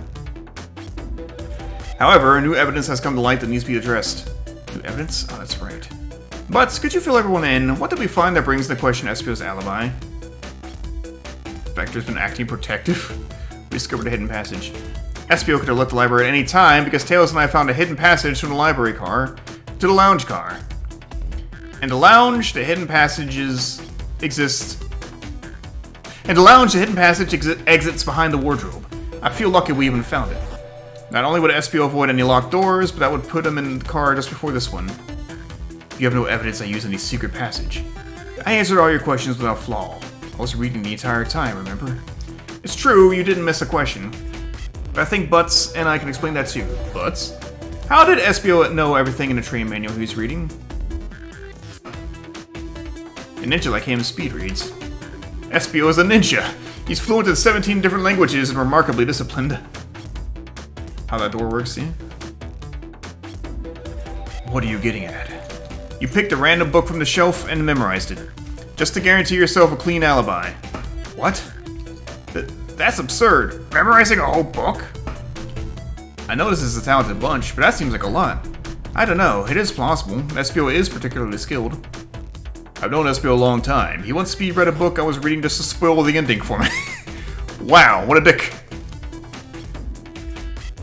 However, new evidence has come to light that needs to be addressed. New evidence? Oh, that's right. But, could you fill everyone in? What did we find that brings into question Espio's alibi? Inspector's been acting protective. We discovered a hidden passage. SPO could have left the library at any time because Tails and I found a hidden passage from the library car to the lounge car. In the lounge, the hidden passages exist. In the lounge, the hidden passage exits behind the wardrobe. I feel lucky we even found it. Not only would SPO avoid any locked doors, but that would put him in the car just before this one. You have no evidence I used any secret passage. I answered all your questions without flaw. I was reading the entire time, remember? It's true, you didn't miss a question. But I think Butts and I can explain that too. Butts? How did SPO know everything in the train manual he was reading? A ninja like him speed reads. SPO is a ninja! He's fluent in 17 different languages and remarkably disciplined. How that door works, see? What are you getting at? You picked a random book from the shelf and memorized it. Just to guarantee yourself a clean alibi. What? That's absurd. Memorizing a whole book? I know this is a talented bunch, but that seems like a lot. I don't know, it is plausible. SPO is particularly skilled. I've known SPO a long time. He once speed read a book I was reading just to spoil the ending for me. Wow, what a dick.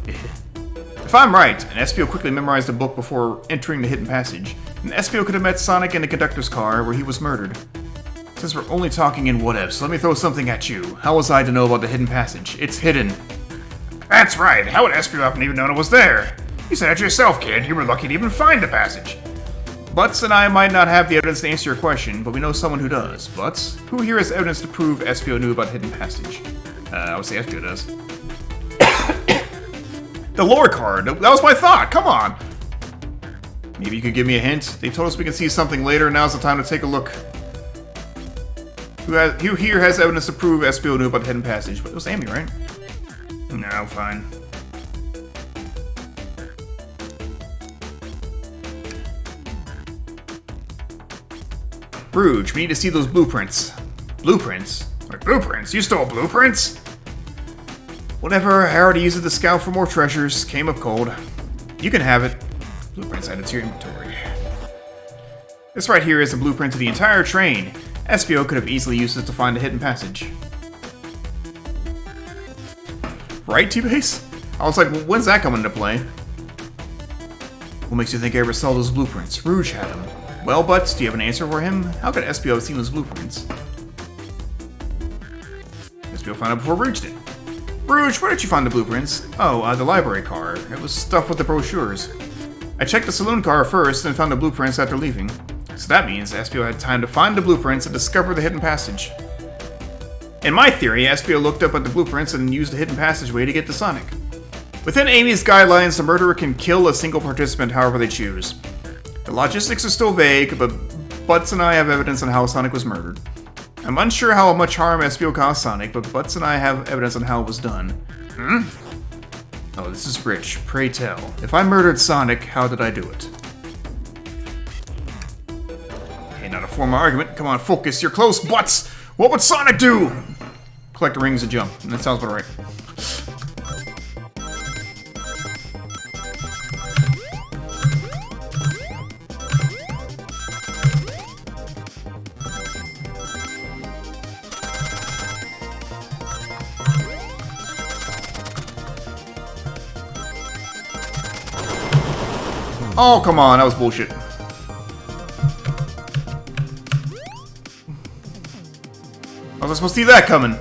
If I'm right, and SPO quickly memorized the book before entering the hidden passage, then SPO could have met Sonic in the conductor's car where he was murdered. Since we're only talking in whatevs, let me throw something at you. How was I to know about the hidden passage? It's hidden. That's right. How would SPO happen even known it was there? You said it yourself, kid. You were lucky to even find the passage. Butts and I might not have the evidence to answer your question, but we know someone who does. Butts, who here has evidence to prove SPO knew about hidden passage? I would say SPO does. The lore card. That was my thought. Come on. Maybe you could give me a hint. They told us we can see something later. Now's the time to take a look. Who here has evidence to prove SPO knew about the hidden passage? But it was Amy, right? No, fine. Bruges, we need to see those blueprints. Blueprints? Like blueprints? You stole blueprints? Whatever, I already used it to scout for more treasures. Came up cold. You can have it. Blueprints added to your inventory. This right here is the blueprint to the entire train. SPO could have easily used it to find a hidden passage. Right, T-Base? I was like, when's that coming into play? What makes you think I ever saw those blueprints? Rouge had them. Well, Butts, do you have an answer for him? How could SPO have seen those blueprints? SPO found out before Rouge did. Rouge, where did you find the blueprints? Oh, the library car. It was stuffed with the brochures. I checked the saloon car first and found the blueprints after leaving. So that means SPO had time to find the blueprints and discover the hidden passage. In my theory, SPO looked up at the blueprints and used the hidden passageway to get to Sonic. Within Amy's guidelines, the murderer can kill a single participant however they choose. The logistics are still vague, but Butts and I have evidence on how Sonic was murdered. I'm unsure how much harm SPO caused Sonic, but Butts and I have evidence on how it was done. Oh, this is rich. Pray tell. If I murdered Sonic, how did I do it? Okay, now to form my argument. Come on, focus. You're close, Butts! What would Sonic do? Collect the rings and jump. That sounds about right. Oh, come on, that was bullshit. I was supposed to see that coming.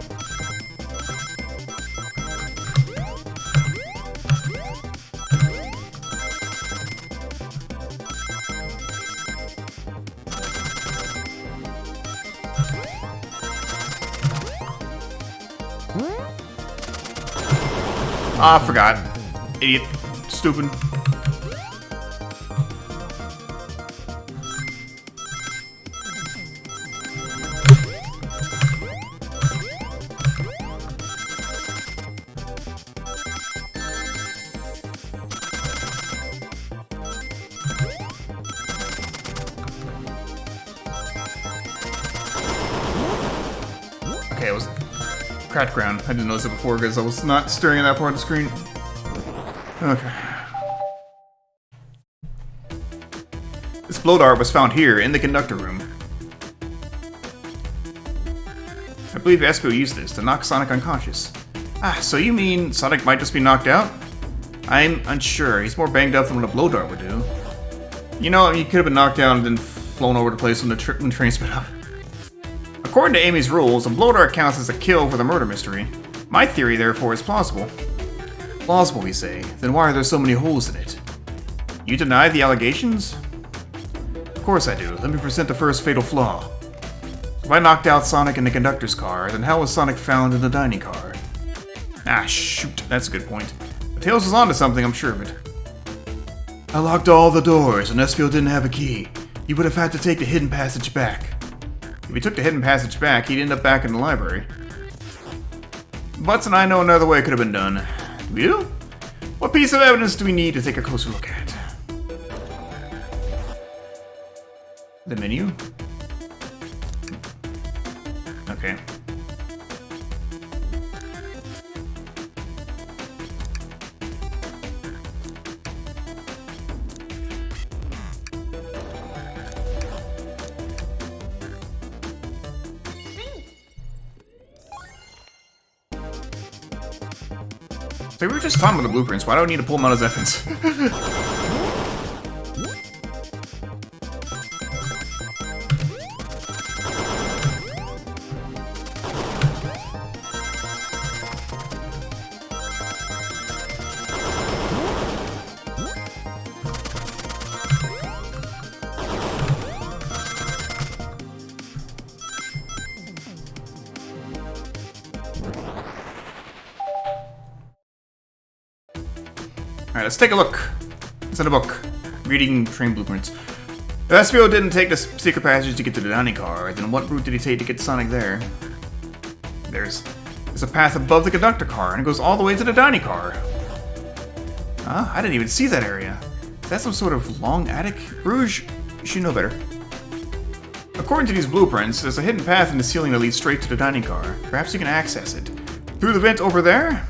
Ah, I forgot. Idiot. Stupid. Okay, it was cracked ground. I didn't notice it before because I was not staring at that part of the screen. Okay. This blow dart was found here in the conductor room. believe Espio used this to knock Sonic unconscious. Ah, so you mean Sonic might just be knocked out? I'm unsure. He's more banged up than what a blow dart would do. You know, he could have been knocked down and then flown over to place when the train sped up. According to Amy's rules, a blow dart counts as a kill for the murder mystery. My theory, therefore, is plausible. Plausible, we say. Then why are there so many holes in it? You deny the allegations? Of course I do. Let me present the first fatal flaw. If I knocked out Sonic in the conductor's car, then how was Sonic found in the dining car? Ah, shoot. That's a good point. But Tails was onto something, I'm sure of it. I locked all the doors, and Espio didn't have a key. He would have had to take the hidden passage back. If he took the hidden passage back, he'd end up back in the library. Butts and I know another way it could have been done. Do you? What piece of evidence do we need to take a closer look at? The menu? Okay. So we were just talking about the blueprints. Why do I need to pull them out as evidence? Alright, let's take a look. It's in a book. Reading train blueprints. If Espio didn't take the secret passage to get to the dining car, then what route did he take to get Sonic there? There's a path above the conductor car, and it goes all the way to the dining car. Ah, I didn't even see that area. Is that some sort of long attic? Rouge, you should know better. According to these blueprints, there's a hidden path in the ceiling that leads straight to the dining car. Perhaps you can access it. Through the vent over there?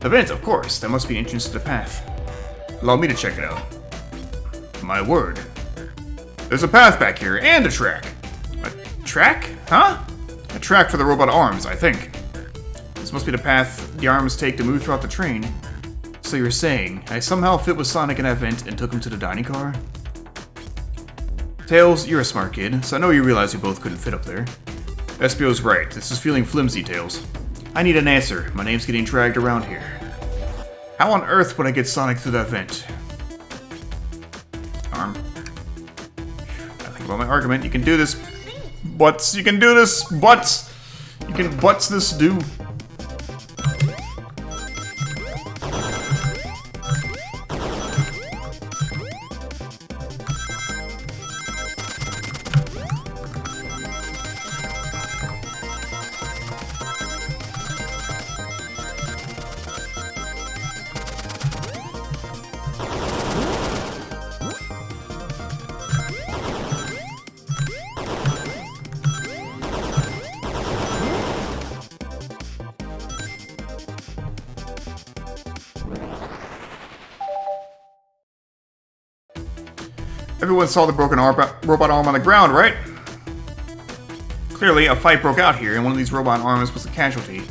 The vent, of course. That must be an entrance to the path. Allow me to check it out. My word. There's a path back here, and a track. A track? Huh? A track for the robot arms, I think. This must be the path the arms take to move throughout the train. So you're saying, I somehow fit with Sonic in that vent and took him to the dining car? Tails, you're a smart kid, so I know you realize we both couldn't fit up there. Espio's right. This is feeling flimsy, Tails. I need an answer. My name's getting dragged around here. How on earth would I get Sonic through that vent? Arm. I think about my argument. You can do this. Butts. You can do this. Butts. You can butts this do. Everyone saw the broken robot arm on the ground, right? Clearly, a fight broke out here, and one of these robot arms was a casualty.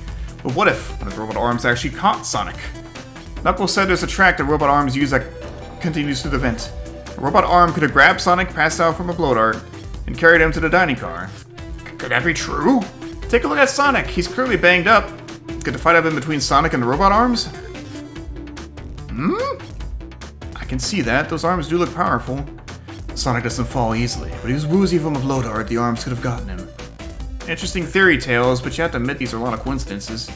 But what if one of the robot arms actually caught Sonic? Knuckles said there's a track that robot arms use that continues through the vent. A robot arm could have grabbed Sonic, passed out from a blow dart, and carried him to the dining car. Could that be true? Take a look at Sonic. He's clearly banged up. Could the fight have been between Sonic and the robot arms? I can see that. Those arms do look powerful. Sonic doesn't fall easily, but he was woozy from a blow dart. The arms could have gotten him. Interesting theory, Tails, but you have to admit these are a lot of coincidences.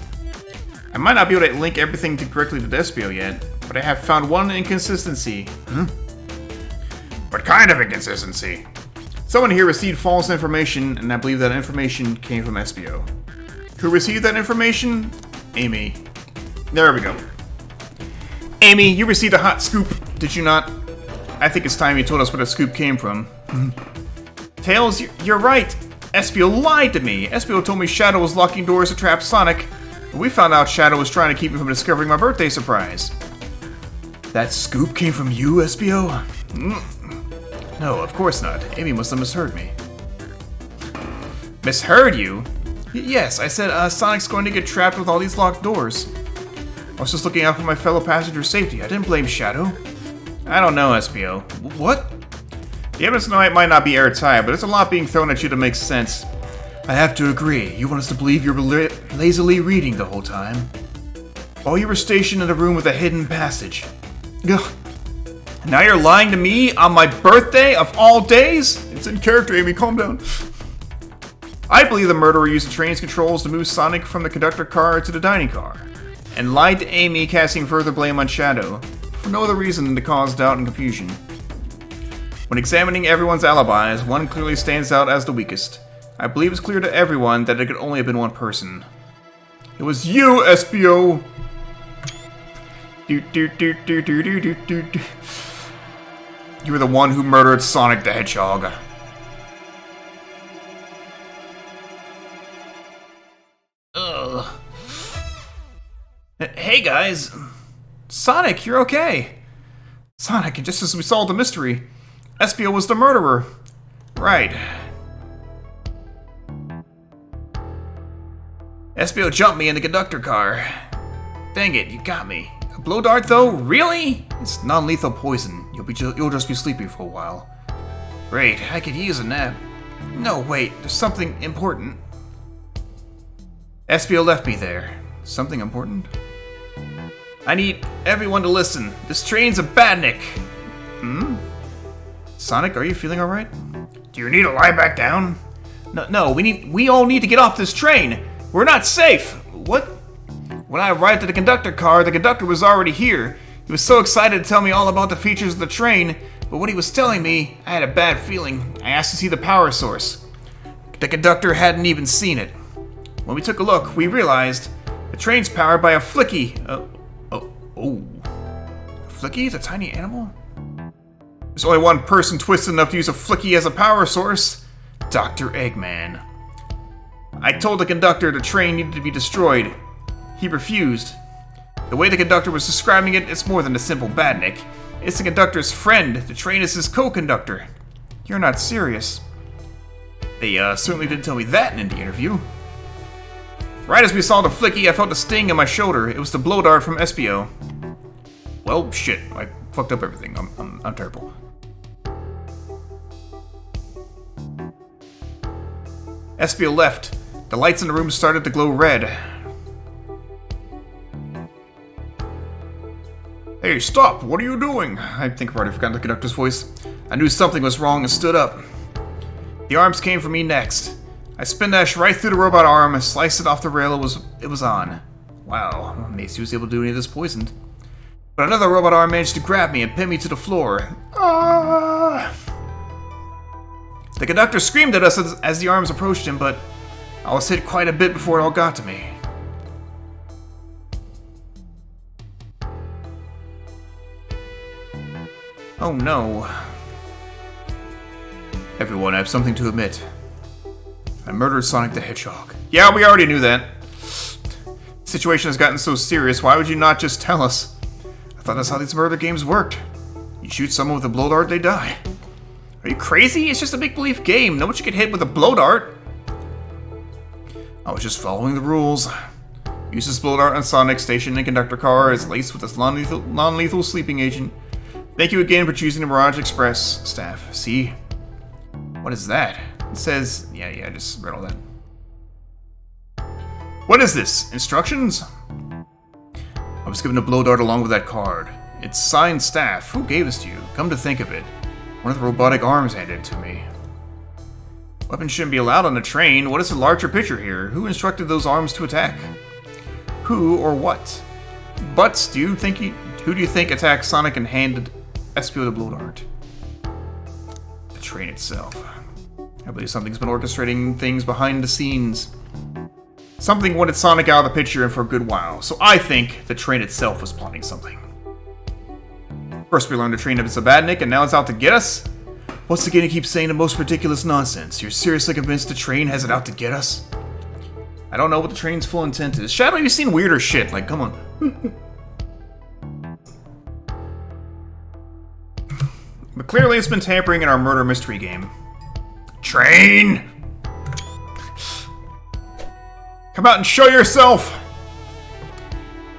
I might not be able to link everything directly to Espio yet, but I have found one inconsistency. What kind of inconsistency? Someone here received false information, and I believe that information came from Espio. Who received that information? Amy. There we go. Amy, you received a hot scoop, did you not? I think it's time you told us where the scoop came from. Tails, you're right. Espio lied to me. Espio told me Shadow was locking doors to trap Sonic, but we found out Shadow was trying to keep me from discovering my birthday surprise. That scoop came from you, Espio? No, of course not. Amy must have misheard me. Misheard you? Yes, I said Sonic's going to get trapped with all these locked doors. I was just looking out for my fellow passenger's safety. I didn't blame Shadow. I don't know, SPO. What? The evidence tonight might not be airtight, but there's a lot being thrown at you to make sense. I have to agree. You want us to believe you were lazily reading the whole time? While you were stationed in a room with a hidden passage. Ugh. Now you're lying to me on my birthday of all days? It's in character, Amy. Calm down. I believe the murderer used the train's controls to move Sonic from the conductor car to the dining car, and lied to Amy, casting further blame on Shadow, for no other reason than to cause doubt and confusion. When examining everyone's alibis, one clearly stands out as the weakest. I believe it's clear to everyone that it could only have been one person. It was you, SPO! You were the one who murdered Sonic the Hedgehog. Ugh. Hey guys. Sonic, you're okay. Sonic, just as we solved the mystery, Espio was the murderer. Right. Espio jumped me in the conductor car. Dang it, you got me. A blow dart though? Really? It's non-lethal poison. You'll just be sleeping for a while. Great, I could use a nap. No, wait, there's something important. Espio left me there. Something important? I need everyone to listen. This train's a badnik. Hmm? Sonic, are you feeling alright? Do you need to lie back down? No, we all need to get off this train. We're not safe. What? When I arrived at the conductor car, the conductor was already here. He was so excited to tell me all about the features of the train, but what he was telling me, I had a bad feeling. I asked to see the power source. The conductor hadn't even seen it. When we took a look, we realized the train's powered by a Flicky. Flicky is a tiny animal? There's only one person twisted enough to use a Flicky as a power source. Dr. Eggman. I told the conductor the train needed to be destroyed. He refused. The way the conductor was describing it, it's more than a simple badnik. It's the conductor's friend. The train is his co-conductor. You're not serious. They certainly didn't tell me that in the interview. Right as we saw the Flicky, I felt a sting in my shoulder. It was the blow dart from Espio. Well, shit. I fucked up everything. I'm terrible. Espio left. The lights in the room started to glow red. Hey, stop! What are you doing? I think I've already forgotten the conductor's voice. I knew something was wrong and stood up. The arms came for me next. I spin dashed right through the robot arm and sliced it off the rail it was on. Wow, Macy was able to do any of this poisoned. But another robot arm managed to grab me and pin me to the floor. Ah! The conductor screamed at us as the arms approached him, but I was hit quite a bit before it all got to me. Oh no. Everyone, I have something to admit. I murdered Sonic the Hedgehog. Yeah, we already knew that. The situation has gotten so serious, why would you not just tell us? I thought that's how these murder games worked. You shoot someone with a blow dart, they die. Are you crazy? It's just a make-believe game. No one should get hit with a blow dart. I was just following the rules. Use this blow dart on Sonic station and conductor car is laced with this non-lethal sleeping agent. Thank you again for choosing the Mirage Express staff. See? What is that? It says... Yeah, I just read all that. What is this? Instructions? I was given a blow dart along with that card. It's signed staff. Who gave this to you? Come to think of it, one of the robotic arms handed it to me. Weapons shouldn't be allowed on the train. What is the larger picture here? Who instructed those arms to attack? Who or what? Butts, who do you think attacked Sonic and handed Espio the blow dart? The train itself. I believe something's been orchestrating things behind the scenes. Something wanted Sonic out of the picture and for a good while, so I think the train itself was plotting something. First we learned the train is a badnik, and now it's out to get us? Once again, you keep saying the most ridiculous nonsense. You're seriously convinced the train has it out to get us? I don't know what the train's full intent is. Shadow, you've seen weirder shit. Like, come on. But clearly it's been tampering in our murder mystery game. Train! Come out and show yourself!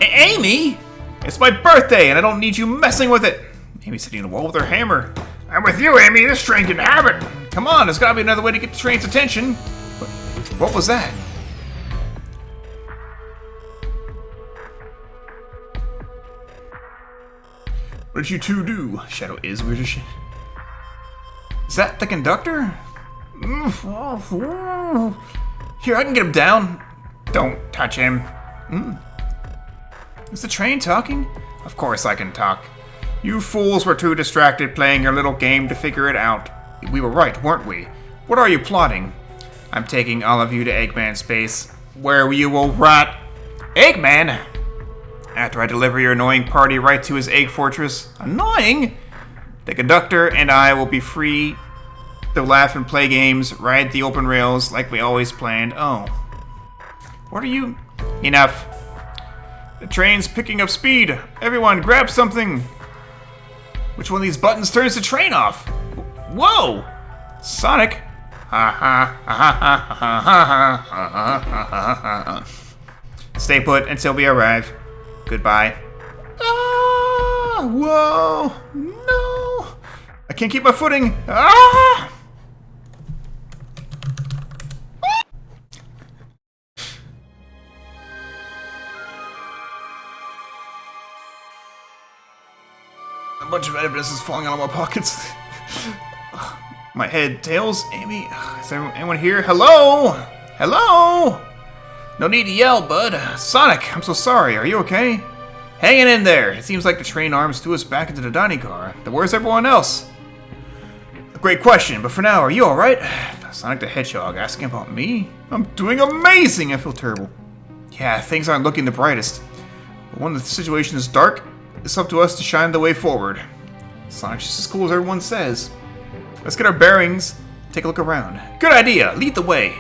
Amy? It's my birthday, and I don't need you messing with it! Amy's hitting the wall with her hammer. I'm with you, Amy. This train can have it. Come on, there's gotta be another way to get the train's attention. What was that? What did you two do? Shadow is weird as shit. Is that the conductor? Here, I can get him down. Don't touch him. Is the train talking? Of course I can talk. You fools were too distracted playing your little game to figure it out. We were right, weren't we? What are you plotting? I'm taking all of you to Eggman's base, where you will rot. Eggman? After I deliver your annoying party right to his egg fortress. Annoying? The conductor and I will be free to laugh and play games, ride the open rails like we always planned. Oh. What are you? Enough. The train's picking up speed. Everyone, grab something. Which one of these buttons turns the train off? Whoa! Sonic. Stay put until we arrive. Goodbye. Ah! Whoa! No! I can't keep my footing. Ah! A bunch of evidence is falling out of my pockets. My head, tails, Amy. Is anyone here? Hello? Hello? No need to yell, bud. Sonic, I'm so sorry. Are you okay? Hanging in there. It seems like the train arms threw us back into the dining car. Then where's everyone else? A great question, but for now, are you alright? Sonic the Hedgehog asking about me? I'm doing amazing! I feel terrible. Yeah, things aren't looking the brightest. But when the situation is dark, it's up to us to shine the way forward. Sonic's just as cool as everyone says. Let's get our bearings, take a look around. Good idea! Lead the way!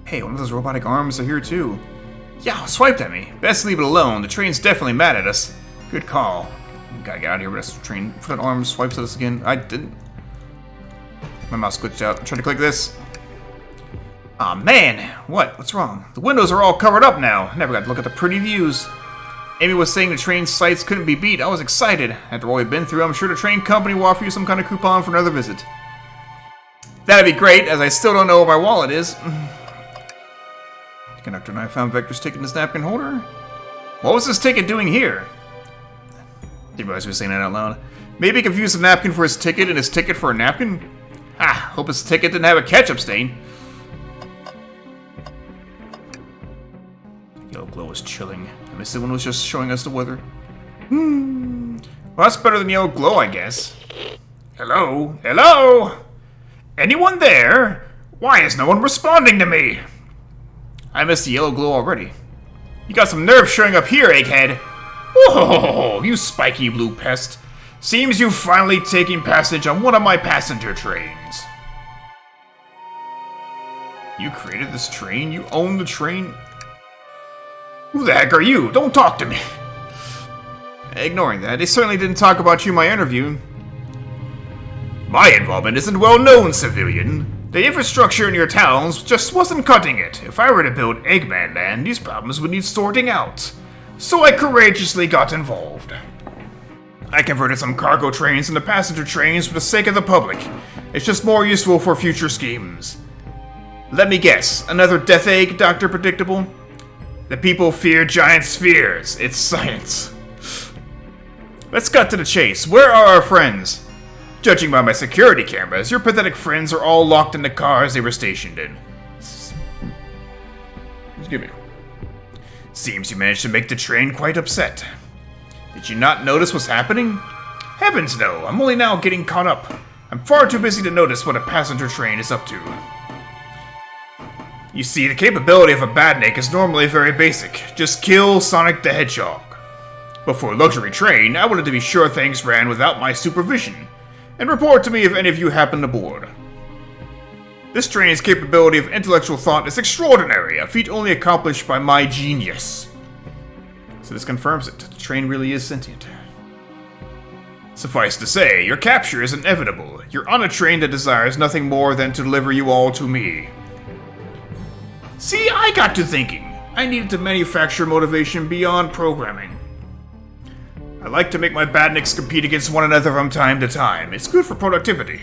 Hey, one of those robotic arms are here too. Yeah, swiped at me. Best leave it alone. The train's definitely mad at us. Good call. Gotta get out of here, but this train for that arm swipes at us again. I didn't. My mouse glitched out. I'm trying to click this. Aw, man! What? What's wrong? The windows are all covered up now. I never got to look at the pretty views. Amy was saying the train sights couldn't be beat. I was excited. After all we've been through, I'm sure the train company will offer you some kind of coupon for another visit. That'd be great, as I still don't know where my wallet is. The conductor and I found Vector's ticket in his napkin holder. What was this ticket doing here? Didn't realize we were saying that out loud. Maybe he confused the napkin for his ticket and his ticket for a napkin? Ah, hope his ticket didn't have a ketchup stain. Yellow glow was chilling. I missed it when it was just showing us the weather. Well, that's better than yellow glow, I guess. Hello? Hello? Anyone there? Why is no one responding to me? I missed the yellow glow already. You got some nerve showing up here, egghead. Whoa, you spiky blue pest. Seems you've finally taken passage on one of my passenger trains. You created this train? You own the train? Who the heck are you? Don't talk to me. Ignoring that, they certainly didn't talk about you in my interview. My involvement isn't well known, civilian. The infrastructure in your towns just wasn't cutting it. If I were to build Eggman Land, these problems would need sorting out. So I courageously got involved. I converted some cargo trains into passenger trains for the sake of the public. It's just more useful for future schemes. Let me guess, another death egg, Dr. Predictable? The people fear giant spheres. It's science. Let's cut to the chase. Where are our friends? Judging by my security cameras, your pathetic friends are all locked in the cars they were stationed in. Excuse me. Seems you managed to make the train quite upset. Did you not notice what's happening? Heavens no, I'm only now getting caught up. I'm far too busy to notice what a passenger train is up to. You see, the capability of a badnik is normally very basic. Just kill Sonic the Hedgehog. But for a luxury train, I wanted to be sure things ran without my supervision. And report to me if any of you happen aboard. This train's capability of intellectual thought is extraordinary, a feat only accomplished by my genius. So this confirms it. The train really is sentient. Suffice to say, your capture is inevitable. You're on a train that desires nothing more than to deliver you all to me. See, I got to thinking. I needed to manufacture motivation beyond programming. I like to make my badniks compete against one another from time to time. It's good for productivity.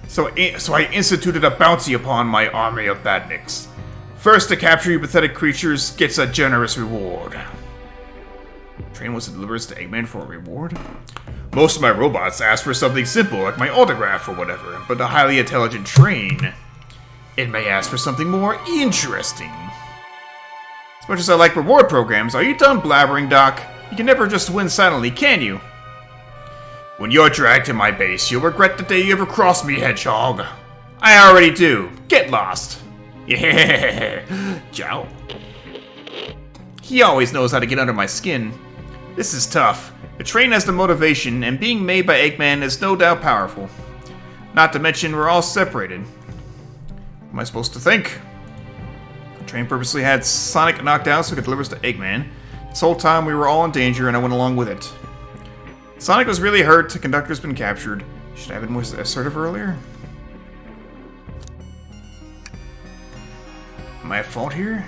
So I instituted a bounty upon my army of badniks. First to capture you pathetic creatures gets a generous reward. Train was to deliver us to Eggman for a reward? Most of my robots ask for something simple, like my autograph or whatever, but the highly intelligent Train, it may ask for something more interesting. As much as I like reward programs, are you done blabbering, Doc? You can never just win silently, can you? When you're dragged to my base, you'll regret the day you ever crossed me, Hedgehog. I already do. Get lost. Yeah, Jow. He always knows how to get under my skin. This is tough. The Train has the motivation, and being made by Eggman is no doubt powerful. Not to mention, we're all separated. What am I supposed to think? The Train purposely had Sonic knocked out so he could deliver us to Eggman. This whole time we were all in danger, and I went along with it. Sonic was really hurt. The conductor's been captured. Should I have been more assertive earlier? Am I at fault here?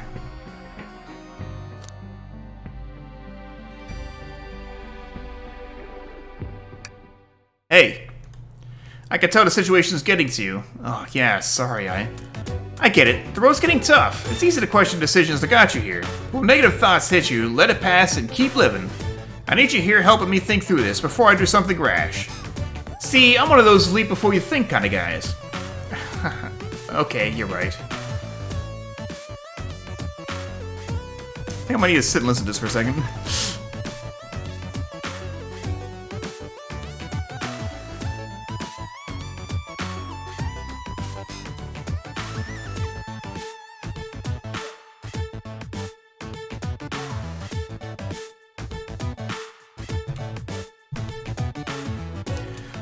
Hey! I can tell the situation's getting to you. Oh, yeah, sorry, I get it. The road's getting tough. It's easy to question decisions that got you here. When negative thoughts hit you, let it pass and keep living. I need you here helping me think through this before I do something rash. See, I'm one of those leap before you think kind of guys. Okay, you're right. I think I might need to sit and listen to this for a second.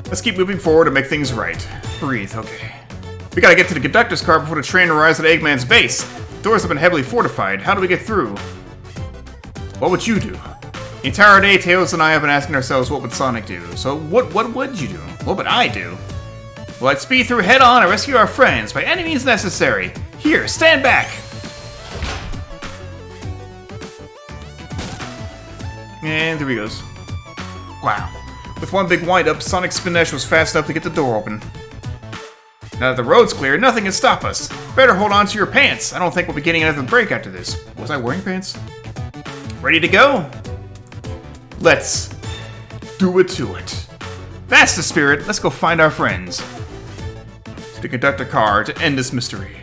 Let's keep moving forward and make things right. Breathe, okay. We gotta get to the conductor's car before the train arrives at Eggman's base. The doors have been heavily fortified. How do we get through? What would you do? The entire day, Tails and I have been asking ourselves what would Sonic do. So what would you do? What would I do? Well, I'd speed through head-on and rescue our friends by any means necessary. Here, stand back! And there he goes. Wow. With one big wind-up, Sonic's Spinach was fast enough to get the door open. Now that the road's clear, nothing can stop us. Better hold on to your pants. I don't think we'll be getting another break after this. Was I wearing pants? Ready to go? Let's do it to it. That's the spirit. Let's go find our friends. To the conductor car to end this mystery.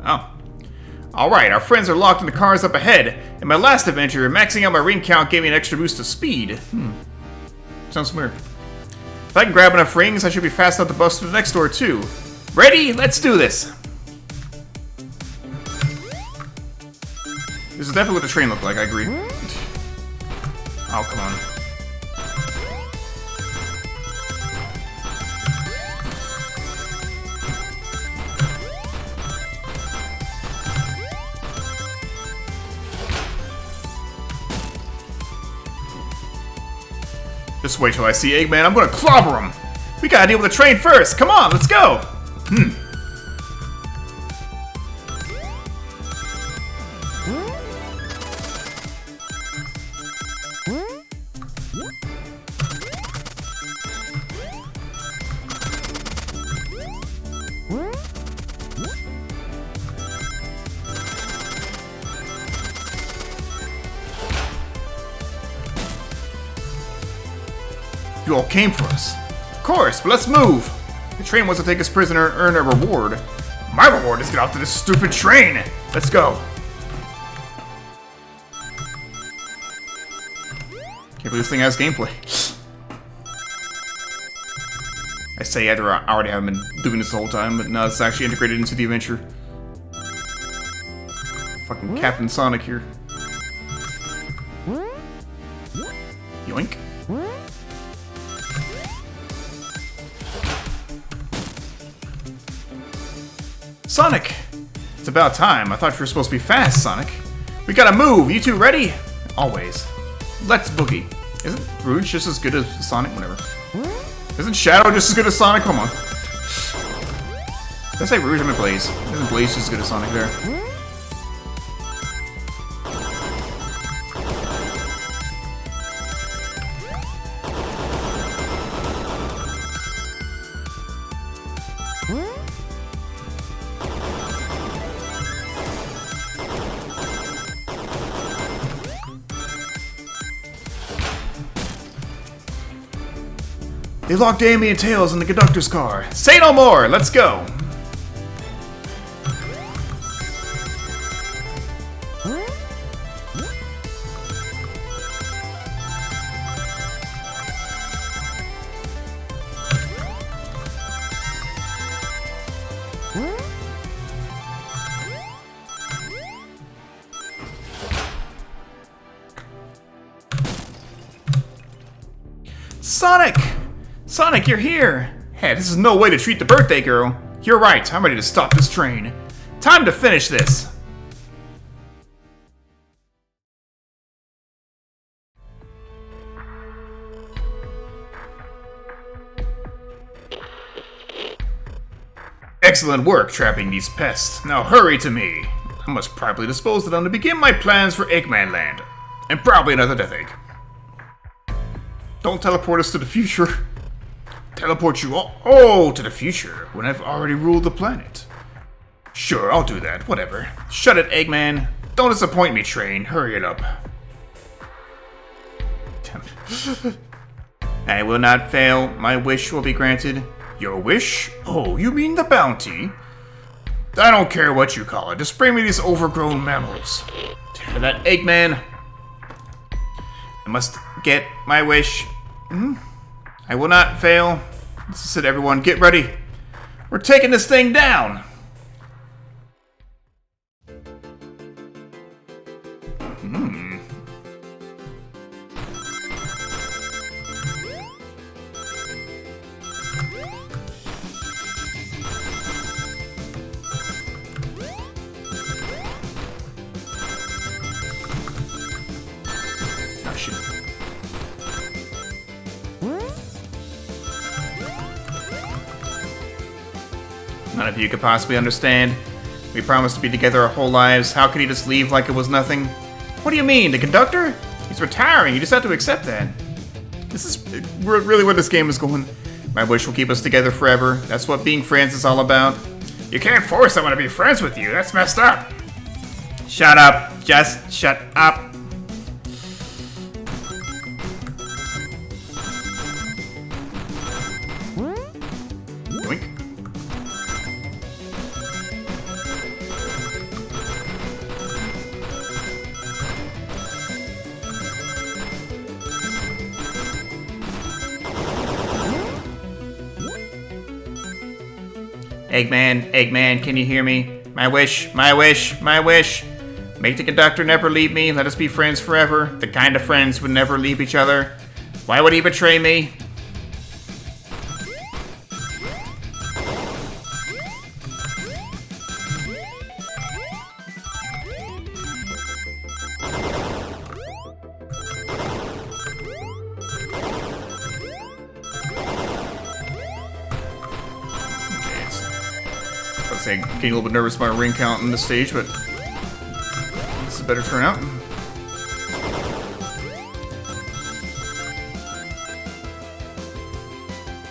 Oh. Alright, our friends are locked in the cars up ahead. In my last adventure, maxing out my ring count gave me an extra boost of speed. Sounds familiar. If I can grab enough rings, I should be fast enough to bust through the next door too. Ready? Let's do this! This is definitely what the train looked like, I agree. Oh, come on. Just wait till I see Eggman, I'm gonna clobber him! We gotta deal with the train first! Come on, let's go! You all came for us. Of course, but let's move! The train wants to take us prisoner and earn a reward. My reward is to get off to this stupid train! Let's go! Can't believe this thing has gameplay. I say either I already haven't been doing this the whole time, but no, it's actually integrated into the adventure. Fucking Captain Sonic here. Yoink. Sonic! It's about time. I thought you were supposed to be fast, Sonic. We gotta move! You two ready? Always. Let's boogie. Isn't Rouge just as good as Sonic? Whatever. Isn't Shadow just as good as Sonic? Come on. Did I say Rouge? I meant Blaze. Isn't Blaze just as good as Sonic there? They locked Amy and Tails in the conductor's car. Say no more! Let's go! Sonic! Sonic, you're here! Hey, this is no way to treat the birthday girl. You're right, I'm ready to stop this train. Time to finish this! Excellent work trapping these pests. Now hurry to me. I must properly dispose of them to begin my plans for Eggman Land. And probably another Death Egg. Don't teleport us to the future. Teleport you all to the future when I've already ruled the planet. Sure, I'll do that. Whatever. Shut it, Eggman. Don't disappoint me, train. Hurry it up. I will not fail. My wish will be granted. Your wish? Oh, you mean the bounty? I don't care what you call it. Just bring me these overgrown mammals. Tear that, Eggman. I must get my wish. I will not fail. This is it, everyone. Get ready. We're taking this thing down. Oh, shit. None of you could possibly understand. We promised to be together our whole lives. How could he just leave like it was nothing? What do you mean, the conductor? He's retiring. You just have to accept that. This is really where this game is going. My wish will keep us together forever. That's what being friends is all about. You can't force someone to be friends with you. That's messed up. Shut up. Just shut up. Yoink. Eggman, can you hear me? My wish, my wish, my wish. Make the conductor never leave me. Let us be friends forever. The kind of friends would never leave each other. Why would he betray me? I'm getting a little bit nervous about my ring count on this stage, but this is a better turnout.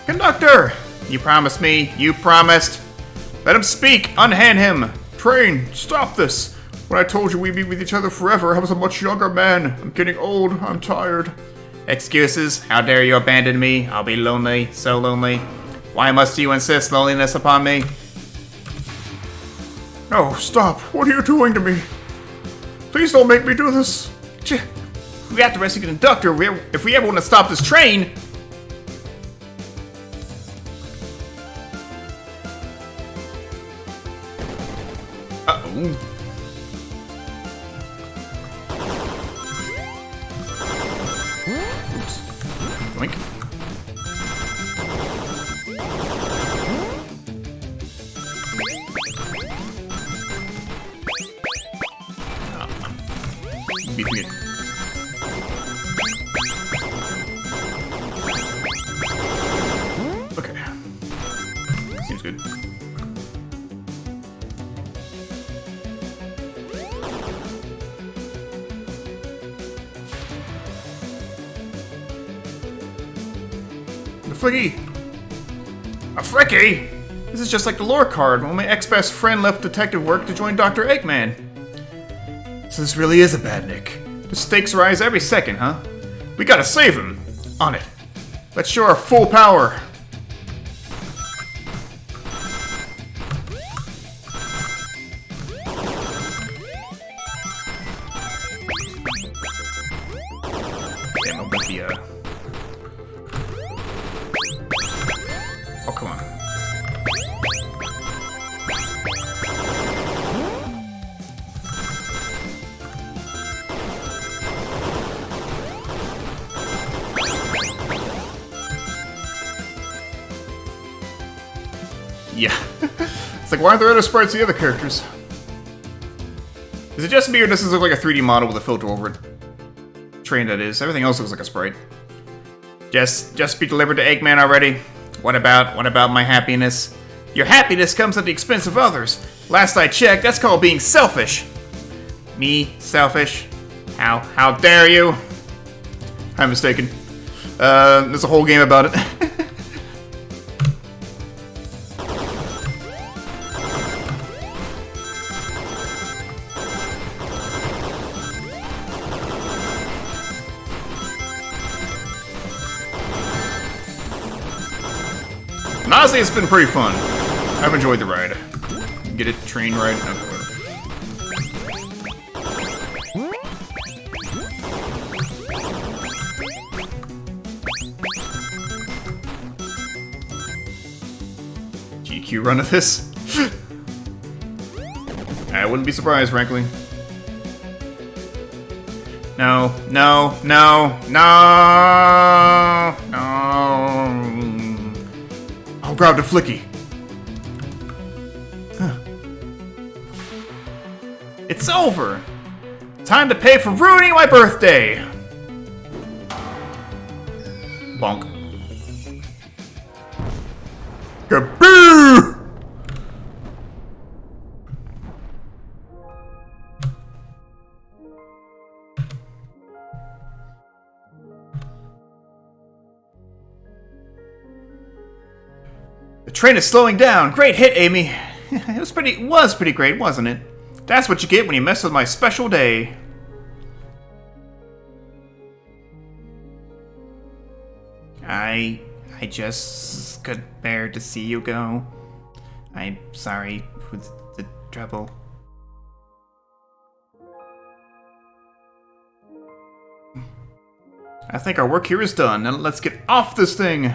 Conductor! You promised me. You promised. Let him speak. Unhand him. Train, stop this. When I told you we'd be with each other forever, I was a much younger man. I'm getting old. I'm tired. Excuses? How dare you abandon me? I'll be lonely. So lonely. Why must you insist loneliness upon me? No, stop. What are you doing to me? Please don't make me do this. We have to rescue the conductor if we ever want to stop this train. Uh-oh. Oops. Doink. Beefing it. Flicky! A Flicky? This is just like the lore card when my ex-best friend left detective work to join Dr. Eggman. So this really is a badnik. The stakes rise every second, huh? We gotta save him! On it. Let's show our full power. Damn, I'm with the, Oh, come on. Yeah. It's like, why aren't there other sprites of the other characters? Is it just me, or does this look like a 3D model with a filter over it? Train, that is. Everything else looks like a sprite. Just be delivered to Eggman already. What about my happiness? Your happiness comes at the expense of others. Last I checked, that's called being selfish. Me? Selfish? How dare you? I'm mistaken. There's a whole game about it. And honestly, it's been pretty fun. I've enjoyed the ride. Get it? Train ride? Okay. GQ run of this? I wouldn't be surprised, frankly. No, no, no, no, no. I'll grab the Flicky. Huh. It's over. Time to pay for ruining my birthday. Bonk. Kaboo! The train is slowing down. Great hit, Amy. It was pretty great, wasn't it? That's what you get when you mess with my special day. I just couldn't bear to see you go. I'm sorry for the trouble. I think our work here is done. Now let's get off this thing.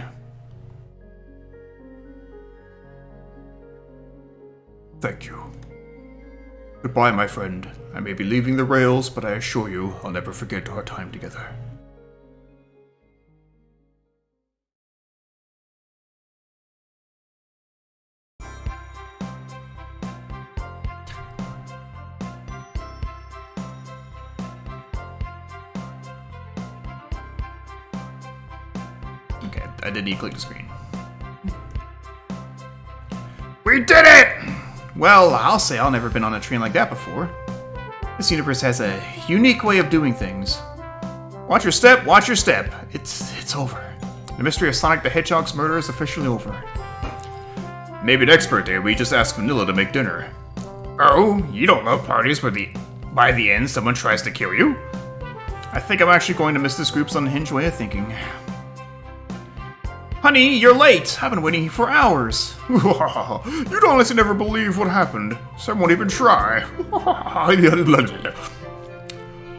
Thank you. Goodbye, my friend. I may be leaving the rails, but I assure you I'll never forget our time together. Okay, I didn't need to click the screen. We did it! Well, I'll say I've never been on a train like that before. This universe has a unique way of doing things. Watch your step, watch your step. It's over. The mystery of Sonic the Hedgehog's murder is officially over. Maybe next birthday we just ask Vanilla to make dinner. Oh, you don't love parties where by the end someone tries to kill you? I think I'm actually going to miss this group's unhinged way of thinking. Honey, you're late! I've been waiting for hours. You don't honestly never believe what happened. Some won't even try.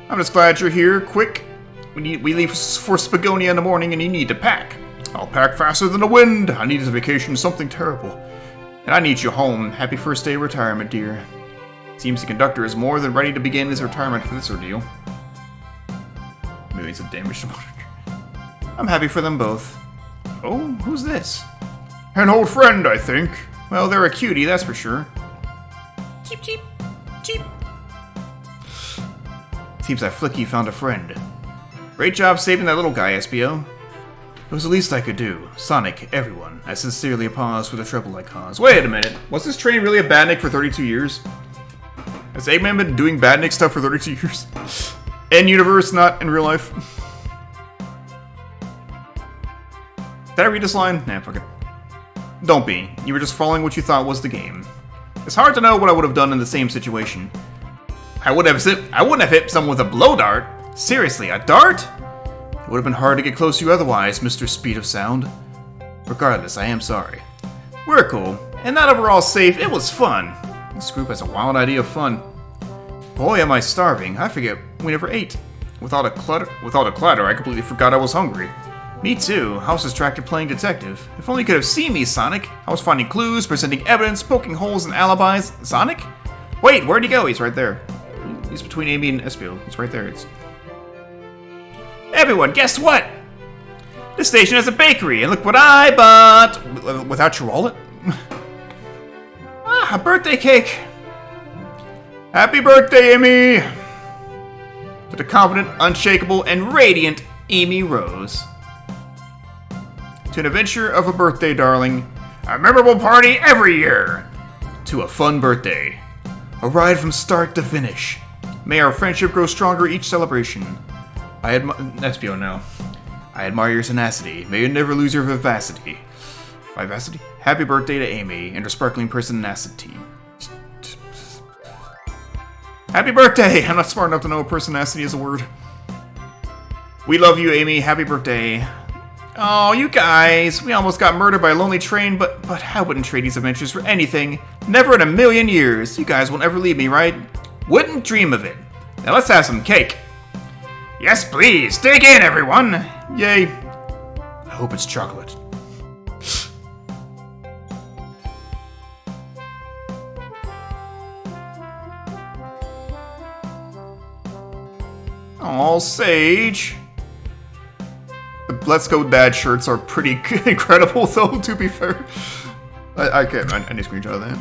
I'm just glad you're here. Quick. We leave for Spagonia in the morning and you need to pack. I'll pack faster than the wind. I need a vacation, something terrible. And I need you home. Happy first day of retirement, dear. Seems the conductor is more than ready to begin his retirement for this ordeal. Maybe some damage to monitor. I'm happy for them both. Oh, who's this? An old friend, I think. Well, they're a cutie, that's for sure. Cheep, cheep, cheep. Seems that Flicky found a friend. Great job saving that little guy, SBO. It was the least I could do. Sonic, everyone, I sincerely apologize for the trouble I caused. Wait a minute. Was this train really a badnik for 32 years? Has Eggman been doing badnik stuff for 32 years? In universe, not in real life. Did I read this line? Nah, fuck it. Don't be. You were just following what you thought was the game. It's hard to know what I would have done in the same situation. I wouldn't have hit someone with a blow dart. Seriously, a dart? It would have been hard to get close to you otherwise, Mr. Speed of Sound. Regardless, I am sorry. We're cool, and now that we're all safe, it was fun. This group has a wild idea of fun. Boy, am I starving. I forget we never ate. With all the clatter, I completely forgot I was hungry. Me too. I was distracted playing detective. If only you could have seen me, Sonic. I was finding clues, presenting evidence, poking holes in alibis. Sonic? Wait, where'd he go? He's right there. He's between Amy and Espio. He's right there. Everyone, guess what? This station has a bakery, and look what I bought! Without your wallet? A birthday cake! Happy birthday, Amy! To the confident, unshakable, and radiant Amy Rose. To an adventure of a birthday, darling. A memorable party every year! To a fun birthday. A ride from start to finish. May our friendship grow stronger each celebration. Espio, no. I admire your tenacity. May you never lose your vivacity. Vivacity? Happy birthday to Amy and her sparkling personacity. Happy birthday! I'm not smart enough to know personacity is a word. We love you, Amy. Happy birthday. Oh, you guys. We almost got murdered by a lonely train, but I wouldn't trade these adventures for anything. Never in a million years. You guys won't ever leave me, right? Wouldn't dream of it. Now let's have some cake. Yes, please. Dig in, everyone. Yay. I hope it's chocolate. Aw, Sage. The Let's Go Dad shirts are pretty incredible, though, to be fair. I need a screenshot of that.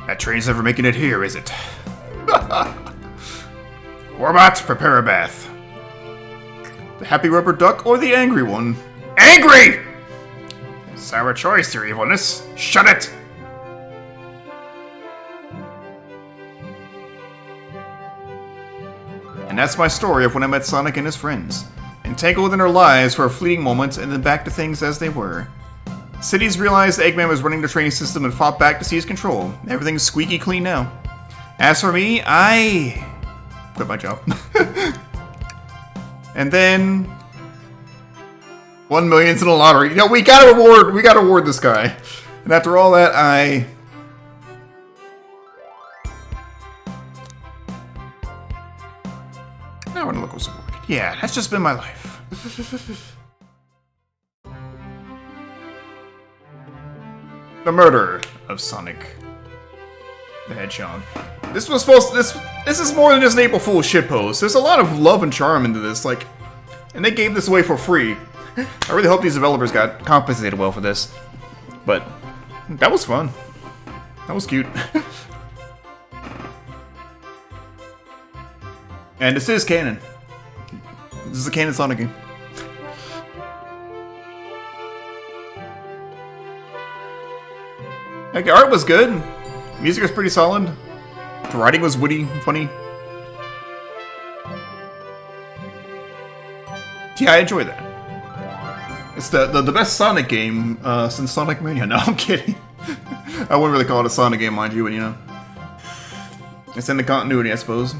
That train's never making it here, is it? Warbot, prepare a bath. The happy rubber duck or the angry one? Angry! Sour choice, your evilness. Shut it! And that's my story of when I met Sonic and his friends. Entangled in their lives for a fleeting moment and then back to things as they were. Cities realized Eggman was running the training system and fought back to seize control. Everything's squeaky clean now. As for me, I quit my job. And then 1 million's in the lottery. You know, we gotta reward this guy. And after all that, I want to look what's rewarded. Yeah, that's just been my life. The murder of Sonic the Hedgehog. This is more than just an April Fool's shitpost. There's a lot of love and charm into this, like, and they gave this away for free. I really hope these developers got compensated well for this. But that was fun. That was cute. And this is canon. This is a canon Sonic game. Like, the art was good. The music was pretty solid. The writing was witty and funny. Yeah, I enjoyed that. It's the best Sonic game since Sonic Mania. No, I'm kidding. I wouldn't really call it a Sonic game, mind you, but you know. It's in the continuity, I suppose.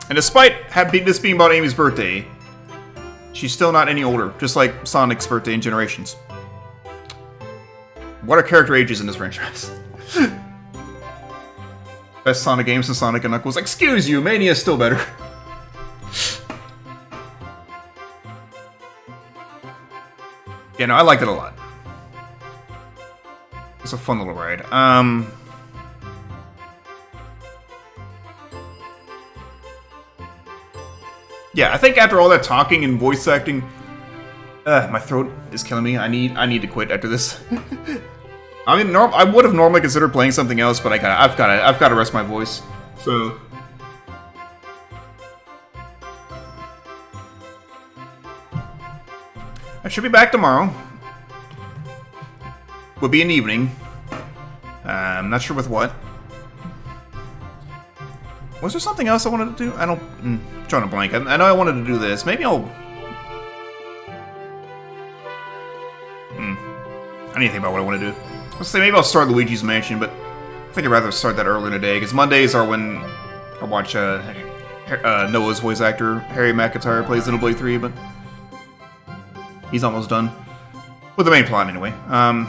And despite this being about Amy's birthday, she's still not any older, just like Sonic's birthday in Generations. What are character ages in this franchise? Best Sonic games since Sonic and Knuckles. Excuse you, Mania is still better. Yeah, no, I liked it a lot. It's a fun little ride. Yeah, I think after all that talking and voice acting, my throat is killing me. I need to quit after this. I mean, I would have normally considered playing something else, but I've got to rest my voice. So I should be back tomorrow. Will be an evening. I'm not sure with what. Was there something else I wanted to do? I don't... I'm trying to blank. I know I wanted to do this. Maybe I'll... I need to think about what I want to do. Let's say maybe I'll start Luigi's Mansion, but I think I'd rather start that earlier in the day, because Mondays are when I watch Noah's voice actor, Harry McIntyre, plays Xenoblade 3, but he's almost done. With the main plot, anyway. I'll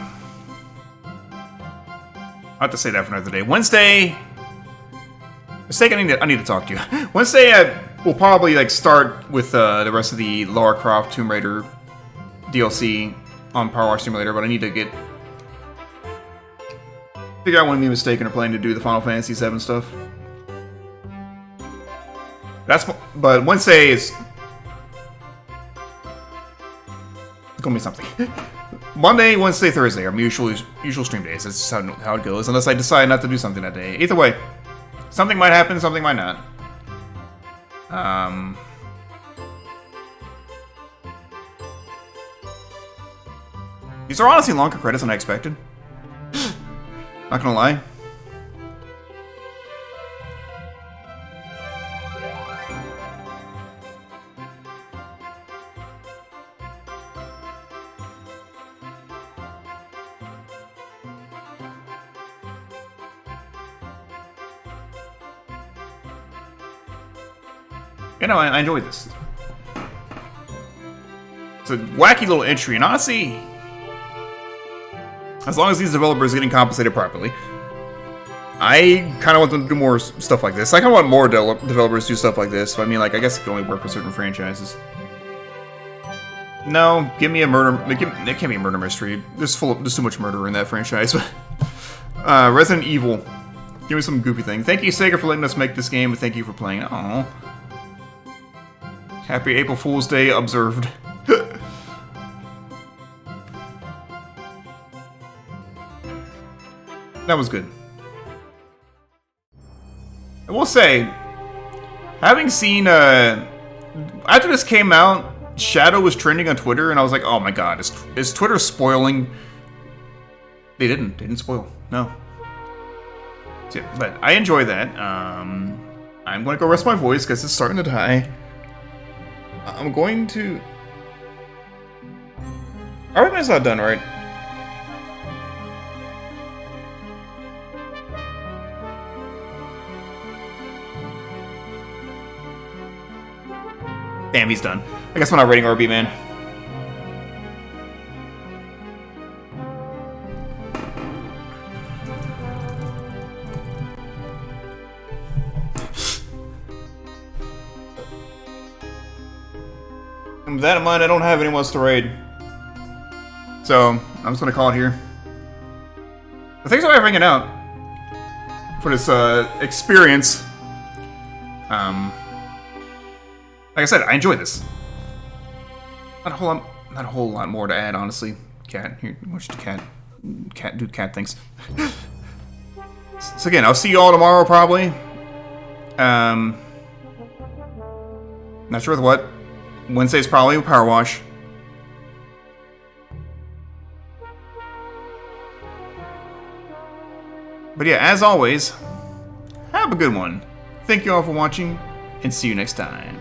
have to say that for another day. Wednesday... Mistake, I need to talk to you. Wednesday, we'll probably like start with the rest of the Lara Croft Tomb Raider DLC on Power Wash Simulator, but I need to figure out when I'm mistaken or planning to do the Final Fantasy VII stuff. But Wednesday is gonna be something. Monday, Wednesday, Thursday are my usual stream days. That's just how it goes, unless I decide not to do something that day. Either way. Something might happen, something might not. These are honestly longer credits than I expected. Not gonna lie. You know, I enjoy this. It's a wacky little entry, and honestly, as long as these developers are getting compensated properly, I kind of want them to do more stuff like this. I kind of want more developers to do stuff like this, but I mean, like, I guess it can only work with certain franchises. No, give me a murder... It can't be a murder mystery. There's too much murder in that franchise. Resident Evil. Give me some goofy thing. Thank you, Sega, for letting us make this game, and thank you for playing. Aww. Happy April Fool's Day observed. That was good. I will say, having seen, after this came out, Shadow was trending on Twitter, and I was like, oh my god, is Twitter spoiling? They didn't spoil, no. So, yeah, but I enjoy that. I'm gonna go rest my voice, because it's starting to die. I'm going to... Everything's not done, right? Damn, he's done. I guess we're not rating RB, man. With that in mind, I don't have anyone else to raid. So, I'm just gonna call it here. But thanks for hanging out for this experience. Like I said, I enjoy this. Not a whole lot more to add, honestly. Cat, here, watch the cat do cat things. So again, I'll see you all tomorrow, probably. Not sure with what. Wednesday's probably a power wash. But yeah, as always, have a good one. Thank you all for watching, and see you next time.